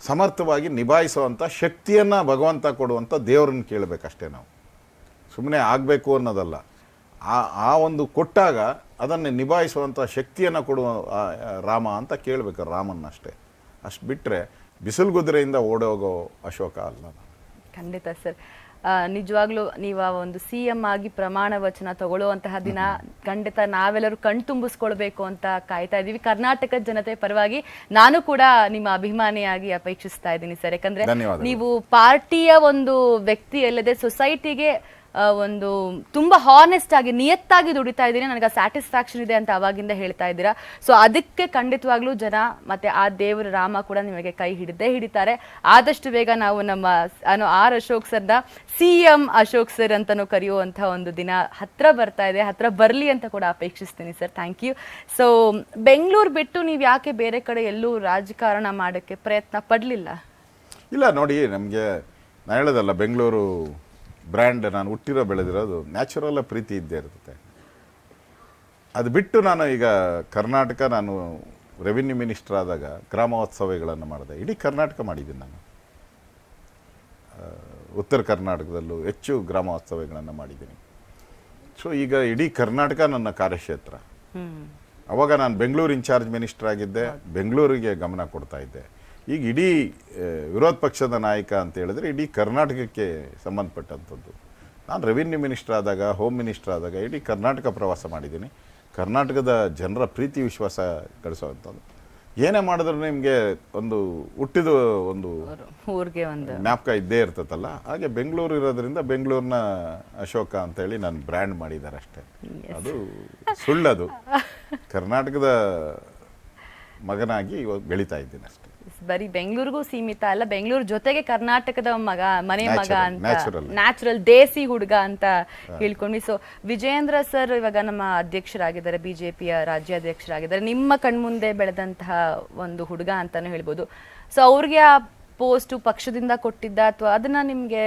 ಸಮರ್ಥವಾಗಿ ನಿಭಾಯಿಸುವಂಥ ಶಕ್ತಿಯನ್ನು ಭಗವಂತ ಕೊಡುವಂಥ ದೇವ್ರನ್ನ ಕೇಳಬೇಕಷ್ಟೇ. ನಾವು ಸುಮ್ಮನೆ ಆಗಬೇಕು ಅನ್ನೋದಲ್ಲ. ಆ ಒಂದು ಕೊಟ್ಟಾಗ ಅದನ್ನು ನಿಭಾಯಿಸುವಂಥ ಶಕ್ತಿಯನ್ನು ಕೊಡುವ ರಾಮ ಅಂತ ಕೇಳಬೇಕು, ರಾಮನ್ನಷ್ಟೇ. ಅಷ್ಟು ಬಿಟ್ಟರೆ ಬಿಸಿಲು ಕುದುರೆಯಿಂದ ಓಡೋಗೋ ಅಶೋಕ ಅಲ್ಲ. ಖಂಡಿತ ಸರ್. ನಿಜವಾಗ್ಲೂ ನೀವು ಒಂದು CM ಆಗಿ ಪ್ರಮಾಣ ವಚನ ತಗೊಳ್ಳುವಂತಹ ದಿನ ಖಂಡಿತ ನಾವೆಲ್ಲರೂ ಕಣ್ತುಂಬಿಸ್ಕೊಳ್ಬೇಕು ಅಂತ ಕಾಯ್ತಾ ಇದ್ದೀವಿ. ಕರ್ನಾಟಕದ ಜನತೆ ಪರವಾಗಿ ನಾನು ಕೂಡ ನಿಮ್ಮ ಅಭಿಮಾನಿಯಾಗಿ ಅಪೇಕ್ಷಿಸ್ತಾ ಇದ್ದೀನಿ ಸರ್. ಯಾಕಂದ್ರೆ ನೀವು ಪಾರ್ಟಿಯ ಒಂದು ವ್ಯಕ್ತಿ ಅಲ್ಲದೆ ಸೊಸೈಟಿಗೆ ಒಂದು ತುಂಬಾ ಹಾನೆಸ್ಟ್ ಆಗಿ ನಿಯತ್ತಾಗಿ ದುಡಿತಾ ಇದ್ದೀನಿ, ನನಗೆ ಸ್ಯಾಟಿಸ್ಫ್ಯಾಕ್ಷನ್ ಇದೆ ಅಂತ ಅವಾಗಿಂದ ಹೇಳ್ತಾ ಇದ್ದೀರಾ. ಸೊ ಅದಕ್ಕೆ ಖಂಡಿತವಾಗ್ಲೂ ಜನ ಮತ್ತೆ ಆ ದೇವರ ರಾಮ ಕೂಡ ನಿಮಗೆ ಕೈ ಹಿಡಿತಾರೆ. ಆದಷ್ಟು ಬೇಗ ನಾವು ನಮ್ಮ R ಅಶೋಕ್ ಸರ್ನ CM ಅಶೋಕ್ ಸರ್ ಅಂತಾನು ಕರೆಯುವಂತಹ ಒಂದು ದಿನ ಹತ್ರ ಬರ್ತಾ ಇದೆ, ಹತ್ರ ಬರಲಿ ಅಂತ ಕೂಡ ಅಪೇಕ್ಷಿಸ್ತೀನಿ sir. Thank you. So Bengaluru ಬಿಟ್ಟು ನೀವು ಯಾಕೆ ಬೇರೆ ಕಡೆ ಎಲ್ಲೂ ರಾಜಕಾರಣ ಮಾಡೋಕ್ಕೆ ಪ್ರಯತ್ನ ಪಡಲಿಲ್ಲ? ಇಲ್ಲ ನೋಡಿ, ನಮಗೆ ನಾನು ಹೇಳೋದಲ್ಲ, ಬೆಂಗಳೂರು ಬ್ರ್ಯಾಂಡ್ ನಾನು ಹುಟ್ಟಿರೋ ಬೆಳೆದಿರೋದು ನ್ಯಾಚುರಲ್ ಪ್ರೀತಿ ಇದ್ದೇ ಇರುತ್ತೆ. ಅದು ಬಿಟ್ಟು ನಾನು ಈಗ ಕರ್ನಾಟಕ ನಾನು ರೆವಿನ್ಯೂ ಮಿನಿಸ್ಟರ್ ಆದಾಗ ಗ್ರಾಮೋತ್ಸವಗಳನ್ನು ಮಾಡಿದೆ. ಇಡೀ ಕರ್ನಾಟಕ ಮಾಡಿದ್ದೀನಿ ನಾನು. ಉತ್ತರ ಕರ್ನಾಟಕದಲ್ಲೂ ಹೆಚ್ಚು ಗ್ರಾಮೋತ್ಸವಗಳನ್ನು ಮಾಡಿದ್ದೀನಿ. ಸೊ ಈಗ ಇಡೀ ಕರ್ನಾಟಕ ನನ್ನ ಕಾರ್ಯಕ್ಷೇತ್ರ. ಅವಾಗ ನಾನು ಬೆಂಗಳೂರು ಇನ್ಚಾರ್ಜ್ ಮಿನಿಸ್ಟರ್ ಆಗಿದ್ದೆ, ಬೆಂಗಳೂರಿಗೆ ಗಮನ ಕೊಡ್ತಾ ಇದ್ದೆ. ಈಗ ಇಡೀ ವಿರೋಧ ಪಕ್ಷದ ನಾಯಕ ಅಂತ ಹೇಳಿದ್ರೆ ಇಡೀ ಕರ್ನಾಟಕಕ್ಕೆ ಸಂಬಂಧಪಟ್ಟಂಥದ್ದು. ನಾನು ರೆವಿನ್ಯೂ ಮಿನಿಸ್ಟರ್ ಆದಾಗ, ಹೋಮ್ ಮಿನಿಸ್ಟರ್ ಆದಾಗ ಇಡೀ ಕರ್ನಾಟಕ ಪ್ರವಾಸ ಮಾಡಿದ್ದೀನಿ. ಕರ್ನಾಟಕದ ಜನರ ಪ್ರೀತಿ ವಿಶ್ವಾಸ ಗಳಿಸೋವಂಥದ್ದು. ಏನೇ ಮಾಡಿದ್ರು ನಿಮಗೆ ಒಂದು ಹುಟ್ಟಿದ ಒಂದು ಊರಿಗೆ ಒಂದು ಜ್ಞಾಪಕ ಇದ್ದೇ ಇರ್ತದಲ್ಲ. ಹಾಗೆ ಬೆಂಗಳೂರು ಇರೋದ್ರಿಂದ ಬೆಂಗಳೂರಿನ ಅಶೋಕ ಅಂತೇಳಿ ನಾನು ಬ್ರ್ಯಾಂಡ್ ಮಾಡಿದ್ದಾರೆ ಅಷ್ಟೇ. ಅದು ಸುಳ್ಳದು. ಕರ್ನಾಟಕದ ಮಗನಾಗಿ ಇವಾಗ ಬೆಳೀತಾ ಇದ್ದೀನಿ ಅಷ್ಟೇ. ಬರೀ ಬೆಂಗಳೂರಿಗೂ ಸೀಮಿತ ಅಲ್ಲ, ಬೆಂಗಳೂರು ಜೊತೆಗೆ ಕರ್ನಾಟಕದ ಮಗ, ಮನೆ ಮಗ ಅಂತ, ನ್ಯಾಚುರಲ್ ದೇಸಿ ಹುಡುಗ ಅಂತ ಹೇಳ್ಕೊಂಡ್ವಿ. ಸೊ ವಿಜಯೇಂದ್ರ ಸರ್ ಇವಾಗ ನಮ್ಮ ಅಧ್ಯಕ್ಷರಾಗಿದ್ದಾರೆ, ಬಿಜೆಪಿಯ ರಾಜ್ಯಾಧ್ಯಕ್ಷರಾಗಿದ್ದಾರೆ. ನಿಮ್ಮ ಕಣ್ಮುಂದೆ ಬೆಳೆದಂತಹ ಒಂದು ಹುಡುಗ ಅಂತಾನು ಹೇಳ್ಬೋದು. ಸೊ ಅವ್ರಿಗೆ ಆ ಪೋಸ್ಟು ಪಕ್ಷದಿಂದ ಕೊಟ್ಟಿದ್ದ ಅಥವಾ ಅದನ್ನ ನಿಮ್ಗೆ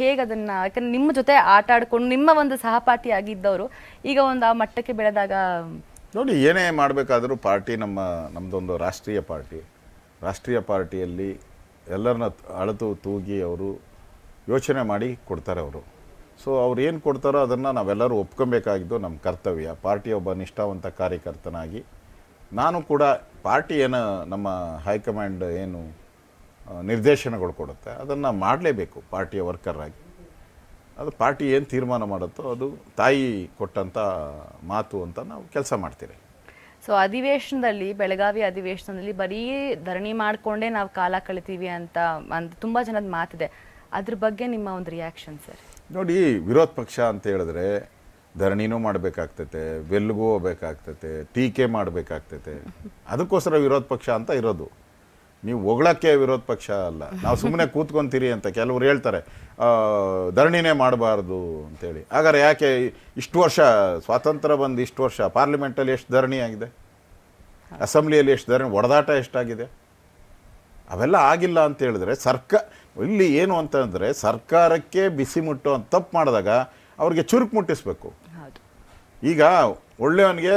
ಹೇಗೆ ಅದನ್ನ, ಯಾಕಂದ್ರೆ ನಿಮ್ಮ ಜೊತೆ ಆಟ ಆಡ್ಕೊಂಡು ನಿಮ್ಮ ಒಂದು ಸಹಪಾಠಿ ಆಗಿದ್ದವರು ಈಗ ಒಂದು ಆ ಮಟ್ಟಕ್ಕೆ ಬೆಳೆದಾಗ ನೋಡಿ, ಏನೇ ಮಾಡಬೇಕಾದ್ರೂ ಪಾರ್ಟಿ ನಮ್ಮದೊಂದು ರಾಷ್ಟ್ರೀಯ ಪಾರ್ಟಿಯಲ್ಲಿ ಎಲ್ಲರನ್ನ ಅಳತು ತೂಗಿ ಅವರು ಯೋಚನೆ ಮಾಡಿ ಕೊಡ್ತಾರೆ ಅವರು. ಸೊ ಅವ್ರು ಏನು ಕೊಡ್ತಾರೋ ಅದನ್ನು ನಾವೆಲ್ಲರೂ ಒಪ್ಕೊಬೇಕಾಗಿದ್ದು ನಮ್ಮ ಕರ್ತವ್ಯ. ಪಾರ್ಟಿಯ ಒಬ್ಬ ನಿಷ್ಠಾವಂತ ಕಾರ್ಯಕರ್ತನಾಗಿ ನಾನು ಕೂಡ ಪಾರ್ಟಿ ಏನು ನಮ್ಮ ಹೈಕಮಾಂಡ್ ಏನು ನಿರ್ದೇಶನಗಳು ಕೊಡುತ್ತೆ ಅದನ್ನು ಮಾಡಲೇಬೇಕು. ಪಾರ್ಟಿಯ ವರ್ಕರ್ ಆಗಿ ಅದು ಪಾರ್ಟಿ ಏನು ತೀರ್ಮಾನ ಮಾಡುತ್ತೋ ಅದು ತಾಯಿ ಕೊಟ್ಟಂಥ ಮಾತು ಅಂತ ನಾವು ಕೆಲಸ ಮಾಡ್ತೀವಿ. ಸೊ ಅಧಿವೇಶನದಲ್ಲಿ, ಬೆಳಗಾವಿ ಅಧಿವೇಶನದಲ್ಲಿ ಬರೀ ಧರಣಿ ಮಾಡಿಕೊಂಡೇ ನಾವು ಕಾಲ ಕಳಿತೀವಿ ಅಂತ ತುಂಬ ಜನದ ಮಾತಿದೆ. ಅದ್ರ ಬಗ್ಗೆ ನಿಮ್ಮ ಒಂದು ರಿಯಾಕ್ಷನ್ ಸರ್? ನೋಡಿ, ವಿರೋಧ ಪಕ್ಷ ಅಂತ ಹೇಳಿದ್ರೆ ಧರಣಿನೂ ಮಾಡಬೇಕಾಗ್ತೈತೆ, ಬೆಲ್ಗೂ ಹೋಗ್ಬೇಕಾಗ್ತೈತೆ, ಟೀಕೆ ಮಾಡಬೇಕಾಗ್ತೈತೆ. ಅದಕ್ಕೋಸ್ಕರ ವಿರೋಧ ಪಕ್ಷ ಅಂತ ಇರೋದು. ನೀವು ಹೊಗಳಕ್ಕೆ ವಿರೋಧ ಪಕ್ಷ ಅಲ್ಲ. ನಾವು ಸುಮ್ಮನೆ ಕೂತ್ಕೊಂತೀರಿ ಅಂತ ಕೆಲವರು ಹೇಳ್ತಾರೆ, ಧರಣಿನೇ ಮಾಡಬಾರ್ದು ಅಂತೇಳಿ. ಹಾಗಾದ್ರೆ ಯಾಕೆ ಇಷ್ಟು ವರ್ಷ ಸ್ವಾತಂತ್ರ್ಯ ಬಂದು ಇಷ್ಟು ವರ್ಷ ಪಾರ್ಲಿಮೆಂಟಲ್ಲಿ ಎಷ್ಟು ಧರಣಿ ಆಗಿದೆ, ಅಸೆಂಬ್ಲಿಯಲ್ಲಿ ಎಷ್ಟು ಧರಣಿ, ಒಡೆದಾಟ ಎಷ್ಟಾಗಿದೆ? ಅವೆಲ್ಲ ಆಗಿಲ್ಲ ಅಂತ ಹೇಳಿದ್ರೆ ಇಲ್ಲಿ ಏನು ಅಂತಂದರೆ ಸರ್ಕಾರಕ್ಕೆ ಬಿಸಿ ಮುಟ್ಟೋ ಅಂತ ತಪ್ಪು ಮಾಡಿದಾಗ ಅವ್ರಿಗೆ ಚುರುಕು ಮುಟ್ಟಿಸ್ಬೇಕು. ಈಗ ಒಳ್ಳೆಯವನಿಗೆ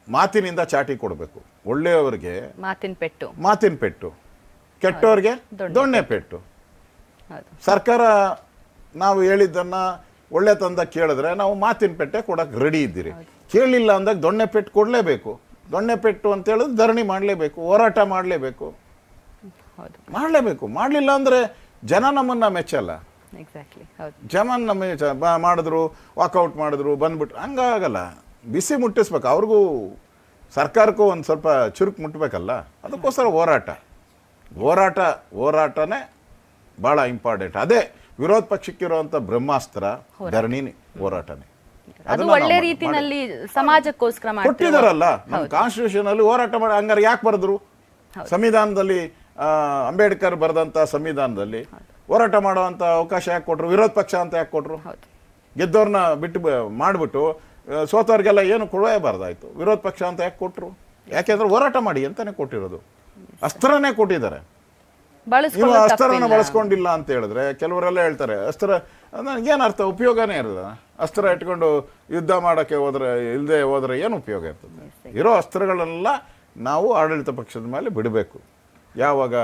ಮಾತಿನಿಂದ ಚಾಟಿ ಕೊಡಬೇಕು, ಒಳ್ಳೆಯವರಿಗೆ ಮಾತಿನ ಪೆಟ್ಟು, ಕೆಟ್ಟವ್ರಿಗೆ ದೊಣ್ಣೆ ಪೆಟ್ಟು. ಸರ್ಕಾರ ನಾವು ಹೇಳಿದ್ದನ್ನ ಒಳ್ಳೆ ತಂದ ಕೇಳಿದ್ರೆ ನಾವು ಮಾತಿನ ಪೆಟ್ಟೆ ಕೊಡಕ್ಕೆ ರೆಡಿ ಇದ್ದೀರಿ. ಕೇಳಲಿಲ್ಲ ಅಂದಾಗ ದೊಣ್ಣೆ ಪೆಟ್ಟು ಕೊಡಲೇಬೇಕು. ದೊಣ್ಣೆ ಪೆಟ್ಟು ಅಂತ ಹೇಳಿದ್ರೆ ಧರಣಿ ಮಾಡಲೇಬೇಕು, ಹೋರಾಟ ಮಾಡಲೇಬೇಕು. ಮಾಡಲಿಲ್ಲ ಅಂದರೆ ಜನ ನಮ್ಮನ್ನು ಮೆಚ್ಚಲ್ಲ. ಜನ ನಮ್ಮ ಮಾಡಿದ್ರು, ವಾಕೌಟ್ ಮಾಡಿದ್ರು, ಬಂದ್ಬಿಟ್ರು, ಹಂಗಾಗಲ್ಲ. ಬಿಸಿ ಮುಟ್ಟಿಸ್ಬೇಕು. ಅವ್ರಿಗೂ ಸರ್ಕಾರಕ್ಕೂ ಒಂದು ಸ್ವಲ್ಪ ಚುರುಕು ಮುಟ್ಟಬೇಕಲ್ಲ. ಅದಕ್ಕೋಸ್ಕರ ಹೋರಾಟನೇ ಭಾಳ ಇಂಪಾರ್ಟೆಂಟ್. ಅದೇ ವಿರೋಧ ಪಕ್ಷಕ್ಕಿರುವಂಥ ಬ್ರಹ್ಮಾಸ್ತ್ರ ಧರಣಿ ಹೋರಾಟನೇ. ಒಳ್ಳೆ ರೀತಿಯಲ್ಲಿ ಸಮಾಜಕ್ಕೋಸ್ಕರ ಕೊಟ್ಟಿದಾರಲ್ಲ ನಮ್ಮ ಕಾನ್ಸ್ಟಿಟ್ಯೂಷನ್ ಅಲ್ಲಿ. ಹೋರಾಟ ಮಾಡಿ ಹಂಗಾರೆ ಯಾಕೆ ಬರೆದ್ರು? ಸಂವಿಧಾನದಲ್ಲಿ ಅಂಬೇಡ್ಕರ್ ಬರೆದಂಥ ಸಂವಿಧಾನದಲ್ಲಿ ಹೋರಾಟ ಮಾಡುವಂಥ ಅವಕಾಶ ಯಾಕೆ ಕೊಟ್ರು? ವಿರೋಧ ಪಕ್ಷ ಅಂತ ಯಾಕೆ ಕೊಟ್ರು? ಗೆದ್ದವ್ರನ್ನ ಮಾಡಿಬಿಟ್ಟು ಸೋತವ್ರಿಗೆಲ್ಲ ಏನು ಕೊಡಲೇಬಾರ್ದಾಯ್ತು. ವಿರೋಧ ಪಕ್ಷ ಅಂತ ಯಾಕೆ ಕೊಟ್ಟರು? ಯಾಕೆಂದ್ರೆ ಹೋರಾಟ ಮಾಡಿ ಅಂತಾನೆ ಕೊಟ್ಟಿರೋದು. ಅಸ್ತ್ರನೇ ಕೊಟ್ಟಿದ್ದಾರೆ. ನೀವು ಅಸ್ತ್ರನ ಬಳಸ್ಕೊಂಡಿಲ್ಲ ಅಂತ ಹೇಳಿದ್ರೆ ಕೆಲವರೆಲ್ಲ ಹೇಳ್ತಾರೆ ಅಸ್ತ್ರ ನನಗೇನು ಅರ್ಥ, ಉಪಯೋಗನೇ ಇರೋದ? ಅಸ್ತ್ರ ಇಟ್ಕೊಂಡು ಯುದ್ಧ ಮಾಡೋಕ್ಕೆ ಇಲ್ಲದೆ ಹೋದ್ರೆ ಏನು ಉಪಯೋಗ ಇರ್ತದೆ? ಇರೋ ಅಸ್ತ್ರಗಳೆಲ್ಲ ನಾವು ಆಡಳಿತ ಪಕ್ಷದ ಮೇಲೆ ಬಿಡಬೇಕು. ಯಾವಾಗ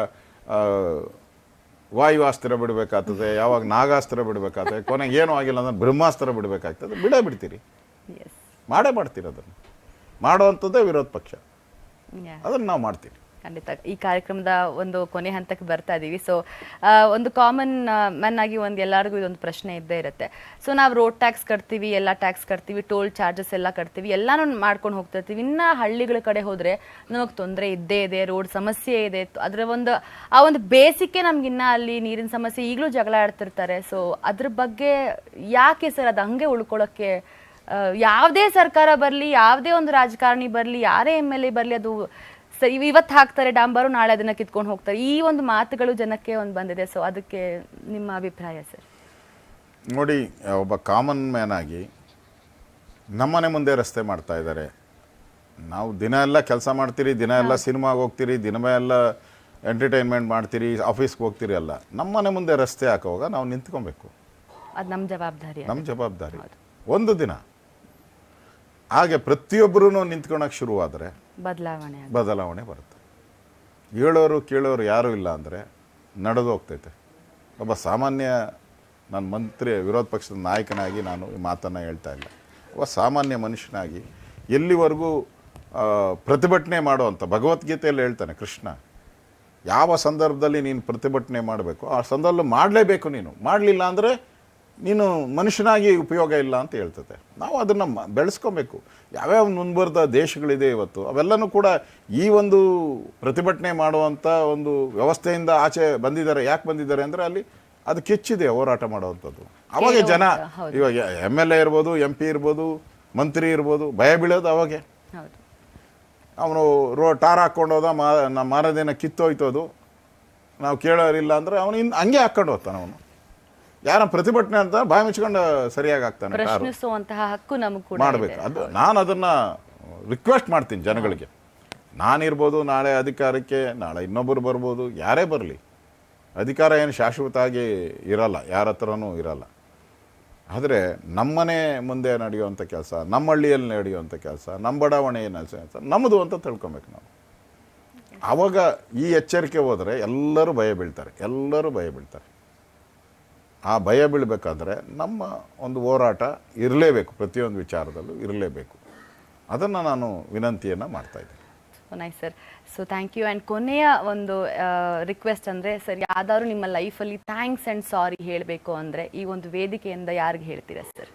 ವಾಯುವಾಸ್ತ್ರ ಬಿಡಬೇಕಾಗ್ತದೆ, ಯಾವಾಗ ನಾಗಾಸ್ತ್ರ ಬಿಡಬೇಕಾಗ್ತದೆ, ಕೊನೆಗೆ ಏನೂ ಆಗಿಲ್ಲ ಅಂದ್ರೆ ಬ್ರಹ್ಮಾಸ್ತ್ರ ಬಿಡಬೇಕಾಗ್ತದೆ. ಬಿಡ್ತೀರಿ, ಮಾಡ್ತೀರಿ. ಅದನ್ನು ಮಾಡುವಂಥದ್ದೇ ವಿರೋಧ ಪಕ್ಷ. ಅದನ್ನು ನಾವು ಮಾಡ್ತೀವಿ. ಖಂಡಿತ. ಈ ಕಾರ್ಯಕ್ರಮದ ಒಂದು ಕೊನೆ ಹಂತಕ್ಕೆ ಬರ್ತಾ ಇದ್ದೀವಿ. ಸೊ ಒಂದು ಕಾಮನ್ ಮ್ಯಾನ್ ಆಗಿ ಎಲ್ಲರಿಗೂ ಇದೊಂದು ಪ್ರಶ್ನೆ ಇದ್ದೇ ಇರುತ್ತೆ. ಸೊ ನಾವು ರೋಡ್ ಟ್ಯಾಕ್ಸ್ ಕಟ್ತೀವಿ, ಎಲ್ಲ ಟ್ಯಾಕ್ಸ್ ಕಟ್ತೀವಿ, ಟೋಲ್ ಚಾರ್ಜಸ್ ಎಲ್ಲ ಕಟ್ತೀವಿ, ಎಲ್ಲನೂ ಮಾಡ್ಕೊಂಡು ಹೋಗ್ತಾ ಇರ್ತೀವಿ. ಇನ್ನು ಹಳ್ಳಿಗಳ ಕಡೆ ಹೋದರೆ ನಮಗೆ ತೊಂದರೆ ಇದ್ದೇ ಇದೆ, ರೋಡ್ ಸಮಸ್ಯೆ ಇದೆ. ಅದರ ಆ ಒಂದು ಬೇಸಿಕ್ಕೆ ನಮ್ಗಿನ್ನ ಅಲ್ಲಿ ನೀರಿನ ಸಮಸ್ಯೆ, ಈಗಲೂ ಜಗಳ ಆಡ್ತಿರ್ತಾರೆ. ಸೊ ಅದ್ರ ಬಗ್ಗೆ ಯಾಕೆ ಸರ್ ಅದು ಹಂಗೆ ಉಳ್ಕೊಳ್ಳೋಕ್ಕೆ ಯಾವುದೇ ಸರ್ಕಾರ ಬರಲಿ, ಯಾವುದೇ ಒಂದು ರಾಜಕಾರಣಿ ಬರಲಿ, ಯಾರೇ MLA ಬರಲಿ, ಅದು ಇವತ್ತು ಹಾಕ್ತಾರೆ ಡಾಂಬರು, ನಾಳೆ ಅದನ್ನ ಕಿತ್ಕೊಂಡು ಹೋಗ್ತಾರೆ. ಈ ಒಂದು ಮಾತುಗಳು ಜನಕ್ಕೆ ಬಂದಿದೆ. ಸೊ ಅದಕ್ಕೆ ನಿಮ್ಮ ಅಭಿಪ್ರಾಯ ಸರ್? ನೋಡಿ, ಒಬ್ಬ ಕಾಮನ್ ಮ್ಯಾನ್ ಆಗಿ ನಮ್ಮನೆ ಮುಂದೆ ರಸ್ತೆ ಮಾಡ್ತಾ ಇದ್ದಾರೆ. ನಾವು ದಿನ ಎಲ್ಲ ಕೆಲಸ ಮಾಡ್ತೀರಿ, ದಿನ ಎಲ್ಲ ಸಿನಿಮಾಗೆ ಹೋಗ್ತೀರಿ, ದಿನ ಎಲ್ಲ ಎಂಟರ್ಟೈನ್ಮೆಂಟ್ ಮಾಡ್ತೀರಿ, ಆಫೀಸ್ಗೆ ಹೋಗ್ತೀರಿ. ಅಲ್ಲ, ನಮ್ಮನೆ ಮುಂದೆ ರಸ್ತೆ ಹಾಕೋವಾಗ ನಾವು ನಿಂತ್ಕೊಬೇಕು. ಅದು ನಮ್ಮ ಜವಾಬ್ದಾರಿ. ಒಂದು ದಿನ ಹಾಗೆ ಪ್ರತಿಯೊಬ್ಬರೂ ನಿಂತ್ಕೊಳಕ್ಕೆ ಶುರುವಾದರೆ ಬದಲಾವಣೆ ಬರುತ್ತೆ. ಹೇಳೋರು ಕೇಳೋರು ಯಾರೂ ಇಲ್ಲ ಅಂದರೆ ನಡೆದು ಹೋಗ್ತೈತೆ. ಒಬ್ಬ ಸಾಮಾನ್ಯ ನಾನು ಮಂತ್ರಿ ವಿರೋಧ ಪಕ್ಷದ ನಾಯಕನಾಗಿ ನಾನು ಈ ಮಾತನ್ನು ಹೇಳ್ತಾ ಇಲ್ಲ. ಒಬ್ಬ ಸಾಮಾನ್ಯ ಮನುಷ್ಯನಾಗಿ ಎಲ್ಲಿವರೆಗೂ ಪ್ರತಿಭಟನೆ ಮಾಡುವಂಥ ಭಗವದ್ಗೀತೆಯಲ್ಲಿ ಹೇಳ್ತಾನೆ ಕೃಷ್ಣ, ಯಾವ ಸಂದರ್ಭದಲ್ಲಿ ನೀನು ಪ್ರತಿಭಟನೆ ಮಾಡಬೇಕು ಆ ಸಂದರ್ಭದಲ್ಲಿ ಮಾಡಲೇಬೇಕು. ನೀನು ಮಾಡಲಿಲ್ಲ ಅಂದರೆ ನೀನು ಮನುಷ್ಯನಾಗಿ ಉಪಯೋಗ ಇಲ್ಲ ಅಂತ ಹೇಳ್ತದೆ. ನಾವು ಅದನ್ನು ಬೆಳೆಸ್ಕೊಬೇಕು. ಯಾವ್ಯಾವ ಮುಂದುವರೆದ ದೇಶಗಳಿದೆ ಇವತ್ತು, ಅವೆಲ್ಲನೂ ಕೂಡ ಈ ಒಂದು ಪ್ರತಿಭಟನೆ ಮಾಡುವಂಥ ಒಂದು ವ್ಯವಸ್ಥೆಯಿಂದ ಆಚೆ ಬಂದಿದ್ದಾರೆ. ಯಾಕೆ ಬಂದಿದ್ದಾರೆ ಅಂದರೆ ಅಲ್ಲಿ ಅದು ಕೆಚ್ಚಿದೆ ಹೋರಾಟ ಮಾಡುವಂಥದ್ದು. ಅವಾಗೆ ಜನ ಇವಾಗ MLA ಇರ್ಬೋದು, MP ಇರ್ಬೋದು, ಮಂತ್ರಿ ಇರ್ಬೋದು, ಭಯ ಬೀಳೋದು ಅವಾಗೆ. ಅವನು ಟಾರ್ ಹಾಕ್ಕೊಂಡು ಹೋದ, ಮಾರದಿನ ಕಿತ್ತೋಯ್ತೋದು, ನಾವು ಕೇಳೋರಿಲ್ಲ ಅಂದರೆ ಅವನು ಹಂಗೆ ಹಾಕ್ಕೊಂಡು ಹೋಗ್ತಾನೆ. ಅವನು ಯಾರ ಪ್ರತಿಭಟನೆ ಅಂತ ಬಾಯಿ ಮುಚ್ಕೊಂಡು ಸರಿಯಾಗಿ ಆಗ್ತಾನೆ. ಪ್ರಶ್ನಿಸುವಂತಹ ಹಕ್ಕು ನಮಗೆ ಕೂಡ ಮಾಡಬೇಕು. ಅದು ನಾನು ಅದನ್ನು ರಿಕ್ವೆಸ್ಟ್ ಮಾಡ್ತೀನಿ ಜನಗಳಿಗೆ. ನಾನಿರ್ಬೋದು, ನಾಳೆ ಅಧಿಕಾರಕ್ಕೆ, ನಾಳೆ ಇನ್ನೊಬ್ಬರು ಬರ್ಬೋದು, ಯಾರೇ ಬರಲಿ, ಅಧಿಕಾರ ಏನು ಶಾಶ್ವತವಾಗಿ ಇರಲ್ಲ, ಯಾರ ಹತ್ರನೂ ಇರಲ್ಲ. ಆದರೆ ನಮ್ಮನೆ ಮುಂದೆ ನಡೆಯುವಂಥ ಕೆಲಸ, ನಮ್ಮ ಹಳ್ಳಿಯಲ್ಲಿ ನಡೆಯುವಂಥ ಕೆಲಸ, ನಮ್ಮ ಬಡಾವಣೆಯ ಕೆಲಸ ನಮ್ಮದು ಅಂತ ತಿಳ್ಕೊಬೇಕು ನಾವು. ಆವಾಗ ಈ ಎಚ್ಚರಿಕೆ ಹೋದರೆ ಎಲ್ಲರೂ ಭಯ ಬೀಳ್ತಾರೆ, ಎಲ್ಲರೂ ಭಯ ಬೀಳ್ತಾರೆ. ಆ ಭಯ ಬೀಳಬೇಕಾದ್ರೆ ನಮ್ಮ ಒಂದು ಹೋರಾಟ ಇರಲೇಬೇಕು, ಪ್ರತಿಯೊಂದು ವಿಚಾರದಲ್ಲೂ ಇರಲೇಬೇಕು. ಅದನ್ನು ನಾನು ವಿನಂತಿಯನ್ನು ಮಾಡ್ತಾಯಿದ್ದೀನಿ. Nice sir. So thank you. And ಕೊನೆಯ ಒಂದು ರಿಕ್ವೆಸ್ಟ್ ಅಂದರೆ ಸರ್, ಯಾವ್ದಾದ್ರು ನಿಮ್ಮ ಲೈಫಲ್ಲಿ ಥ್ಯಾಂಕ್ಸ್ ಆ್ಯಂಡ್ ಸಾರಿ ಹೇಳಬೇಕು ಅಂದರೆ ಈ ಒಂದು ವೇದಿಕೆಯಿಂದ ಯಾರಿಗೆ ಹೇಳ್ತೀರಾ ಸರ್?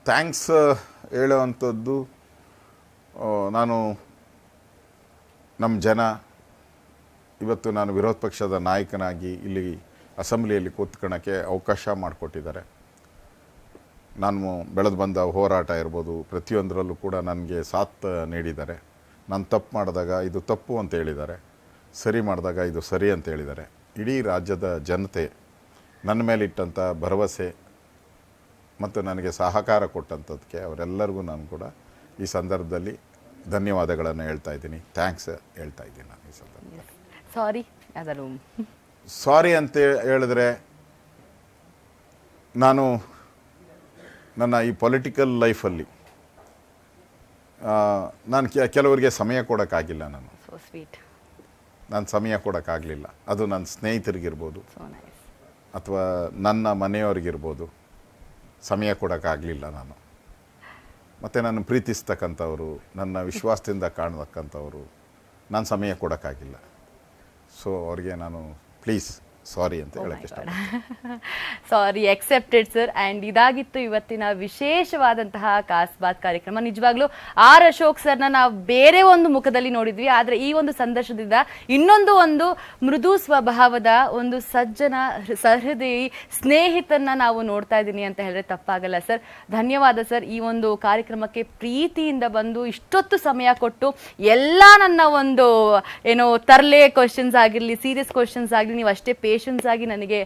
ಥ್ಯಾಂಕ್ಸ್ ಹೇಳುವಂಥದ್ದು ನಾನು ನಮ್ಮ ಜನ ಇವತ್ತು ನಾನು ವಿರೋಧ ಪಕ್ಷದ ನಾಯಕನಾಗಿ ಇಲ್ಲಿ ಅಸೆಂಬ್ಲಿಯಲ್ಲಿ ಕೂತ್ಕೊಳ್ಳೋಕ್ಕೆ ಅವಕಾಶ ಮಾಡಿಕೊಟ್ಟಿದ್ದಾರೆ. ನಾನು ಬೆಳೆದು ಬಂದ ಹೋರಾಟ ಇರ್ಬೋದು, ಪ್ರತಿಯೊಂದರಲ್ಲೂ ಕೂಡ ನನಗೆ ಸಾಥ್ ನೀಡಿದ್ದಾರೆ. ನಾನು ತಪ್ಪು ಮಾಡಿದಾಗ ಇದು ತಪ್ಪು ಅಂತ ಹೇಳಿದ್ದಾರೆ, ಸರಿ ಮಾಡಿದಾಗ ಇದು ಸರಿ ಅಂತ ಹೇಳಿದ್ದಾರೆ. ಇಡೀ ರಾಜ್ಯದ ಜನತೆ ನನ್ನ ಮೇಲೆ ಇಟ್ಟಂಥ ಭರವಸೆ ಮತ್ತು ನನಗೆ ಸಹಕಾರ ಕೊಟ್ಟಂಥದ್ದಕ್ಕೆ ಅವರೆಲ್ಲರಿಗೂ ನಾನು ಕೂಡ ಈ ಸಂದರ್ಭದಲ್ಲಿ ಧನ್ಯವಾದಗಳನ್ನು ಹೇಳ್ತಾ ಇದ್ದೀನಿ, ಥ್ಯಾಂಕ್ಸ್ ಹೇಳ್ತಾ ಇದ್ದೀನಿ. ನಾನು ಈ ಸಂದರ್ಭದಲ್ಲಿ ಸಾರಿ ಅಂತ ಹೇಳಿದ್ರೆ, ನಾನು ನನ್ನ ಈ ಪೊಲಿಟಿಕಲ್ ಲೈಫಲ್ಲಿ ನಾನು ಕೆಲವರಿಗೆ ಸಮಯ ಕೊಡೋಕ್ಕಾಗಿಲ್ಲ. ನಾನು ಸಮಯ ಕೊಡೋಕ್ಕಾಗಲಿಲ್ಲ. ಅದು ನನ್ನ ಸ್ನೇಹಿತರಿಗಿರ್ಬೋದು ಅಥವಾ ನನ್ನ ಮನೆಯವ್ರಿಗಿರ್ಬೋದು ಸಮಯ ಕೊಡೋಕ್ಕಾಗಲಿಲ್ಲ ನಾನು. ಮತ್ತು ನನ್ನ ಪ್ರೀತಿಸ್ತಕ್ಕಂಥವ್ರು, ನನ್ನ ವಿಶ್ವಾಸದಿಂದ ಕಾಣತಕ್ಕಂಥವ್ರು ನಾನು ಸಮಯ ಕೊಡೋಕ್ಕಾಗಿಲ್ಲ. ಸೊ ಅವ್ರಿಗೆ ನಾನು ಪ್ಲೀಸ್ ಸಾರಿ ಅಂತ ಹೇಳಕ್ಕೆ ಇಷ್ಟಪಡ್ತೀನಿ. ಸಾರಿ ಎಕ್ಸೆಪ್ಟೆಡ್ ಸರ್. ಆ್ಯಂಡ್ ಇದಾಗಿತ್ತು ಇವತ್ತಿನ ವಿಶೇಷವಾದಂತಹ ಕಾಸ್ಬಾತ್ ಕಾರ್ಯಕ್ರಮ. ನಿಜವಾಗ್ಲೂ ಆರ್ ಅಶೋಕ್ ಸರ್ನ ನಾವು ಬೇರೆ ಒಂದು ಮುಖದಲ್ಲಿ ನೋಡಿದ್ವಿ, ಆದರೆ ಈ ಒಂದು ಸಂದರ್ಶನದಿಂದ ಇನ್ನೊಂದು ಒಂದು ಮೃದು ಸ್ವಭಾವದ ಒಂದು ಸಜ್ಜನ ಸಹೃದಯಿ ಸ್ನೇಹಿತರನ್ನ ನಾವು ನೋಡ್ತಾ ಇದ್ದೀನಿ ಅಂತ ಹೇಳಿದ್ರೆ ತಪ್ಪಾಗಲ್ಲ ಸರ್. ಧನ್ಯವಾದ ಸರ್. ಈ ಒಂದು ಕಾರ್ಯಕ್ರಮಕ್ಕೆ ಪ್ರೀತಿಯಿಂದ ಬಂದು ಇಷ್ಟೊತ್ತು ಸಮಯ ಕೊಟ್ಟು ಎಲ್ಲ ನನ್ನ ಒಂದು ಏನೋ ತರಲೆ ಕ್ವಶನ್ಸ್ ಆಗಿರಲಿ, ಸೀರಿಯಸ್ ಕ್ವಶನ್ಸ್ ಆಗಲಿ, ನೀವು ಅಷ್ಟೇ ಪೇಷನ್ಸ್ ಆಗಿ ನನಗೆ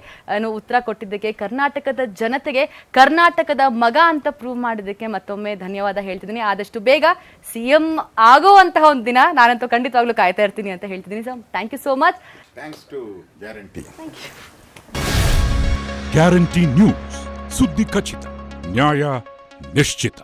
ಉತ್ತರ ಕೊಟ್ಟಿದ್ದಕ್ಕೆ, ಕರ್ನಾಟಕದ ಜನತೆಗೆ ಕರ್ನಾಟಕದ ಮಗ ಅಂತ ಪ್ರೂವ್ ಮಾಡಿದ್ದಕ್ಕೆ ಮತ್ತೊಮ್ಮೆ ಧನ್ಯವಾದ ಹೇಳ್ತಿದ್ದೀನಿ. ಆದಷ್ಟು ಬೇಗ CM ಆಗುವಂತಹ ಒಂದು ದಿನ ನಾನಂತೂ ಖಂಡಿತವಾಗ್ಲೂ ಕಾಯ್ತಾ ಇರ್ತೀನಿ ಅಂತ ಹೇಳ್ತಿದ್ದೀನಿ sir. Thank you so much. Thanks to guarantee. Guarantee news, ಸುದ್ದಿ ಖಚಿತ, ನ್ಯಾಯ ನಿಶ್ಚಿತ.